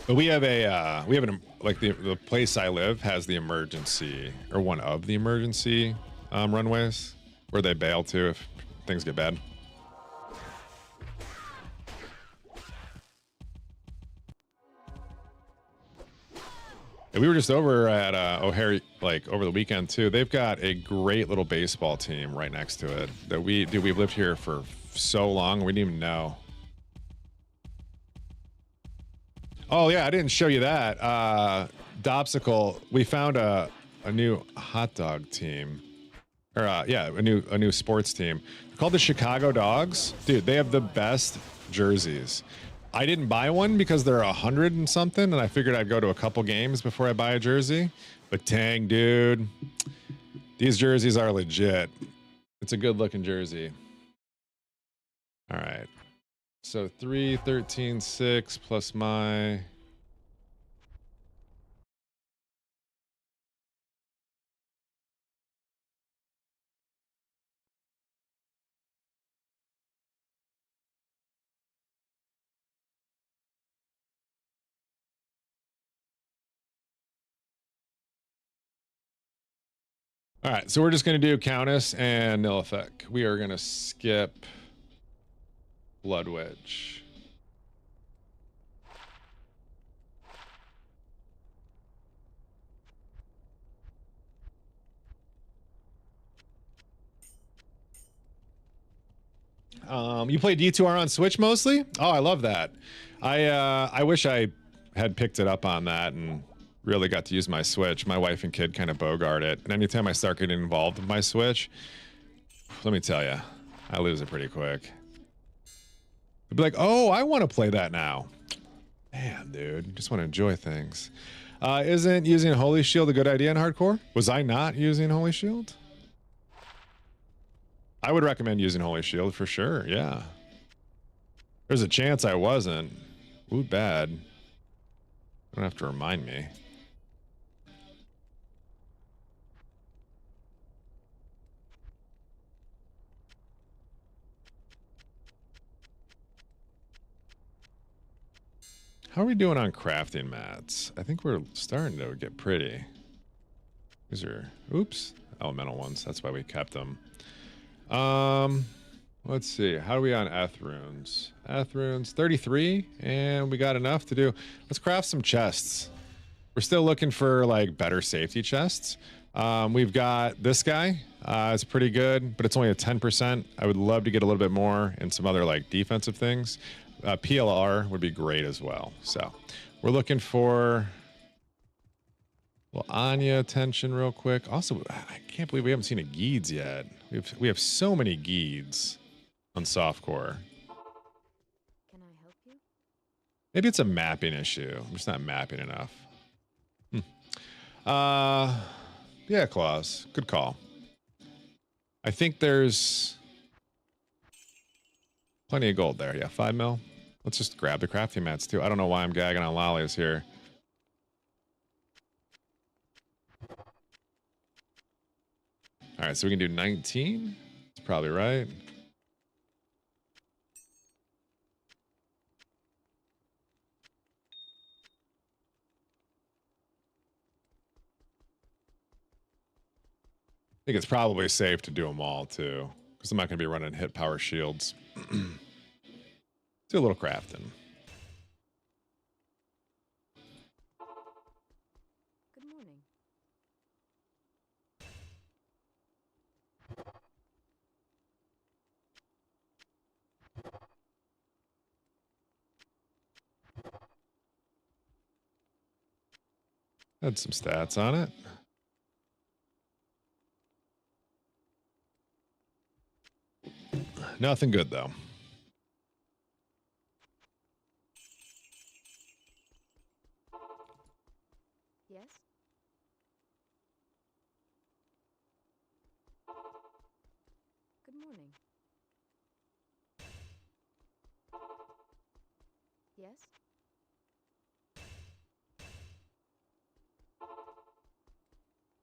But we have the place I live has the emergency, or one of the emergency runways where they bail to if things get bad. And we were just over at O'Hare like over the weekend too. They've got a great little baseball team right next to it that we've lived here for so long we didn't even know. Oh yeah, I didn't show you that. Dopsicle, we found a new hot dog team. Or yeah, a new sports team. They're called the Chicago Dogs. Dude, they have the best jerseys. I didn't buy one because they're 100 and something, and I figured I'd go to a couple games before I buy a jersey. But dang, dude, these jerseys are legit. It's a good looking jersey. All right. So 3, 13, 6 plus my... All right, so we're just going to do Countess and Nil Effect. We are going to skip Blood Witch. You play D2R on Switch mostly? Oh, I love that. I wish I had picked it up on that and really got to use my Switch. My wife and kid kind of bogart it. And anytime I start getting involved with my Switch, let me tell you, I lose it pretty quick. I'd be like, oh, I want to play that now. Man, dude, just want to enjoy things. Isn't using Holy Shield a good idea in hardcore? Was I not using Holy Shield? I would recommend using Holy Shield for sure, yeah. There's a chance I wasn't. Ooh, bad. You don't have to remind me. How are we doing on crafting mats? I think we're starting to get pretty. These are, oops, elemental ones. That's why we kept them. Let's see. How are we on Eth runes? Eth runes 33, and we got enough to do. Let's craft some chests. We're still looking for like better safety chests. We've got this guy. It's pretty good, but it's only a 10%. I would love to get a little bit more and some other like defensive things. PLR would be great as well. So we're looking for a little Anya attention real quick. Also, I can't believe we haven't seen a Geeds yet. We have so many Geeds on softcore. Can I help you? Maybe it's a mapping issue. I'm just not mapping enough. Yeah, Claus. Good call. I think there's plenty of gold there. Yeah, 5 mil. Let's just grab the crafting mats too. I don't know why I'm gagging on lollies here. All right, so we can do 19. That's probably right. I think it's probably safe to do them all too, because I'm not going to be running hit power shields. Do a little crafting. Good morning. Had some stats on it. Nothing good though. Yes? Good morning. Yes?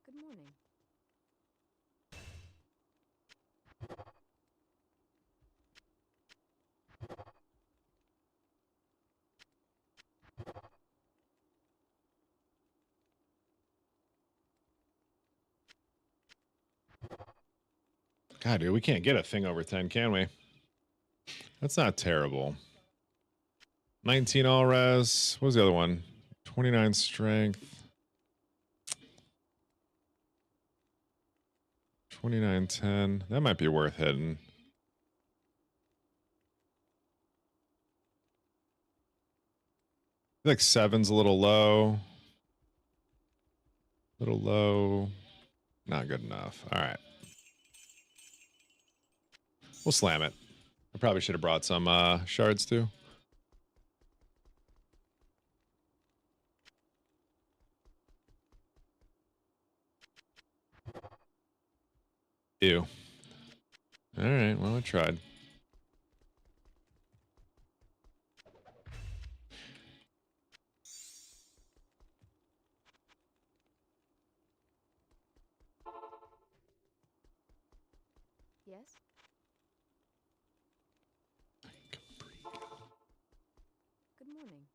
Good morning. God, dude, we can't get a thing over 10, can we? That's not terrible. 19 all res. What was the other one? 29 strength. 2910. That might be worth hitting. I feel like 7's a little low. Little low. Not good enough. All right. We'll slam it. I probably should have brought some shards too. Ew. All right. Well, I tried. Yes? Good morning.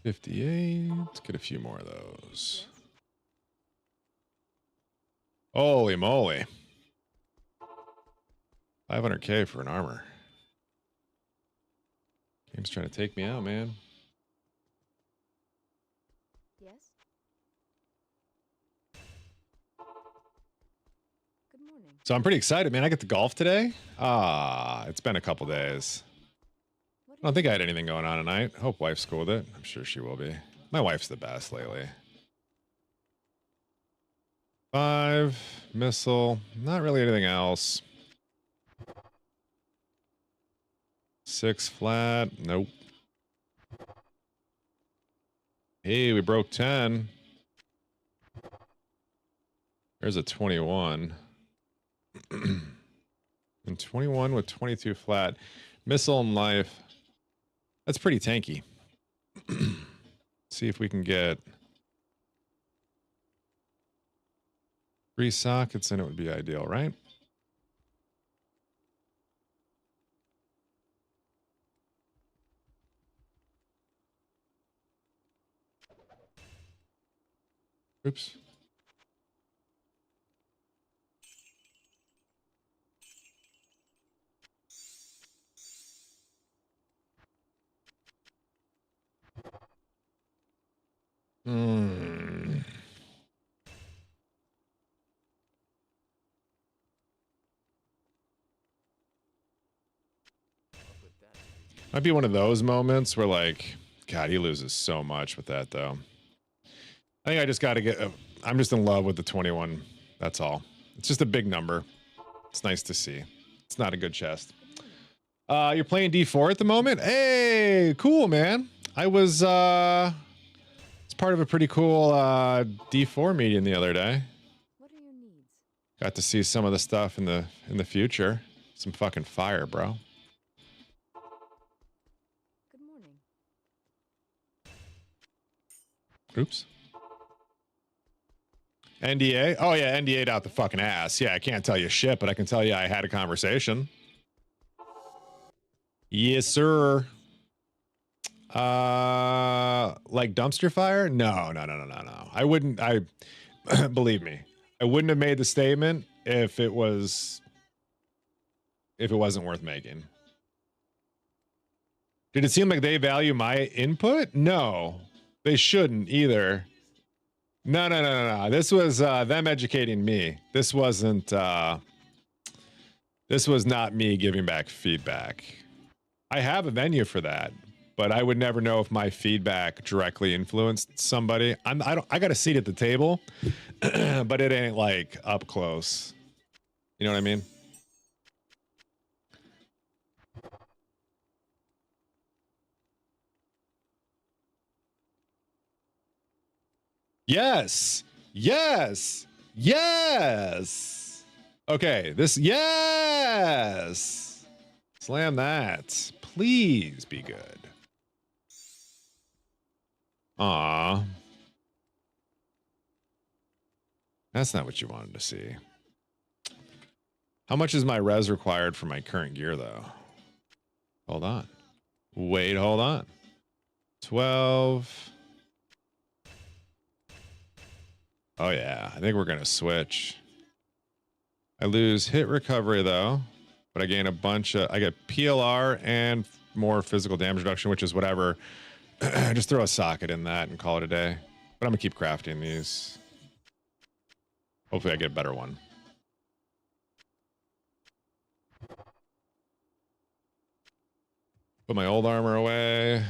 58. Let's get a few more of those. Yes? Holy moly. 500K for an armor. Game's trying to take me out, man. Yes? Good morning. So I'm pretty excited, man. I get to golf today. It's been a couple days. What I don't think I had anything going on tonight. Hope wife's cool with it. I'm sure she will be. My wife's the best lately. 5 missile. Not really anything else. 6 flat. Nope. Hey, we broke 10. There's a 21. And 21 with 22 flat. Missile and life. That's pretty tanky. See if we can get 3 sockets and it would be ideal, right? Oops. Hmm. Might be one of those moments where, like, God, he loses so much with that, though. I think I just got to get... I'm just in love with the 21. That's all. It's just a big number. It's nice to see. It's not a good chest. You're playing D4 at the moment? Hey, cool, man. I was... it's part of a pretty cool D4 meeting the other day. What are your needs? Got to see some of the stuff in the future. Some fucking fire, bro. Good morning. Oops. NDA? Oh yeah, NDA'd out the fucking ass. Yeah, I can't tell you shit, but I can tell you I had a conversation. Yes, sir. Like dumpster fire? No. I wouldn't, believe me, I wouldn't have made the statement if it wasn't worth making. Did it seem like they value my input? No, they shouldn't either. No. This was them educating me. This wasn't, this was not me giving back feedback. I have a venue for that, but I would never know if my feedback directly influenced somebody. I got a seat at the table, but it ain't like up close. You know what I mean? Yes. Okay, yes. Slam that. Please be good. Aw. That's not what you wanted to see. How much is my res required for my current gear, though? Hold on. Wait, hold on. 12. Oh, yeah. I think we're going to switch. I lose hit recovery, though. But I gain a bunch of... I get PLR and more physical damage reduction, which is whatever. Just throw a socket in that and call it a day. But I'm going to keep crafting these. Hopefully I get a better one. Put my old armor away.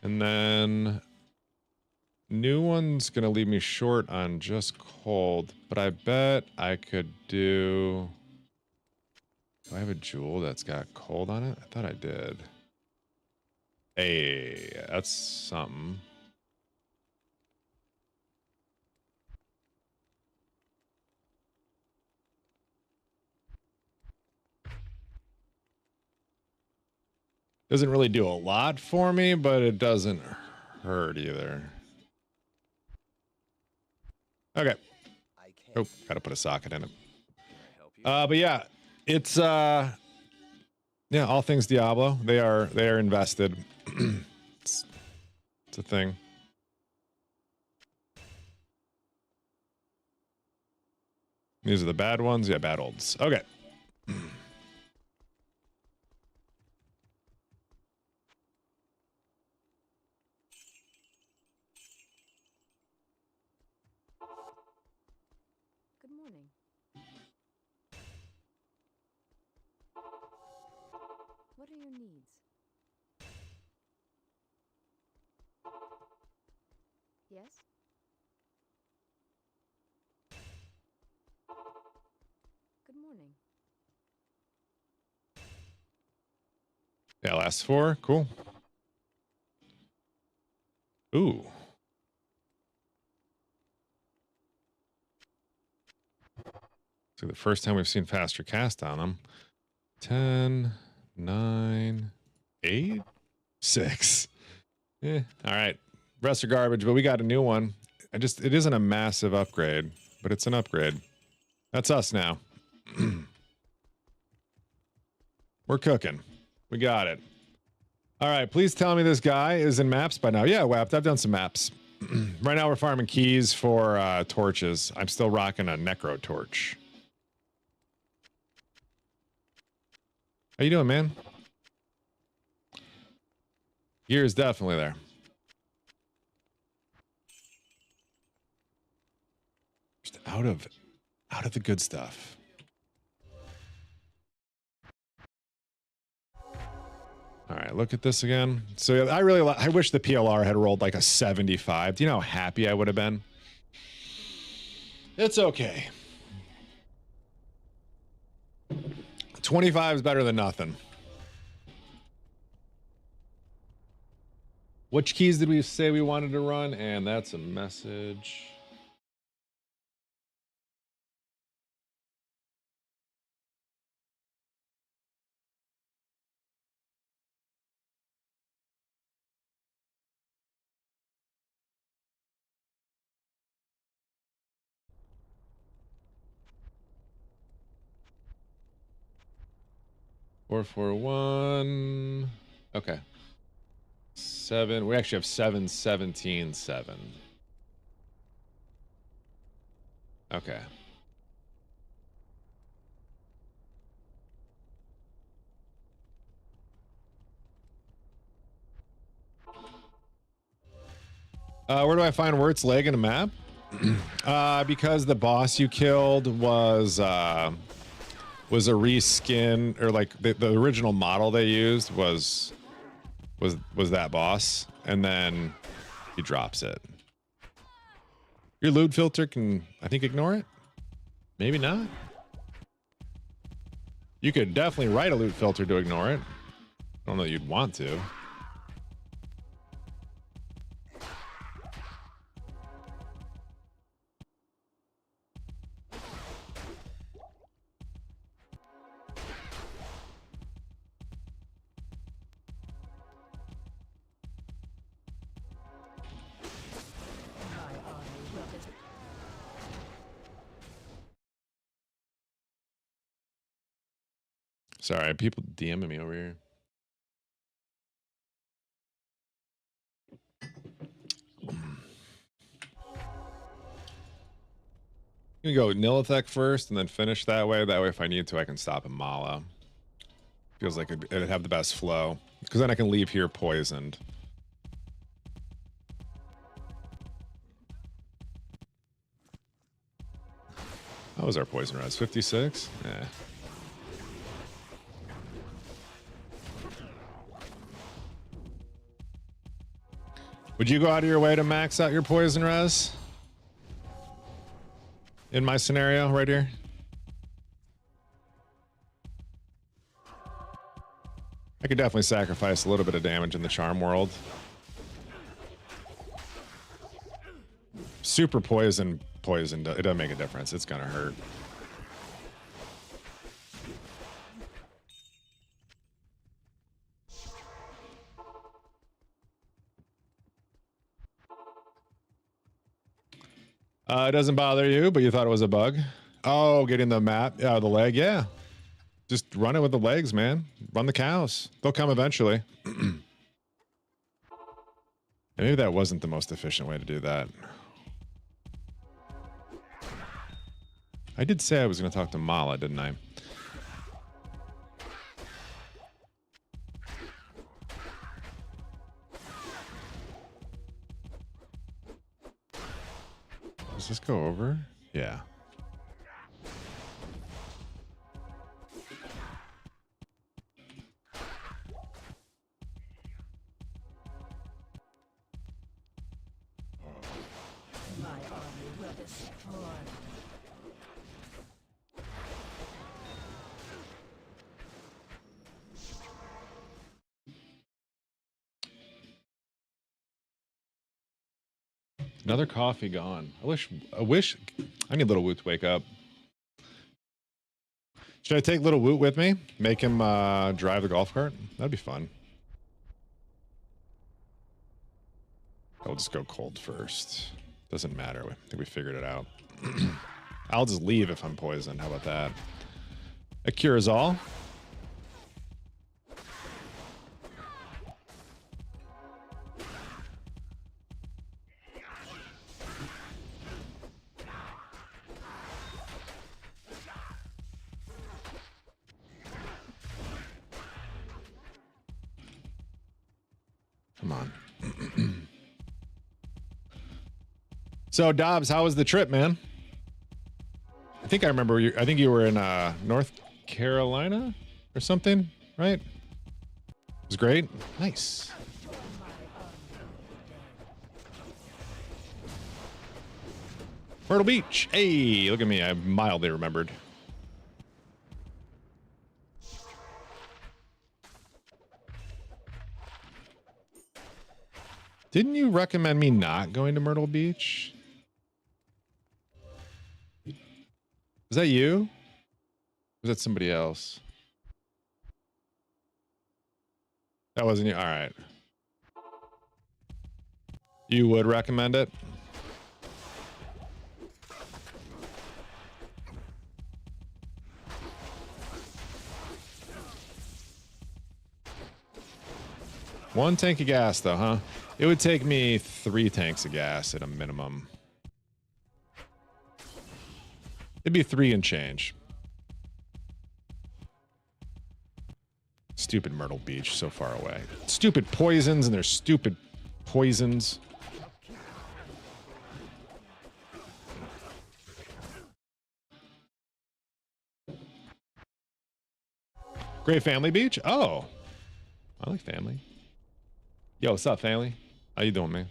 And then... new one's going to leave me short on just cold. But I bet I could do... do I have a jewel that's got cold on it? I thought I did. Hey, that's something. Doesn't really do a lot for me, but it doesn't hurt either. Okay. Oh, gotta put a socket in it. But yeah, it's yeah, all things Diablo. They are invested. it's a thing. These are the bad ones. Yeah, bad olds. Okay. Good morning. What are your needs? Yes? Good morning. Yeah, last 4. Cool. Ooh. So the first time we've seen faster cast on them. 10, 9, 8, 6. All right. Rest are garbage, but we got a new one. It isn't a massive upgrade, but it's an upgrade. That's us now. We're cooking. We got it. All right, please tell me this guy is in maps by now. Yeah, Wapped, I've done some maps. Right now we're farming keys for torches. I'm still rocking a necro torch. How you doing, man? Gear is definitely there. Just out of the good stuff. All right, look at this again. So I wish the PLR had rolled like a 75. Do you know how happy I would have been? It's okay. 25 is better than nothing. Which keys did we say we wanted to run? And that's a message. Four, 4, 1. Okay. 7. We actually have 7, 17, 7. Okay. Where do I find Wirt's leg in a map? Because the boss you killed was a reskin, or like the original model they used was that boss, and then he drops it. Your loot filter can, I think, ignore it. Maybe not. You could definitely write a loot filter to ignore it. I don't know that you'd want to. Sorry, people DMing me over here. I'm gonna go Nilithek first and then finish that way. That way, if I need to, I can stop in Mala. Feels like it'd have the best flow. Because then I can leave here poisoned. How was our poison res? 56? Yeah. Would you go out of your way to max out your poison res? In my scenario right here? I could definitely sacrifice a little bit of damage in the charm world. Super poison, it doesn't make a difference. It's gonna hurt. It doesn't bother you, but you thought it was a bug. Oh, getting the map, the leg, yeah. Just run it with the legs, man. Run the cows. They'll come eventually. Maybe that wasn't the most efficient way to do that. I did say I was going to talk to Mala, didn't I? Does this go over? Yeah. My army will destroy. Another coffee gone. I wish I need Little Woot to wake up. Should I take little Woot with me? Make him drive the golf cart? That'd be fun. I'll just go cold first. Doesn't matter. I think we figured it out. I'll just leave if I'm poisoned. How about that? That cures all. Come on. So, Dobbs, how was the trip, man? I think I remember you. I think you were in North Carolina or something, right? It was great. Nice. Myrtle Beach. Hey, look at me. I mildly remembered. Didn't you recommend me not going to Myrtle Beach? Was that you? Was that somebody else? That wasn't you. All right. You would recommend it? One tank of gas, though, huh? It would take me 3 tanks of gas at a minimum. It'd be 3 and change. Stupid Myrtle Beach, so far away. Stupid poisons and their stupid poisons. Great family beach? Oh. I like family. Yo, what's up, family? How you doing, man?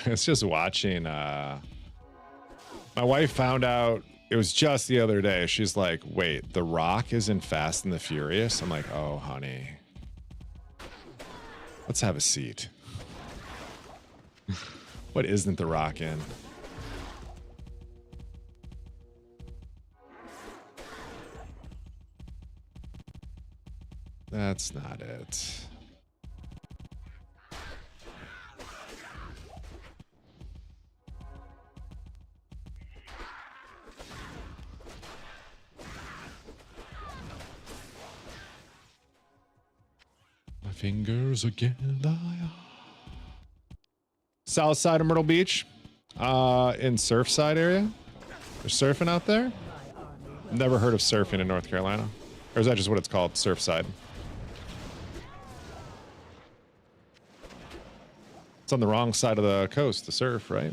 It's just watching. My wife found out, it was just the other day. She's like, wait, The Rock is in Fast and the Furious? I'm like, oh, honey. Let's have a seat. What isn't The Rock in? That's not it. My fingers again. South side of Myrtle Beach, in Surfside area. There's surfing out there. Never heard of surfing in North Carolina, or is that just what it's called, Surfside? It's on the wrong side of the coast to surf, right?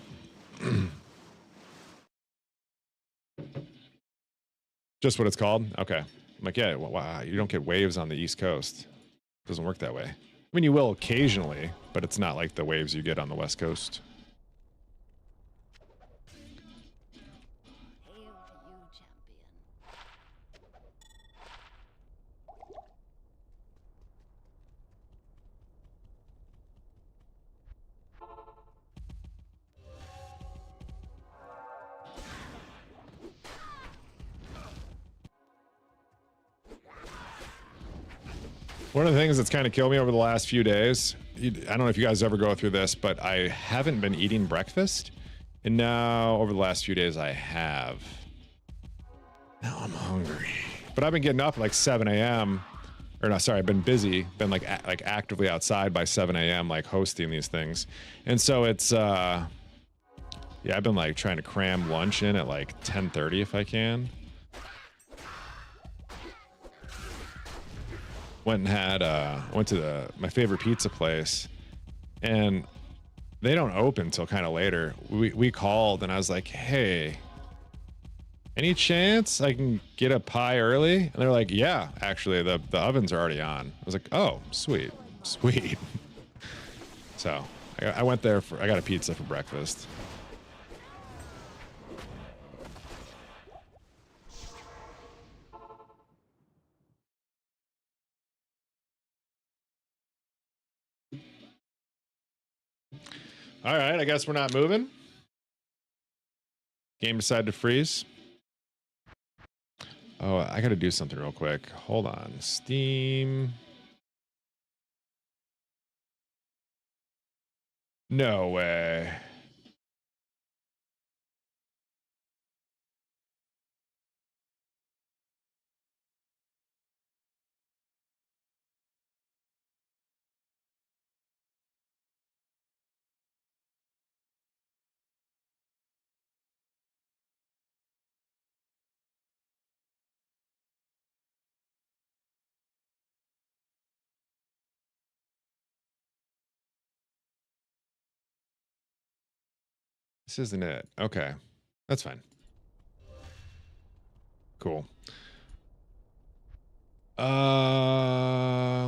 Just what it's called? Okay. I'm like, yeah, wow, you don't get waves on the East Coast. It doesn't work that way. I mean, you will occasionally, but it's not like the waves you get on the West Coast. Hail to you, champion. One of the things that's kind of killed me over the last few days, I don't know if you guys ever go through this, but I haven't been eating breakfast. And now over the last few days, I have. Now I'm hungry. But I've been getting up at like 7 a.m. Or no, sorry, I've been busy, been like actively outside by 7 a.m. like hosting these things. And so it's, yeah, I've been like trying to cram lunch in at like 10:30 if I can. Went and had went to my favorite pizza place, and they don't open till kind of later. We called and I was like, hey, any chance I can get a pie early? And they're like, yeah, actually the ovens are already on. I was like, oh, sweet. So I went there I got a pizza for breakfast. All right, I guess we're not moving. Game decided to freeze. Oh, I got to do something real quick. Hold on. Steam. No way. This isn't it. Okay. That's fine. Cool.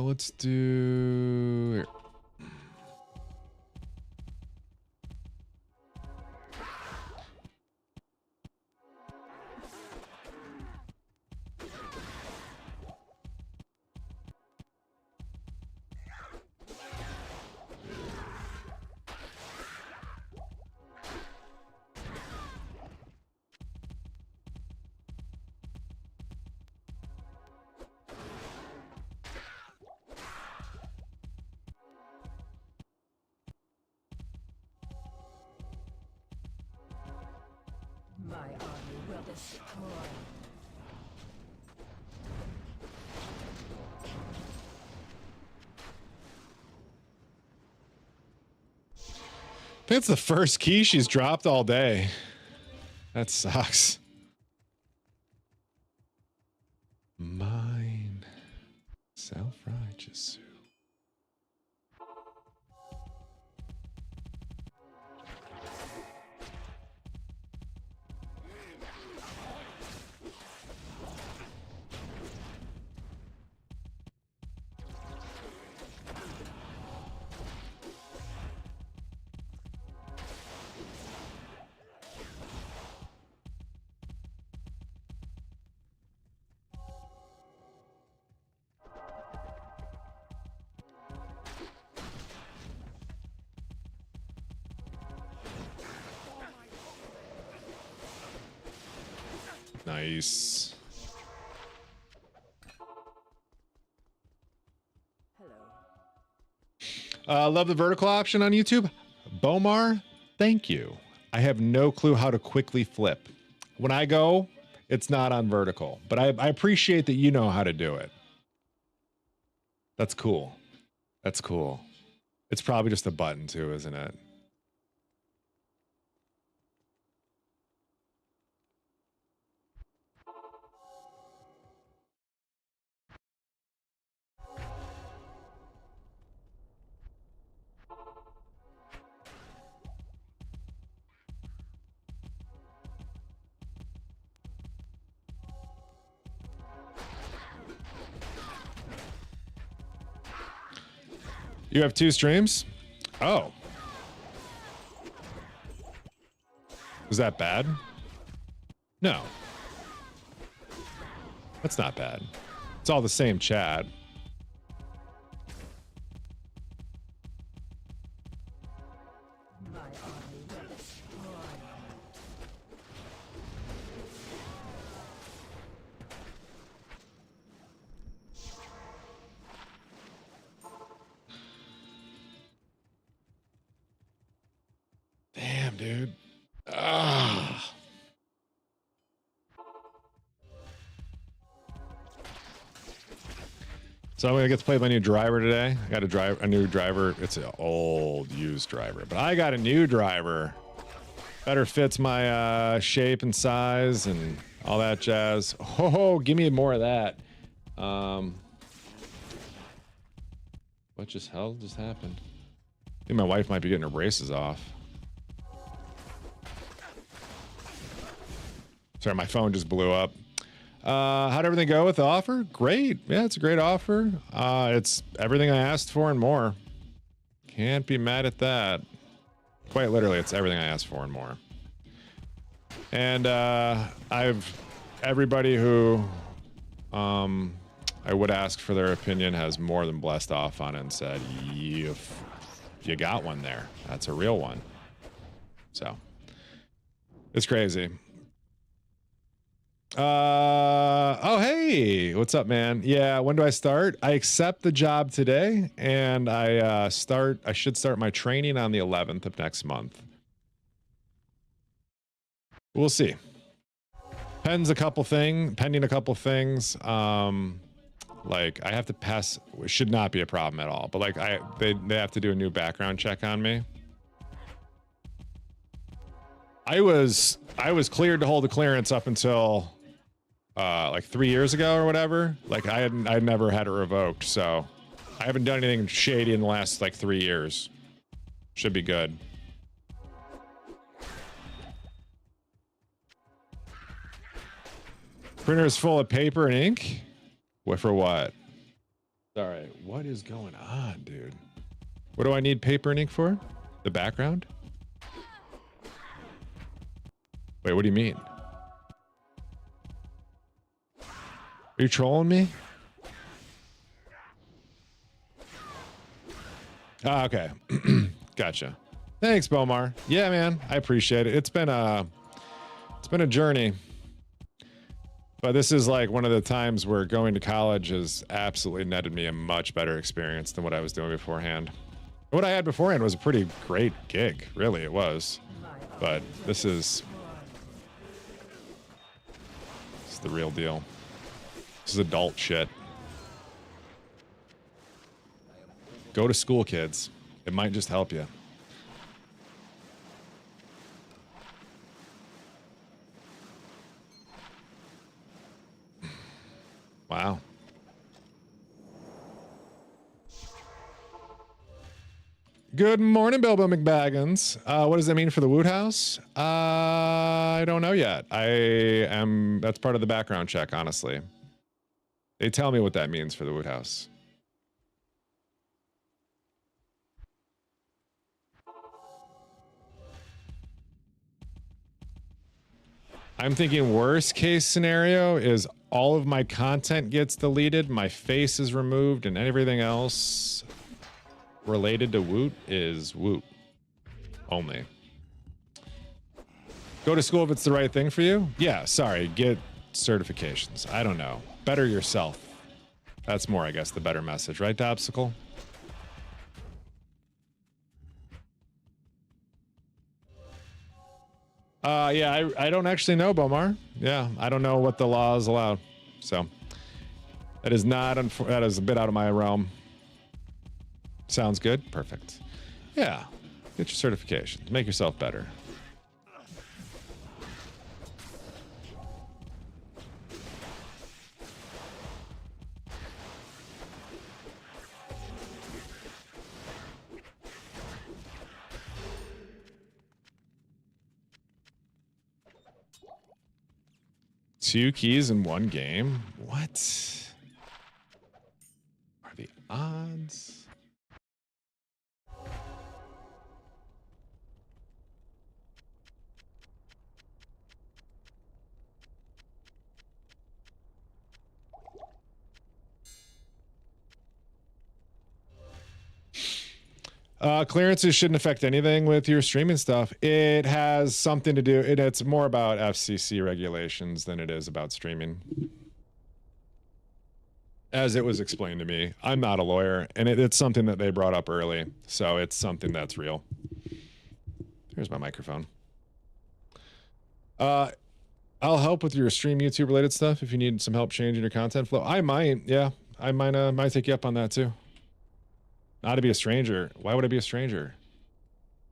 Let's do... My army will destroy. I think it's the first key she's dropped all day. That sucks. Mine. Self-righteous. Nice. Hello. Love the vertical option on YouTube. Bomar, thank you. I have no clue how to quickly flip. When I go, it's not on vertical, but I appreciate that you know how to do it. That's cool. That's cool. It's probably just a button too, isn't it? You have 2 streams? Oh. Was that bad? No. That's not bad. It's all the same chat. My army will destroy. Damn, dude. Ah. So I'm gonna get to play with my new driver today. I got a new driver. It's an old used driver, but I got a new driver. Better fits my shape and size and all that jazz. Oh, give me more of that. What just happened? I think my wife might be getting her braces off. Sorry, my phone just blew up. How'd everything go with the offer? Great. Yeah, it's a great offer. It's everything I asked for and more. Can't be mad at that. Quite literally, it's everything I asked for and more. And everybody who I would ask for their opinion has more than blessed off on it and said, you got one there. That's a real one. So It's crazy. Oh, hey, what's up, man? Yeah, when do I start? I accept the job today, and I should start my training on the 11th of next month. We'll see. Pending a couple things. Like I have to pass, it should not be a problem at all, but like they have to do a new background check on me. I was cleared to hold a clearance up until like 3 years ago or whatever. Like I'd never had it revoked, so I haven't done anything shady in the last like 3 years. Should be good. Printer is full of paper and ink. What for what? Sorry, what is going on, dude? What do I need paper and ink for? The background? Wait, what do you mean? Are you trolling me? Ah, okay. Gotcha. Thanks, Bomar. Yeah, man, I appreciate it. It's been a journey. But this is like one of the times where going to college has absolutely netted me a much better experience than what I was doing beforehand. What I had beforehand was a pretty great gig, really, it was. But this is the real deal. This is adult shit. Go to school, kids. It might just help you. Wow. Good morning, Bilbo McBaggins. What does that mean for the Woot House? I don't know yet. That's part of the background check, honestly. They tell me what that means for the Woot House. I'm thinking worst case scenario is all of my content gets deleted, my face is removed, and everything else related to Woot is Woot only. Go to school if it's the right thing for you? Yeah, sorry, get certifications. I don't know. Better yourself. That's more, I guess, the better message, right, Dobsicle? Yeah, I don't actually know, Bomar. Yeah, I don't know what the laws allow. So that is that is a bit out of my realm. Sounds good. Perfect. Yeah, get your certifications. Make yourself better. Two keys in one game? What are the odds? Clearances shouldn't affect anything with your streaming stuff. It has something to do, it's more about FCC regulations than it is about streaming. As it was explained to me, I'm not a lawyer, and it's something that they brought up early, so it's something that's real. Here's my microphone. I'll help with your stream YouTube related stuff if you need some help changing your content flow. I might, yeah. I might take you up on that too. Not to be a stranger. Why would I be a stranger?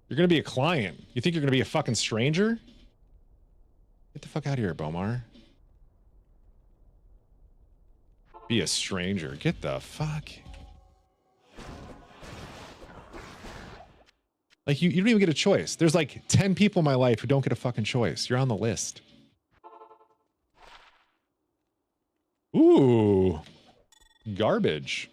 You're going to be a client. You think you're going to be a fucking stranger? Get the fuck out of here, Bomar. Be a stranger. Get the fuck. Like, you don't even get a choice. There's like 10 people in my life who don't get a fucking choice. You're on the list. Ooh. Garbage.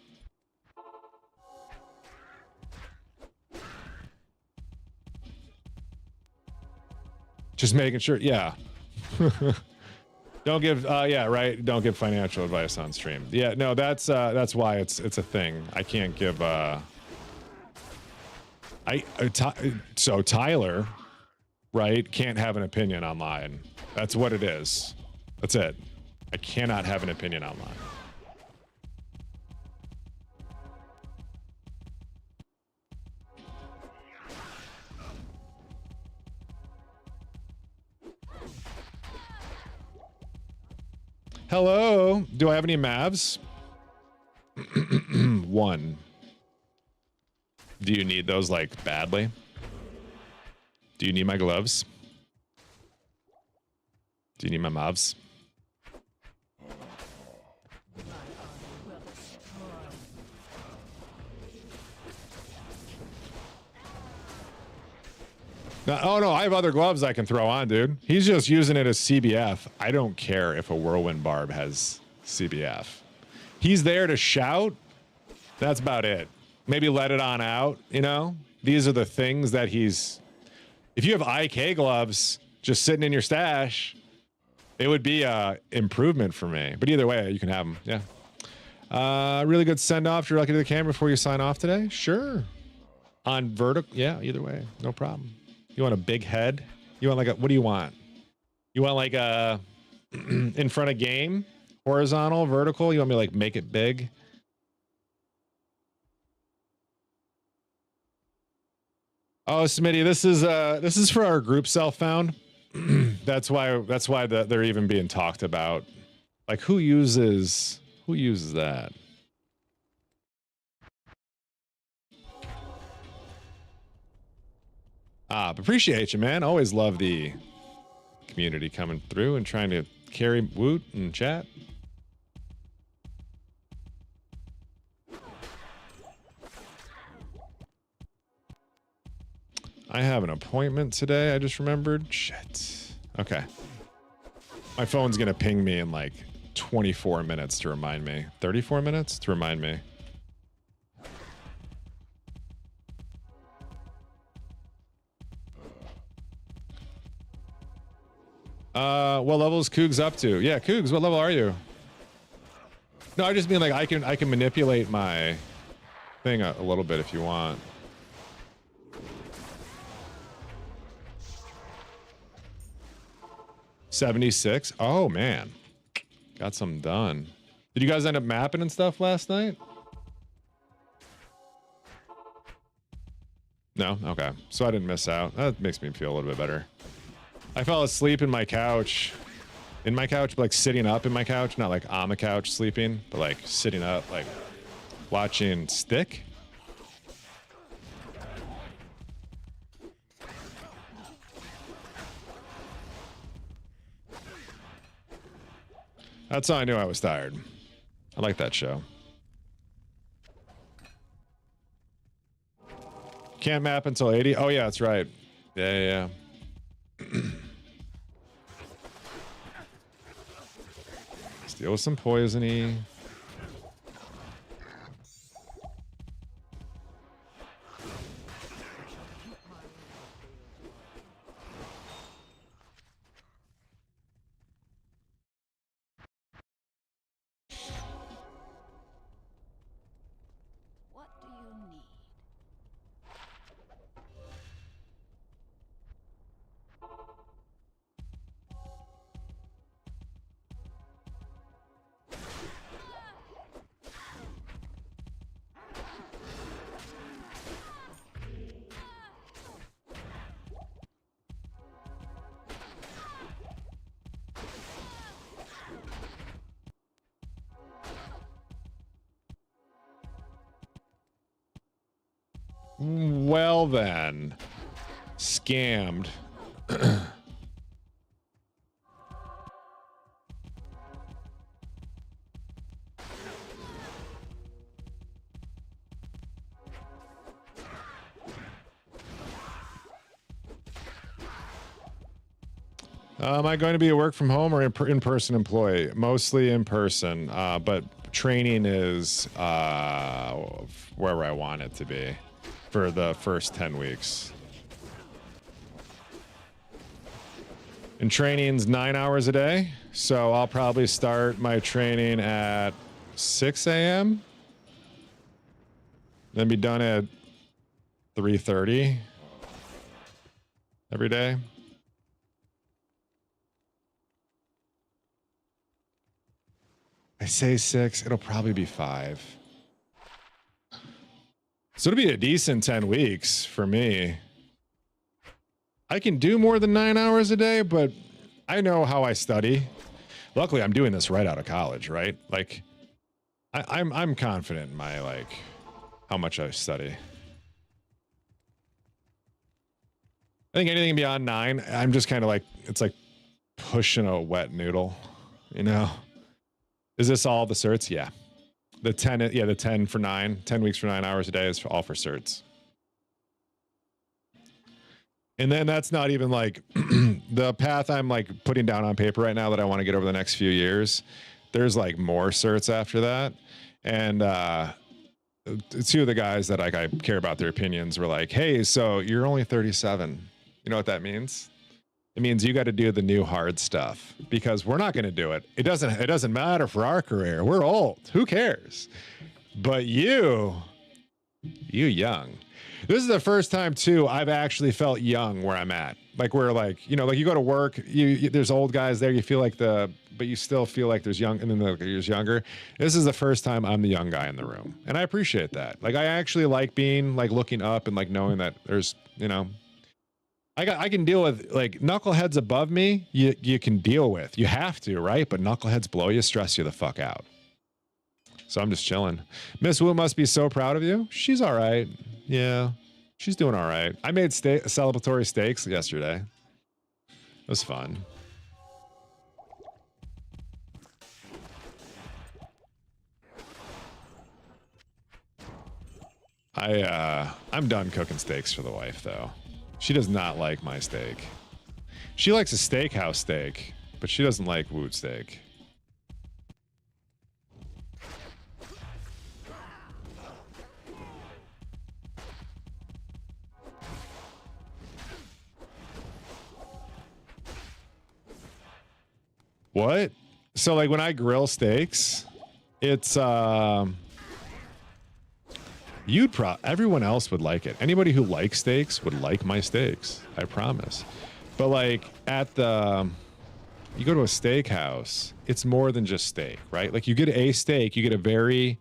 Just making sure, yeah. Don't give, yeah, right. Don't give financial advice on stream. Yeah, no, that's why it's a thing. I can't give, so Tyler right? Can't have an opinion online. That's what it is. That's it. I cannot have an opinion online. Hello. Do I have any Mavs? One. Do you need those like badly? Do you need my gloves? Do you need my Mavs? No, oh no, I have other gloves I can throw on, dude. He's just using it as CBF. I don't care if a Whirlwind Barb has CBF. He's there to shout. That's about it. Maybe let it on out, you know? These are the things that he's... If you have IK gloves just sitting in your stash, it would be a improvement for me. But either way, you can have them, yeah. Really good send-off. You're lucky to the camera before you sign off today? Sure. On vertical? Yeah, either way. No problem. You want a big head? You want like a... What do you want? You want like a... in front of game? Horizontal? Vertical? You want me to like make it big? Oh, Smitty, this is for our group self-found. that's why they're even being talked about. Like who uses that? Appreciate you, man. Always love the community coming through and trying to carry Woot and chat. I have an appointment today. I just remembered. Shit. Okay. My phone's going to ping me in like 24 minutes to remind me. 34 minutes to remind me. What level is Cougs up to? Yeah, Cougs, what level are you? No, I just mean like I can manipulate my thing a little bit if you want. $76. Oh man, got some done. Did you guys end up mapping and stuff last night? No? Okay. So I didn't miss out. That makes me feel a little bit better. I fell asleep in my couch. In my couch, like sitting up in my couch, not like on the couch sleeping, but like sitting up, like watching Stick. That's how I knew I was tired. I like that show. Can't map until 80. Oh yeah, that's right. Yeah. Deal with some poisony. What do you need? Well then, scammed. Am I going to be a work from home or in-person employee? Mostly in person, but training is wherever I want it to be for the first 10 weeks. And training's 9 hours a day, so I'll probably start my training at 6 a.m. then be done at 3:30 every day. I say 6. It'll probably be 5. So it'll be a decent 10 weeks for me. I can do more than 9 hours a day, but I know how I study. Luckily, I'm doing this right out of college, right? Like, I'm confident in my, like, how much I study. I think anything beyond 9, I'm just kind of like, it's like pushing a wet noodle, you know? Is this all the certs? Yeah. The 10, yeah, the 10 for 9, 10 weeks for 9 hours a day is all for certs. And then that's not even like the path I'm like putting down on paper right now that I want to get over the next few years. There's like more certs after that. And 2 of the guys that like I care about their opinions were like, hey, so you're only 37. You know what that means? It means you got to do the new hard stuff because we're not going to do it. It doesn't matter for our career. We're old. Who cares? But you young. This is the first time too I've actually felt young where I'm at. Like where like, you know, like you go to work, you there's old guys there, you feel like but you still feel like there's young and then there's younger. This is the first time I'm the young guy in the room. And I appreciate that. Like I actually like being like looking up and like knowing that there's, you know, I can deal with like knuckleheads above me. You can deal with. You have to, right? But knuckleheads below you stress you the fuck out. So I'm just chilling. Miss Wu must be so proud of you. She's all right. Yeah, she's doing all right. I made celebratory steaks yesterday. It was fun. I'm done cooking steaks for the wife though. She does not like my steak. She likes a steakhouse steak, but she doesn't like Woot steak. What? So like when I grill steaks, it's everyone else would like it. Anybody who likes steaks would like my steaks. I promise. But like you go to a steakhouse, it's more than just steak, right? Like you get a steak, you get a very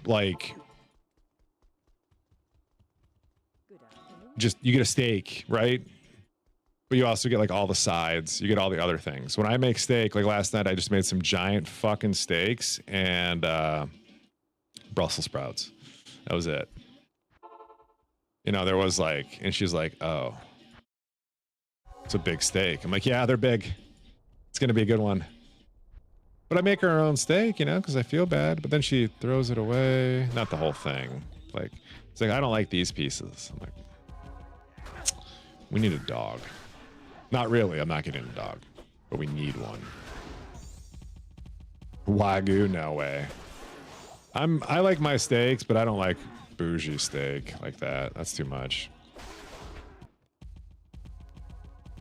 like you get a steak, right? But you also get like all the sides. You get all the other things. When I make steak, like last night, I just made some giant fucking steaks and Brussels sprouts. That was it. You know, there was like, and she's like, oh, it's a big steak. I'm like, yeah, they're big. It's going to be a good one. But I make her own steak, you know, because I feel bad. But then she throws it away. Not the whole thing. Like, it's like, I don't like these pieces. I'm like, we need a dog. Not really. I'm not getting a dog, but we need one. Wagyu, no way. I like my steaks, but I don't like bougie steak like that. That's too much.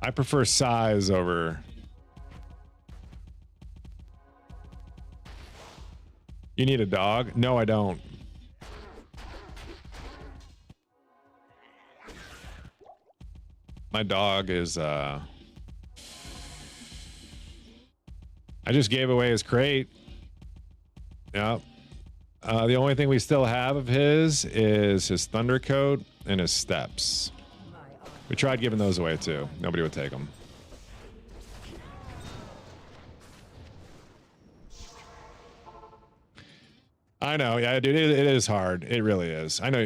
I prefer size over. You need a dog? No, I don't. My dog is I just gave away his crate. Yep. The only thing we still have of his is his thunder coat and his steps. We tried giving those away too. Nobody would take them. I know, yeah, dude, it is hard. It really is. I know,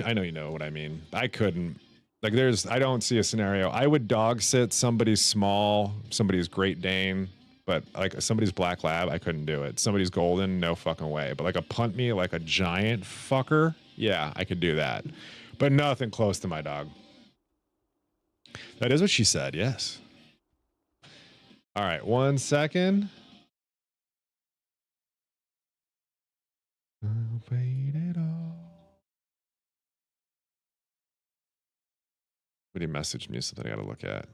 I know you know what I mean. I couldn't. Like, I don't see a scenario. I would dog sit somebody's small, somebody's Great Dane, but like somebody's Black Lab, I couldn't do it. Somebody's Golden, no fucking way. But like a punt me, like a giant fucker, yeah, I could do that. But nothing close to my dog. That is what she said, yes. All right, 1 second. I'll wait it all. Somebody messaged me something I gotta look at.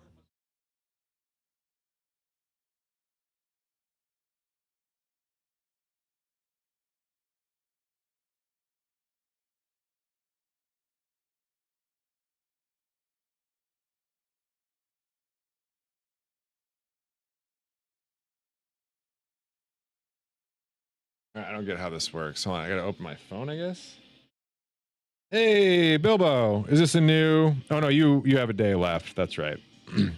I don't get how this works. Hold on, I gotta open my phone, I guess. Hey, Bilbo, is this a new? Oh no, you have a day left. That's right.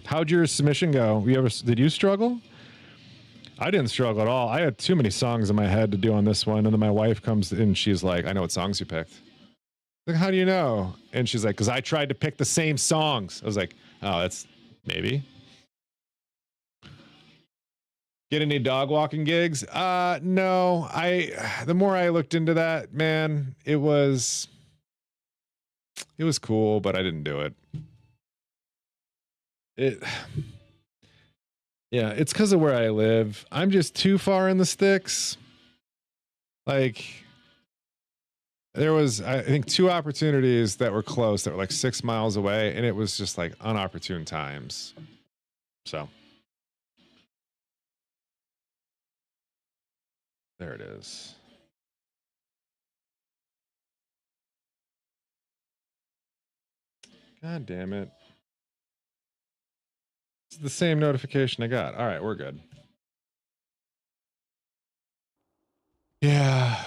How'd your submission go? Did you struggle? I didn't struggle at all. I had too many songs in my head to do on this one, and then my wife comes in. She's like, "I know what songs you picked." Like, how do you know? And she's like, "Because I tried to pick the same songs." I was like, "Oh, that's maybe." Get any dog walking gigs? No. The more I looked into that, man, it was cool, but I didn't do it. Yeah, it's because of where I live. I'm just too far in the sticks. Like, there was, I think, 2 opportunities that were close that were like 6 miles away, and it was just like unopportune times. So there it is. God damn it. It's the same notification I got. All right, we're good. Yeah.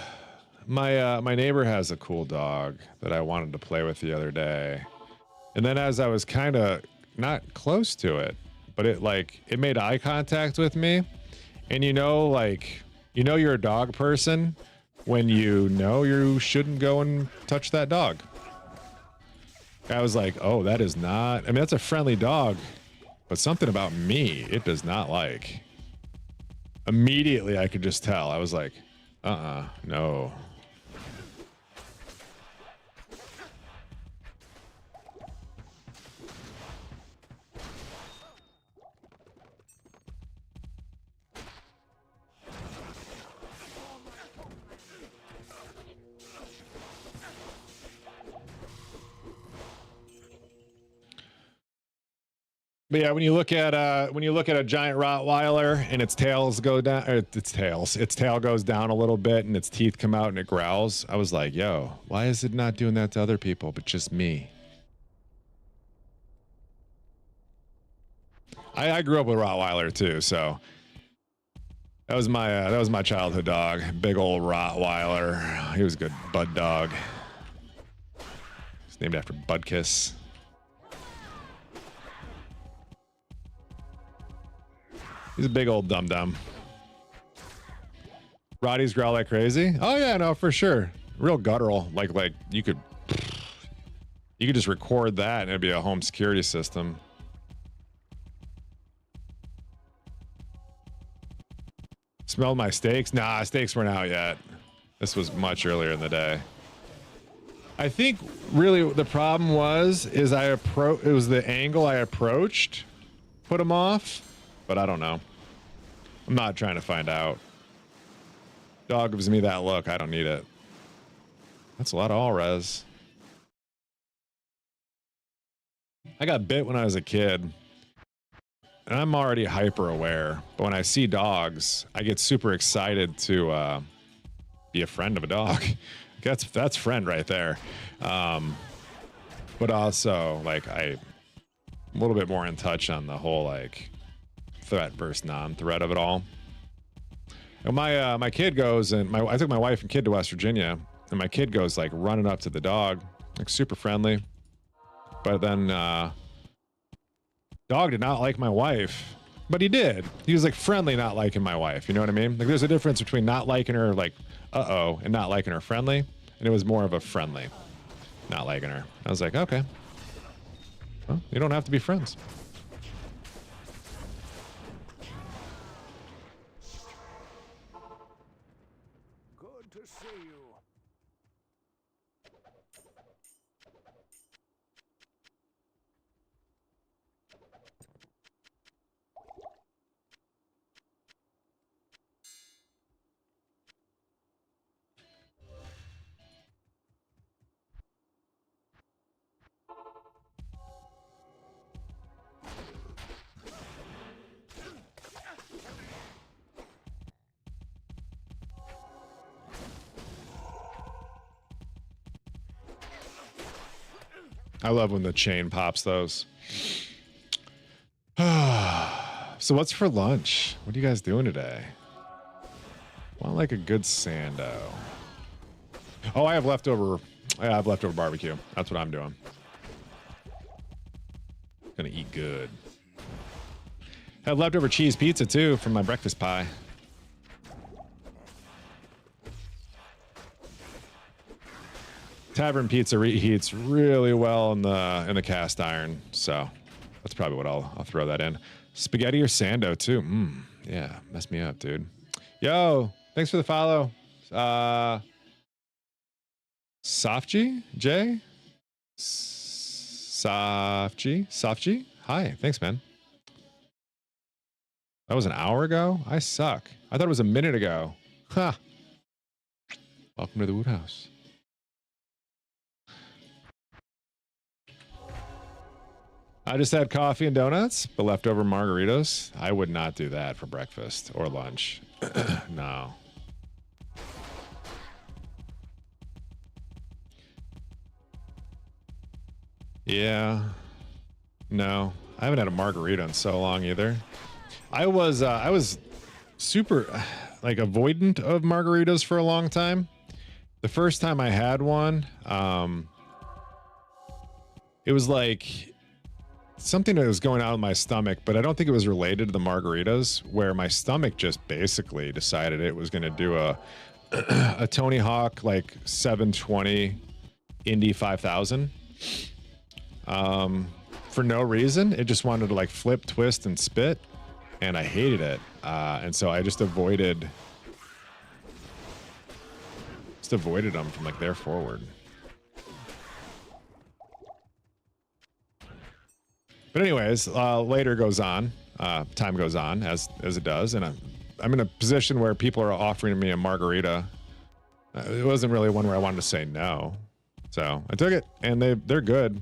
My neighbor has a cool dog that I wanted to play with the other day. And then as I was kind of not close to it, but it made eye contact with me. And you're a dog person when you shouldn't go and touch that dog. I was like, oh, that is not, I mean, that's a friendly dog, but something about me, it does not like. Immediately, I could just tell. I was like, no. But yeah, when you look at a giant Rottweiler and its tail goes down a little bit and its teeth come out and it growls, I was like, yo, why is it not doing that to other people but just me? I grew up with Rottweiler too, so that was my childhood dog. Big old Rottweiler. He was a good bud dog. It's named after Budkiss. He's a big old dum-dum. Roddy's growl like crazy? Oh yeah, no, for sure. Real guttural. Like you could just record that and it'd be a home security system. Smelled my steaks? Nah, steaks weren't out yet. This was much earlier in the day. I think really the problem was it was the angle I approached put him off. But I don't know. I'm not trying to find out. Dog gives me that look. I don't need it. That's a lot of all res. I got bit when I was a kid. And I'm already hyper aware. But when I see dogs, I get super excited to be a friend of a dog. That's friend right there. But also, I'm a little bit more in touch on the whole, threat versus non-threat of it all. And my kid goes and I took my wife and kid to West Virginia, and my kid goes running up to the dog, super friendly. But then dog did not like my wife, but he did. He was friendly, not liking my wife. You know what I mean? There's a difference between not liking her, and not liking her friendly. And it was more of a friendly, not liking her. I was like, okay, well, you don't have to be friends. I love when the chain pops those. So what's for lunch? What are you guys doing today? Well, don't like a good sando. Oh, I have leftover. I have leftover barbecue. That's what I'm doing. Gonna eat good. Have leftover cheese pizza too from my breakfast pie. Tavern pizza reheats really well in the cast iron, so that's probably what I'll throw that in. Spaghetti or sando too. Yeah, mess me up, dude. Yo, thanks for the follow. Sofji J. Sofji. Hi, thanks, man. That was an hour ago. I suck. I thought it was a minute ago. Ha. Welcome to the Wood House. I just had coffee and donuts, but leftover margaritas. I would not do that for breakfast or lunch. No. Yeah. No. I haven't had a margarita in so long either. I was super like avoidant of margaritas for a long time. The first time I had one, it was like something that was going on in my stomach, but I don't think it was related to the margaritas, where my stomach just basically decided it was going to do a Tony Hawk like 720 Indy 5000. For no reason. It just wanted to like flip, twist, and spit, and I hated it. And so I just avoided them from like there forward. But anyways, later goes on, time goes on as it does, and I'm in a position where people are offering me a margarita. It wasn't really one where I wanted to say no, so I took it, and they're good.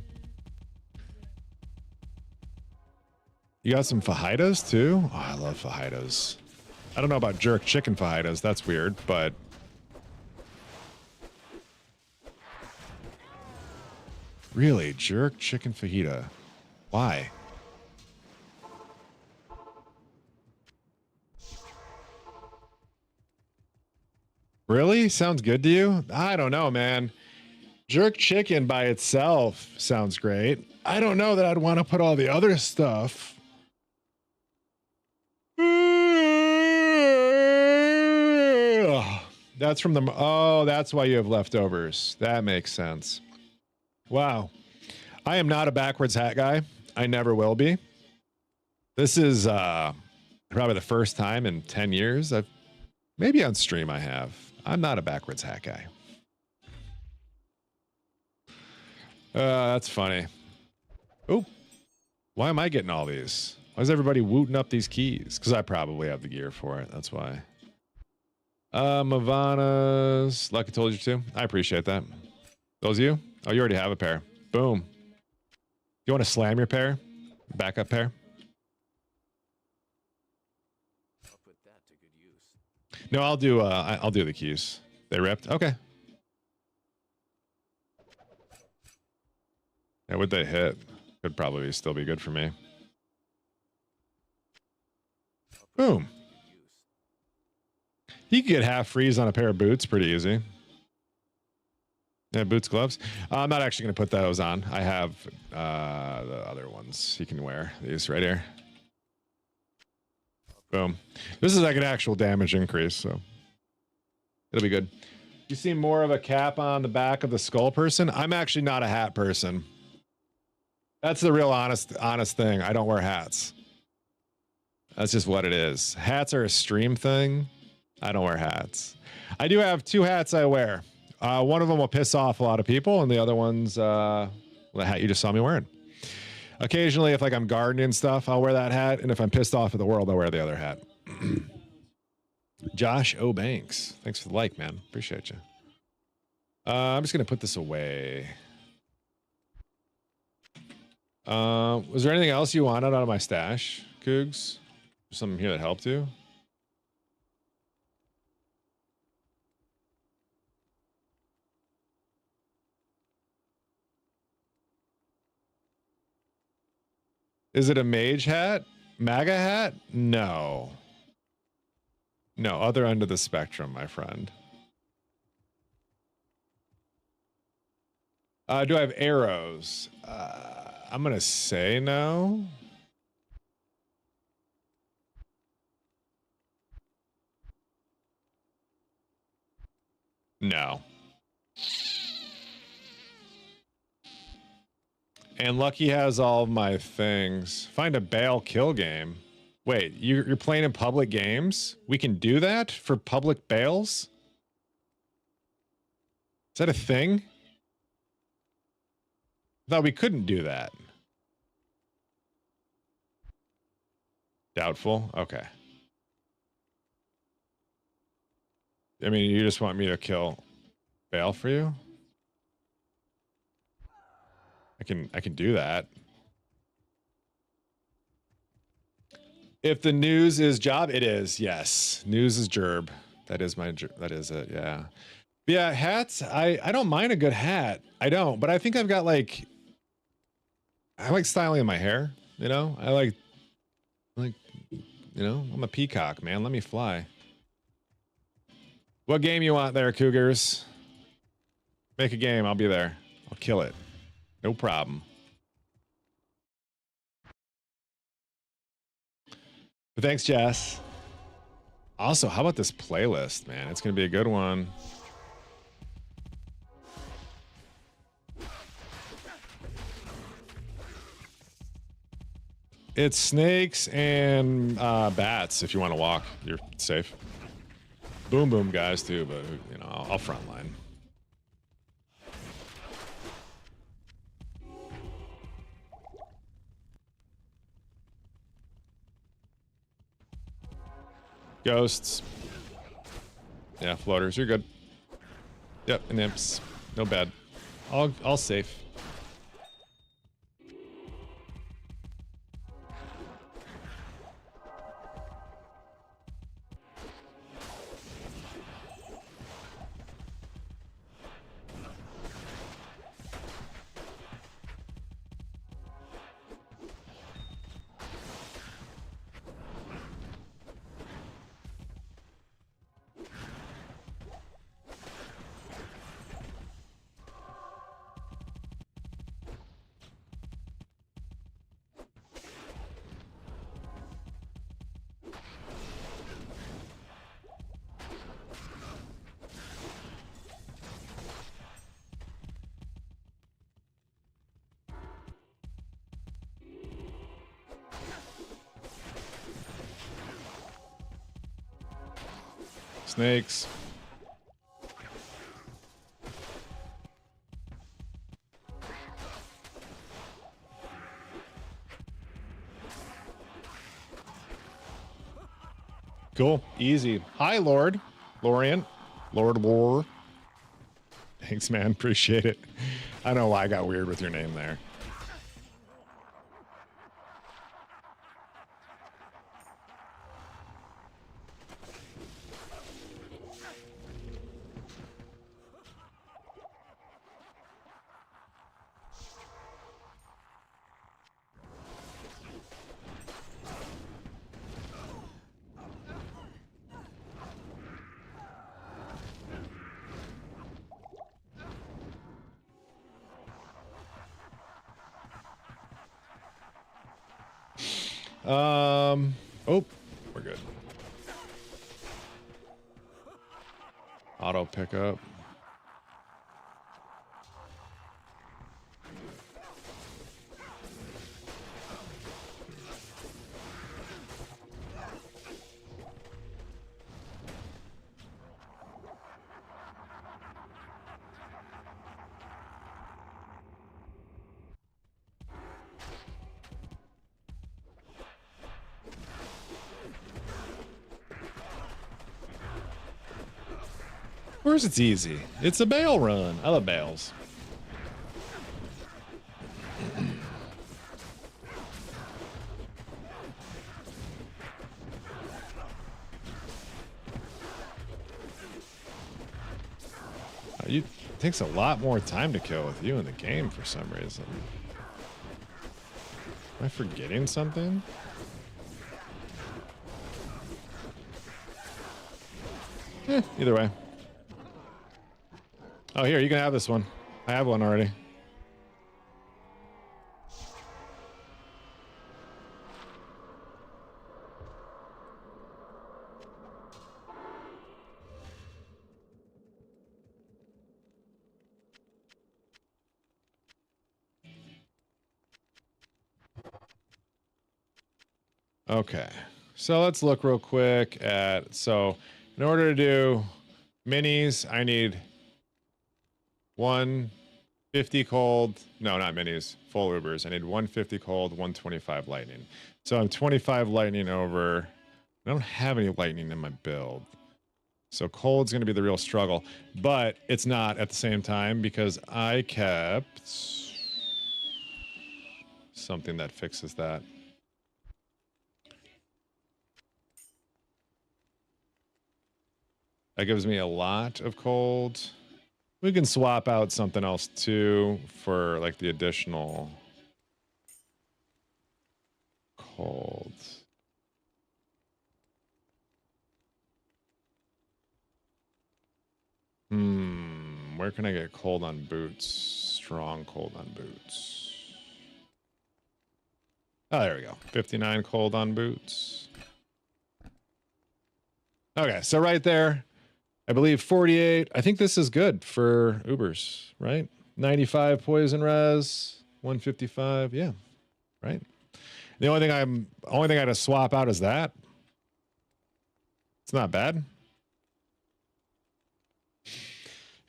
You got some fajitas too? Oh, I love fajitas. I don't know about jerk chicken fajitas. That's weird, but really, jerk chicken fajita. Why? Really? Sounds good to you? I don't know, man. Jerk chicken by itself sounds great. I don't know that I'd want to put all the other stuff. That's from the... Oh, that's why you have leftovers. That makes sense. Wow. I am not a backwards hat guy. I never will be. This is probably the first time in 10 years maybe on stream I have. I'm not a backwards hat guy. That's funny. Oh, why am I getting all these? Why is everybody wooting up these keys? Because I probably have the gear for it. That's why. Mavana's. Lucky told you to. I appreciate that. Those you? Oh, you already have a pair. Boom. You want to slam your pair? Backup pair? I'll put that to good use. No, I'll do the keys. They ripped? Okay. Yeah, would they hit? Could probably still be good for me. Boom. You can get half freeze on a pair of boots pretty easy. Yeah, boots, gloves. I'm not actually going to put those on. I have the other ones you can wear. These right here. Boom. This is like an actual damage increase, so it'll be good. You see more of a cap on the back of the skull person? I'm actually not a hat person. That's the real honest thing. I don't wear hats. That's just what it is. Hats are a stream thing. I don't wear hats. I do have two hats I wear. One of them will piss off a lot of people, and the other one's the hat you just saw me wearing. Occasionally, if like I'm gardening and stuff, I'll wear that hat, and if I'm pissed off at the world, I'll wear the other hat. Josh O. Banks. Thanks for the like, man. Appreciate you. I'm just going to put this away. Was there anything else you wanted out of my stash, Cougs? Something here that helped you? Is it a mage hat? MAGA hat? No. No, other end of the spectrum, my friend. Do I have arrows? I'm gonna say no. No. And Lucky has all of my things. Find a bail kill game. Wait, you're playing in public games? We can do that for public bails? Is that a thing? I thought we couldn't do that. Doubtful? Okay. I mean, you just want me to kill bail for you? I can do that. If the news is job, it is. Yes. News is gerb. That is that is it. Yeah. But yeah, hats. I don't mind a good hat. I don't, but I think I've got like, I like styling my hair, you know? I like, you know, I'm a peacock, man. Let me fly. What game you want there, Cougars? Make a game. I'll be there. I'll kill it. No problem. But thanks, Jess. Also, how about this playlist, man? It's going to be a good one. It's snakes and bats. If you want to walk, you're safe. Boom, boom, guys, too. But, you know, I'll frontline. Ghosts. Yeah, floaters. You're good. Yep, and imps. No bad. All safe. Snakes. Cool. Easy. Hi, Lord. Lorian. Lord War. Thanks, man. Appreciate it. I don't know why I got weird with your name there. Oh, we're good. Auto pickup. Of course it's easy. It's a bail run. I love bails. It takes a lot more time to kill with you in the game for some reason. Am I forgetting something? Either way. Oh, here, you can have this one. I have one already. Okay, so let's look real quick at, so in order to do minis, I need 150 cold, no, not minis, full Ubers. I need 150 cold, 125 lightning. So I'm 25 lightning over. I don't have any lightning in my build. So cold's going to be the real struggle, but it's not at the same time because I kept something that fixes that. That gives me a lot of cold. We can swap out something else too for like the additional cold. Where can I get cold on boots? Strong cold on boots. Oh, there we go. 59 cold on boots. Okay, so right there, I believe 48. I think this is good for Ubers, right? 95 poison res, 155. Yeah, right. The only thing I had to swap out is that. It's not bad.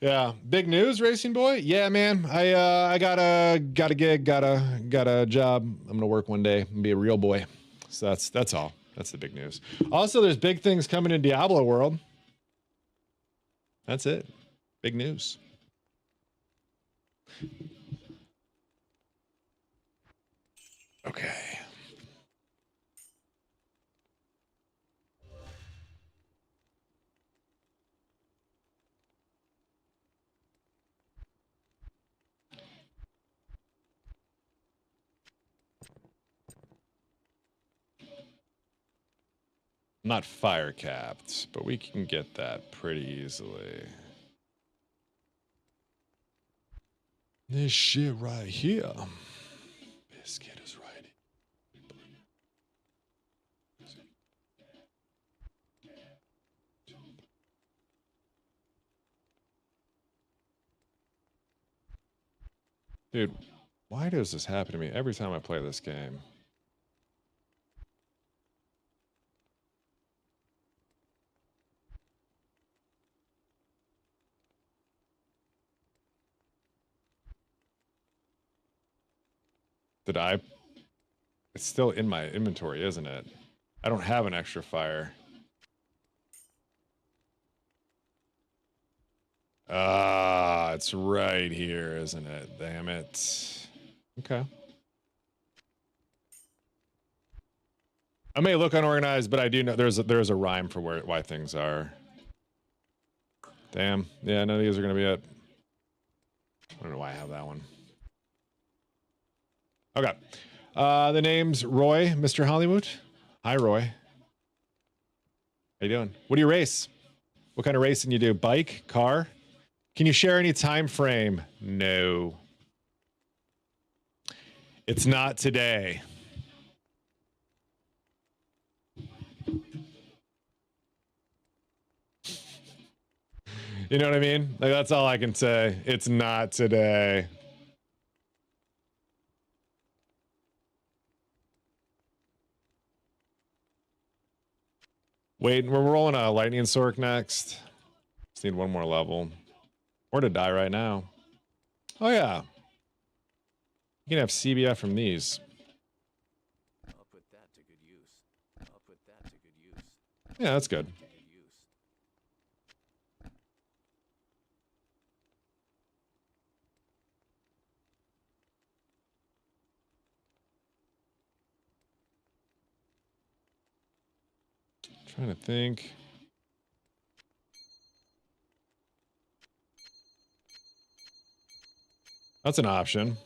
Yeah, big news, Racing Boy. Yeah, man. I got a gig, got a job. I'm gonna work one day and be a real boy. So that's all. That's the big news. Also, there's big things coming in Diablo world. That's it. Big news. Okay. Not fire capped, but we can get that pretty easily. This shit right here. Biscuit is right. Dude, why does this happen to me every time I play this game? It's still in my inventory, isn't it? I don't have an extra fire. Ah, it's right here, isn't it? Damn it. Okay. I may look unorganized, but I do know there's a rhyme for why things are. Damn. Yeah, none of these are gonna be it. I don't know why I have that one. Okay. The name's Roy, MrHollywoot. Hi, Roy. How you doing? What do you race? What kind of racing you do? Bike? Car? Can you share any time frame? No. It's not today. You know what I mean? Like, that's all I can say. It's not today. Wait, we're rolling a lightning sork next. Just need one more level. Or to die right now. Oh yeah. You can have CBF from these. I'll put that to good use. I'll put that to good use. Yeah, that's good. Trying to think. That's an option.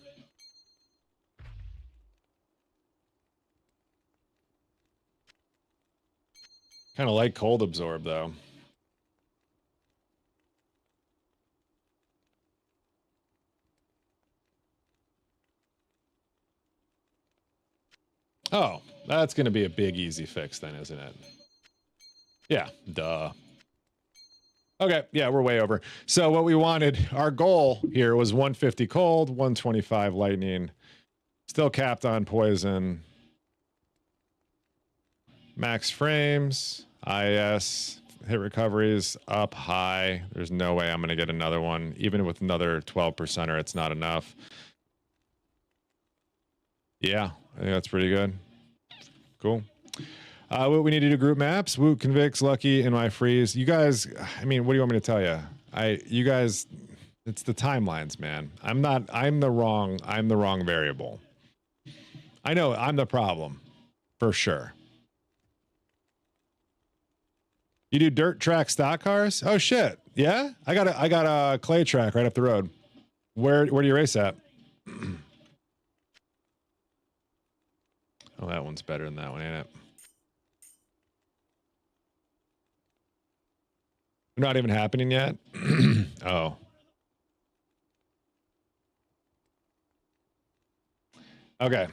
Kind of like cold absorb though. Oh, that's going to be a big, easy fix then, isn't it? Yeah, duh. Okay, yeah, we're way over. So what we wanted, our goal here was 150 cold, 125 lightning. Still capped on poison. Max frames, IS, hit recoveries up high. There's no way I'm going to get another one. Even with another 12%er, it's not enough. Yeah, I think that's pretty good. Cool. What we need to do group maps. Woot, Convicts, Lucky, and my freeze. You guys, I mean, what do you want me to tell you? You guys, it's the timelines, man. I'm the wrong variable. I know I'm the problem for sure. You do dirt track stock cars? Oh shit. Yeah? I got a clay track right up the road. Where do you race at? Oh, that one's better than that one, ain't it? Not even happening yet? Oh. Okay.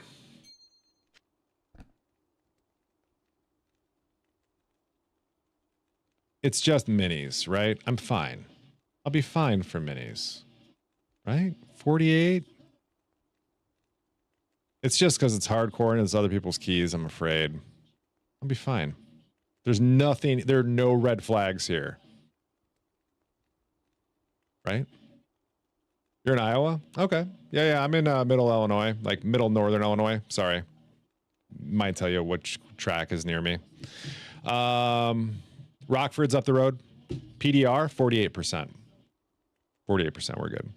It's just minis, right? I'm fine. I'll be fine for minis. Right? 48? It's just because it's hardcore and it's other people's keys, I'm afraid. I'll be fine. There's nothing, there are no red flags here. Right? You're in Iowa? Okay. Yeah, I'm in middle Illinois, like middle northern Illinois. Sorry. Might tell you which track is near me. Rockford's up the road. PDR, 48%. 48%, we're good.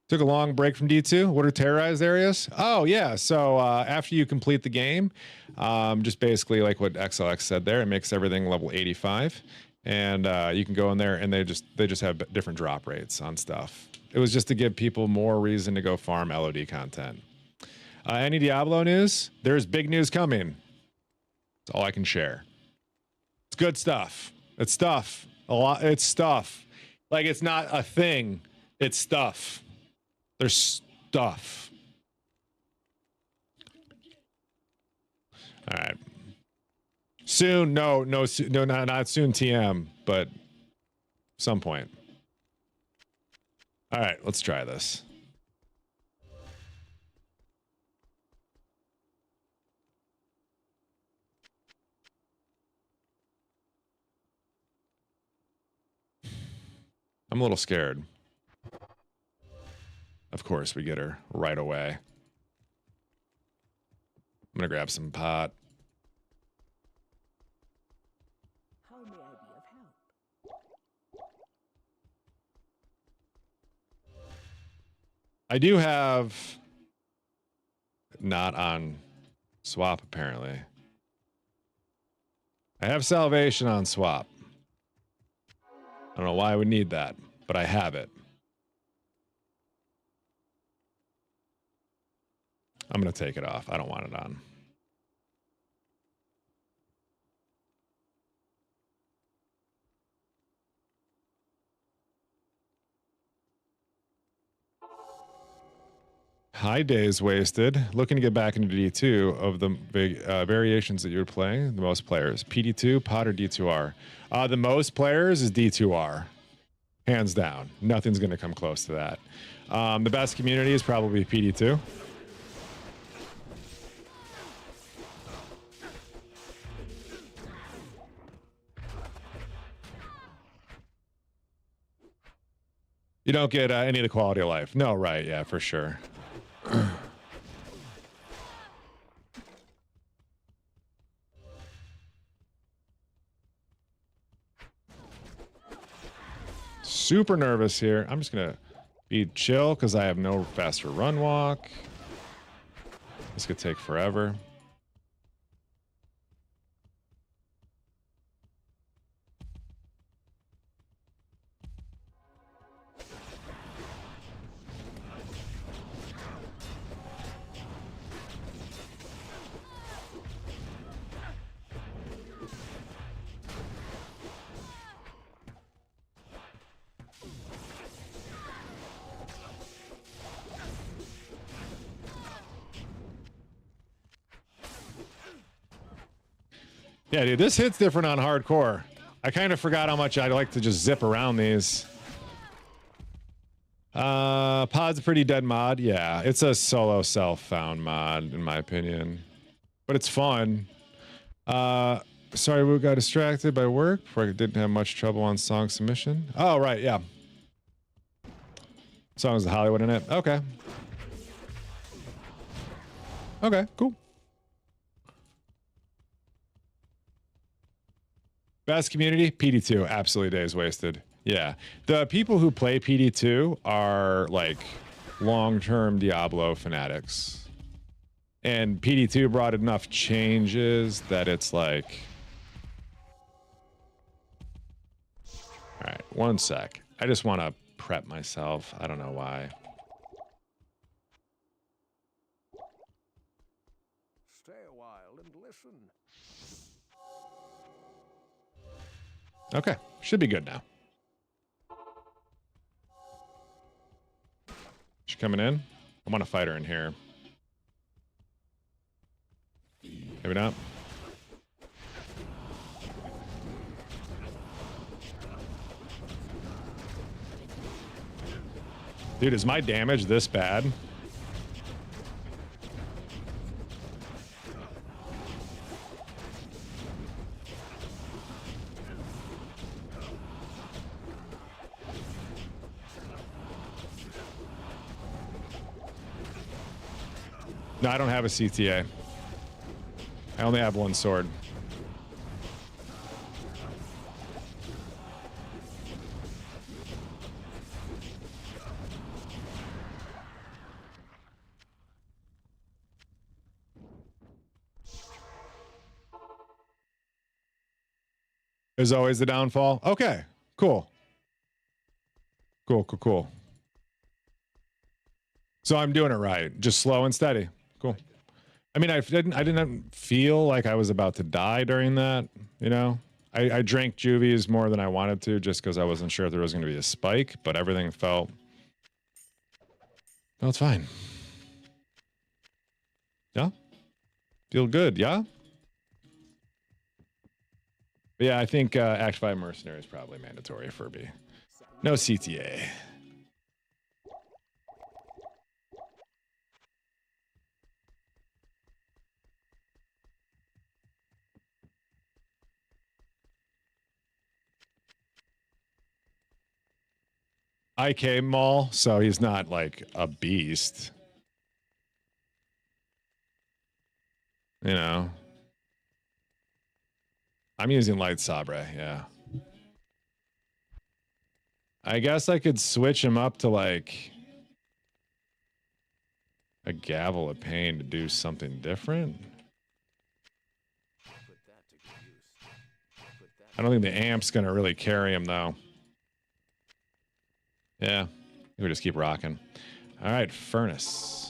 Took a long break from D2. What are terrorized areas? Oh, yeah. So after you complete the game, just basically like what XLX said there, it makes everything level 85. And you can go in there and they just have different drop rates on stuff. It was just to give people more reason to go farm LOD content. Any Diablo news? There's big news coming. That's all I can share. It's good stuff. It's stuff. A lot. It's stuff. Like it's not a thing. It's stuff. There's stuff. All right. Soon, no, not soon TM, but some point. All right, let's try this. I'm a little scared. Of course, we get her right away. I'm gonna grab some pot. How may I be of help? I do have not on swap apparently. I have salvation on swap. I don't know why I would need that, but I have it. I'm going to take it off. I don't want it on. High days wasted. Looking to get back into D2 of the big variations that you would play. The most players. PD2, pot, or D2R? The most players is D2R. Hands down. Nothing's going to come close to that. The best community is probably PD2. You don't get any of the quality of life. No, right. Yeah, for sure. Super nervous here. I'm just going to be chill because I have no faster run walk. This could take forever. Yeah, dude, this hits different on hardcore. I kind of forgot how much I'd like to just zip around these. Pod's a pretty dead mod. Yeah, it's a solo self-found mod, in my opinion. But it's fun. Sorry, we got distracted by work before I didn't have much trouble on song submission. Oh, right, yeah. Songs with Hollywood in it. Okay. Okay, cool. Best community, PD2. Absolutely days wasted. Yeah. The people who play PD2 are like long-term Diablo fanatics. And PD2 brought enough changes that it's like... All right, one sec. I just want to prep myself. I don't know why. Stay a while and listen. Okay, should be good now. She coming in? I want to fight her in here. Maybe not. Dude, is my damage this bad? No, I don't have a CTA. I only have one sword. Is always the downfall. Okay, cool. Cool. So I'm doing it right. Just slow and steady. Cool. I mean, I didn't feel like I was about to die during that, you know? I drank juvies more than I wanted to just because I wasn't sure if there was going to be a spike, but everything felt fine. Yeah? Feel good, yeah? But yeah, I think Act 5 Mercenary is probably mandatory for me. No CTA. IK Mall, so he's not like a beast. You know. I'm using Light Sabre, yeah. I guess I could switch him up to like a Gavel of Pain to do something different. I don't think the amp's gonna really carry him though. Yeah, we just keep rocking. All right, Furnace.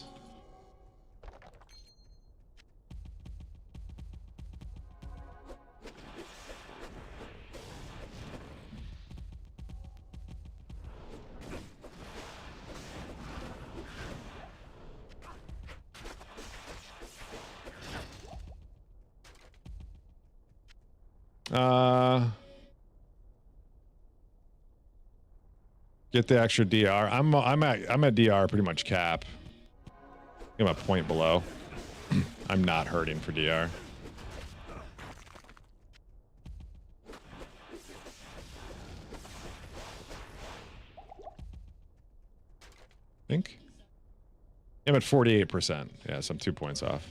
Get the extra DR. I'm at DR pretty much cap. I'm a point below. I'm not hurting for DR. Think I'm at 48%. Yeah, so I'm 2 points off.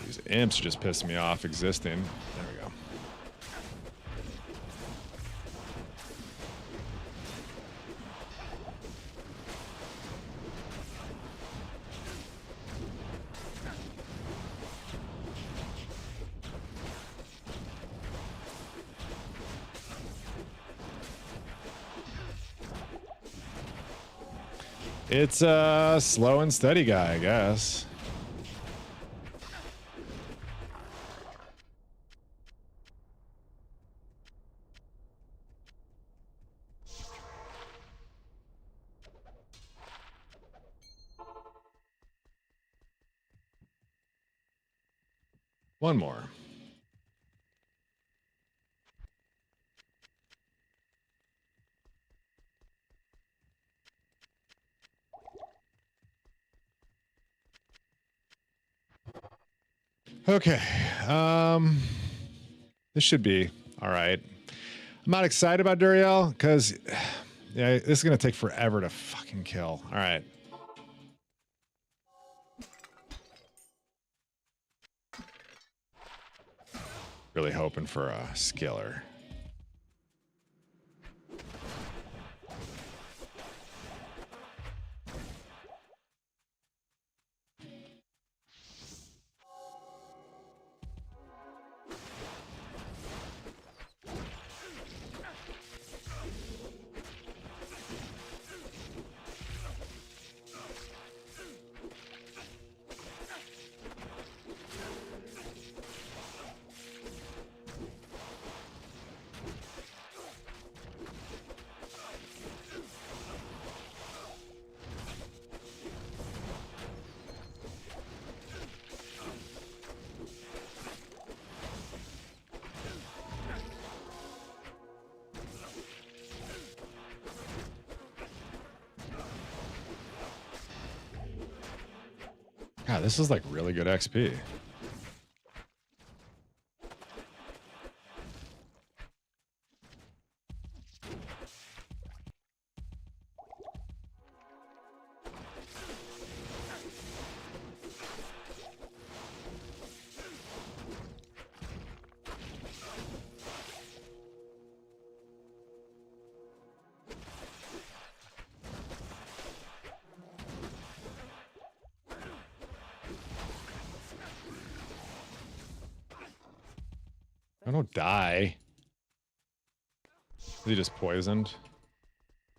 These imps just pissed me off existing. There we go. It's a slow and steady guy, I guess. One more. Okay. This should be all right. I'm not excited about Duriel because yeah, this is gonna take forever to fucking kill. All right. Really hoping for a skiller. God, this is like really good XP. I don't die. Is he just poisoned?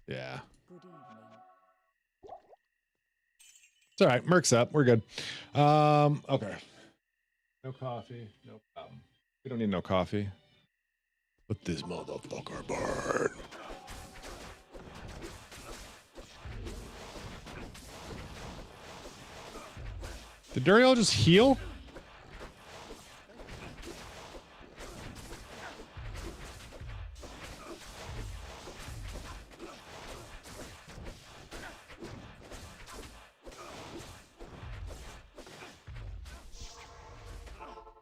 Yeah. Good evening. It's all right. Merc's up. We're good. Okay. No coffee. No problem. We don't need no coffee. Let this motherfucker burn. Did Duriel just heal?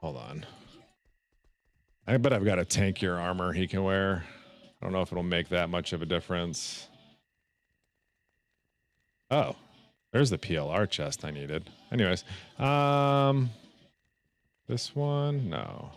Hold on. I bet I've got a tankier armor he can wear. I don't know if it'll make that much of a difference. Oh, there's the PLR chest I needed. Anyways, this one, no.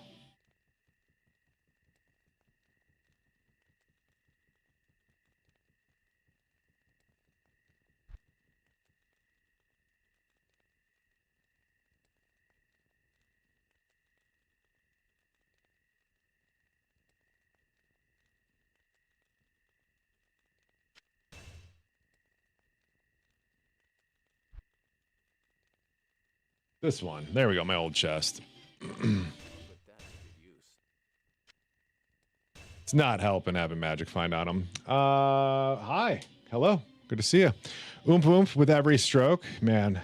This one. There we go, my old chest. It's not helping having magic find on him. Hi. Hello. Good to see you. Oomph oomph with every stroke. Man.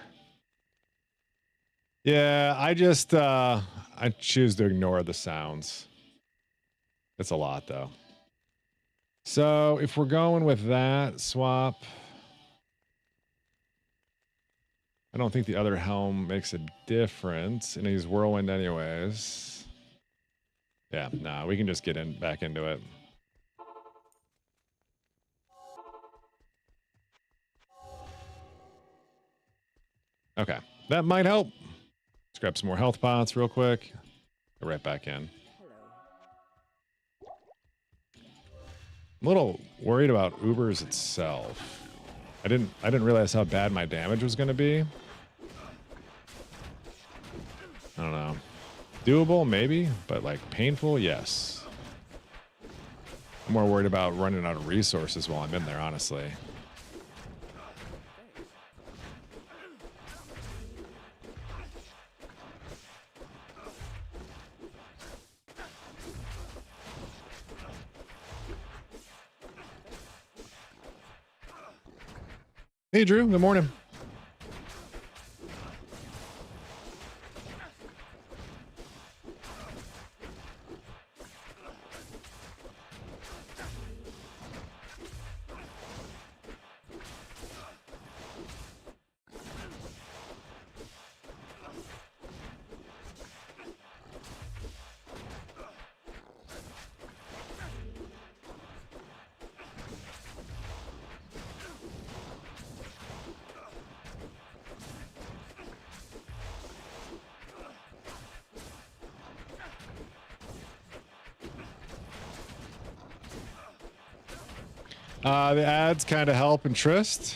Yeah, I just I choose to ignore the sounds. It's a lot though. So if we're going with that swap, I don't think the other helm makes a difference, and he's whirlwind anyways. Yeah, nah, we can just get in back into it. Okay, that might help. Let's grab some more health pots real quick. Go right back in. Hello. I'm a little worried about Ubers itself. I didn't realize how bad my damage was going to be. I don't know. Doable, maybe, but like painful, yes. I'm more worried about running out of resources while I'm in there, honestly. Hey, Drew. Good morning. The ads kind of help and Trist.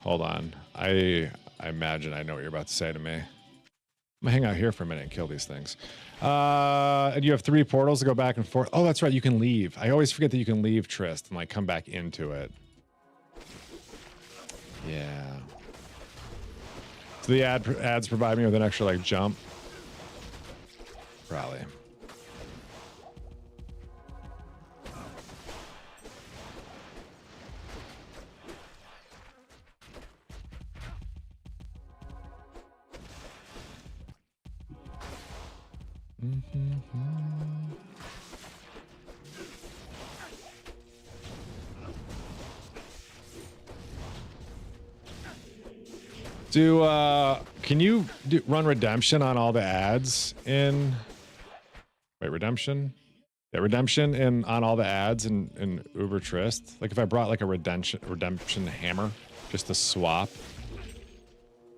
Hold on. I imagine I know what you're about to say to me. I'm gonna hang out here for a minute and kill these things. And you have 3 portals to go back and forth. Oh, that's right. You can leave. I always forget that you can leave Trist and like come back into it. Yeah. So the ads provide me with an extra like jump. Probably. Can you run redemption on all the ads in redemption? Yeah, redemption on all the ads in Uber Trist. Like if I brought like a redemption hammer just to swap,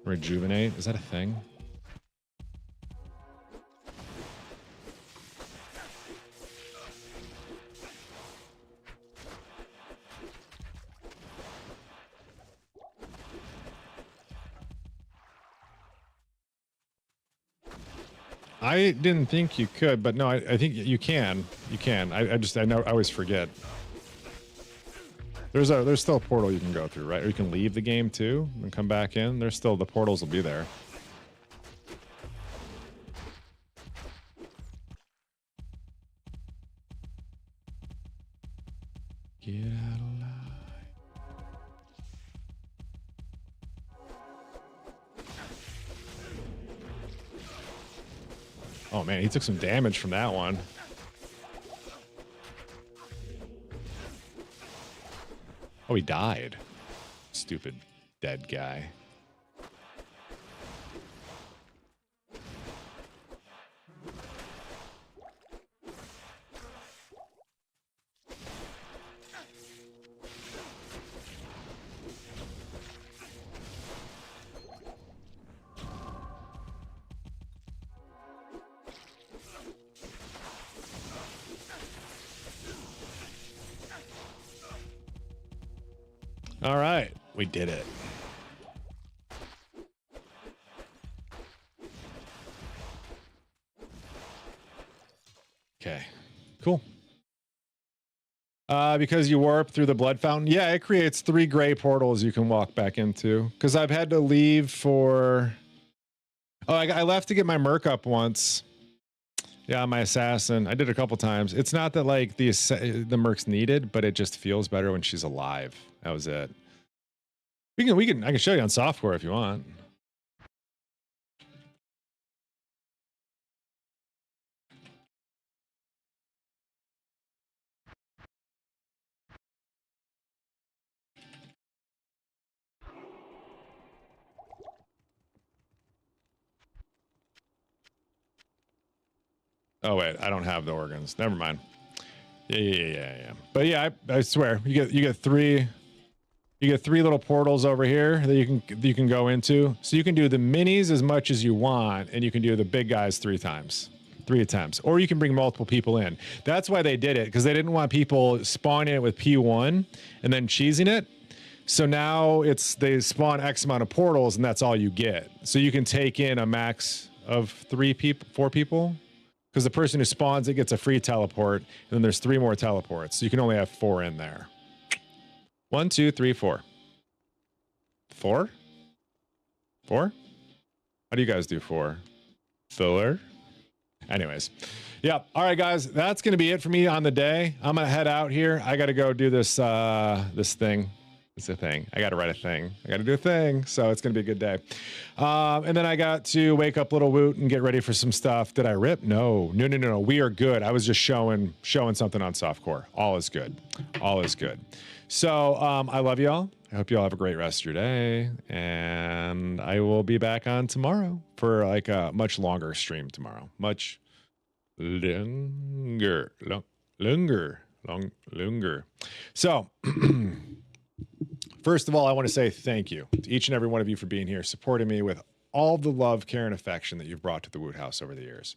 rejuvenate, is that a thing? I didn't think you could, but no, I think you can. You can. I always forget. There's still a portal you can go through, right? Or you can leave the game too and come back in. There's still, the portals will be there. Get out alive. Oh man, he took some damage from that one. Oh, he died. Stupid dead guy. All right, we did it. Okay, cool. Because you warp through the blood fountain. Yeah, it creates 3 gray portals you can walk back into. Because I've had to leave for... Oh, I left to get my merc up once. Yeah, my assassin. I did a couple times. It's not that like the merc's needed, but it just feels better when she's alive. That was it. I can show you on software if you want. Oh wait, I don't have the organs. Never mind. Yeah. But yeah, I swear, you get 3 little portals over here that you can go into. So you can do the minis as much as you want, and you can do the big guys 3 times. 3 attempts. Or you can bring multiple people in. That's why they did it, because they didn't want people spawning it with P1 and then cheesing it. So now they spawn X amount of portals, and that's all you get. So you can take in a max of 4 people. Because the person who spawns it gets a free teleport, and then there's 3 more teleports. So you can only have 4 in there. 1, 2, 3, 4. 4? 4? How do you guys do 4? Filler? Anyways. Yeah. All right, guys. That's going to be it for me on the day. I'm going to head out here. I got to go do this thing. It's a thing. I got to write a thing. I got to do a thing. So it's going to be a good day. And then I got to wake up Little Woot and get ready for some stuff. Did I rip? No. We are good. I was just showing something on softcore. All is good. All is good. So I love y'all. I hope y'all have a great rest of your day. And I will be back on tomorrow for like a much longer stream tomorrow. Much longer. So first of all, I want to say thank you to each and every one of you for being here, supporting me with all the love, care, and affection that you've brought to the Woot House over the years.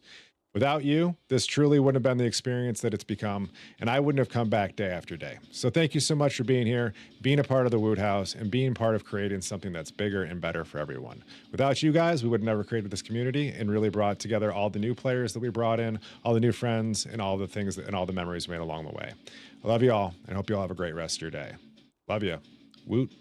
Without you, this truly wouldn't have been the experience that it's become, and I wouldn't have come back day after day. So thank you so much for being here, being a part of the Woot House, and being part of creating something that's bigger and better for everyone. Without you guys, we would have never created this community and really brought together all the new players that we brought in, all the new friends, and all the things and all the memories we made along the way. I love you all, and hope you all have a great rest of your day. Love you. Woot.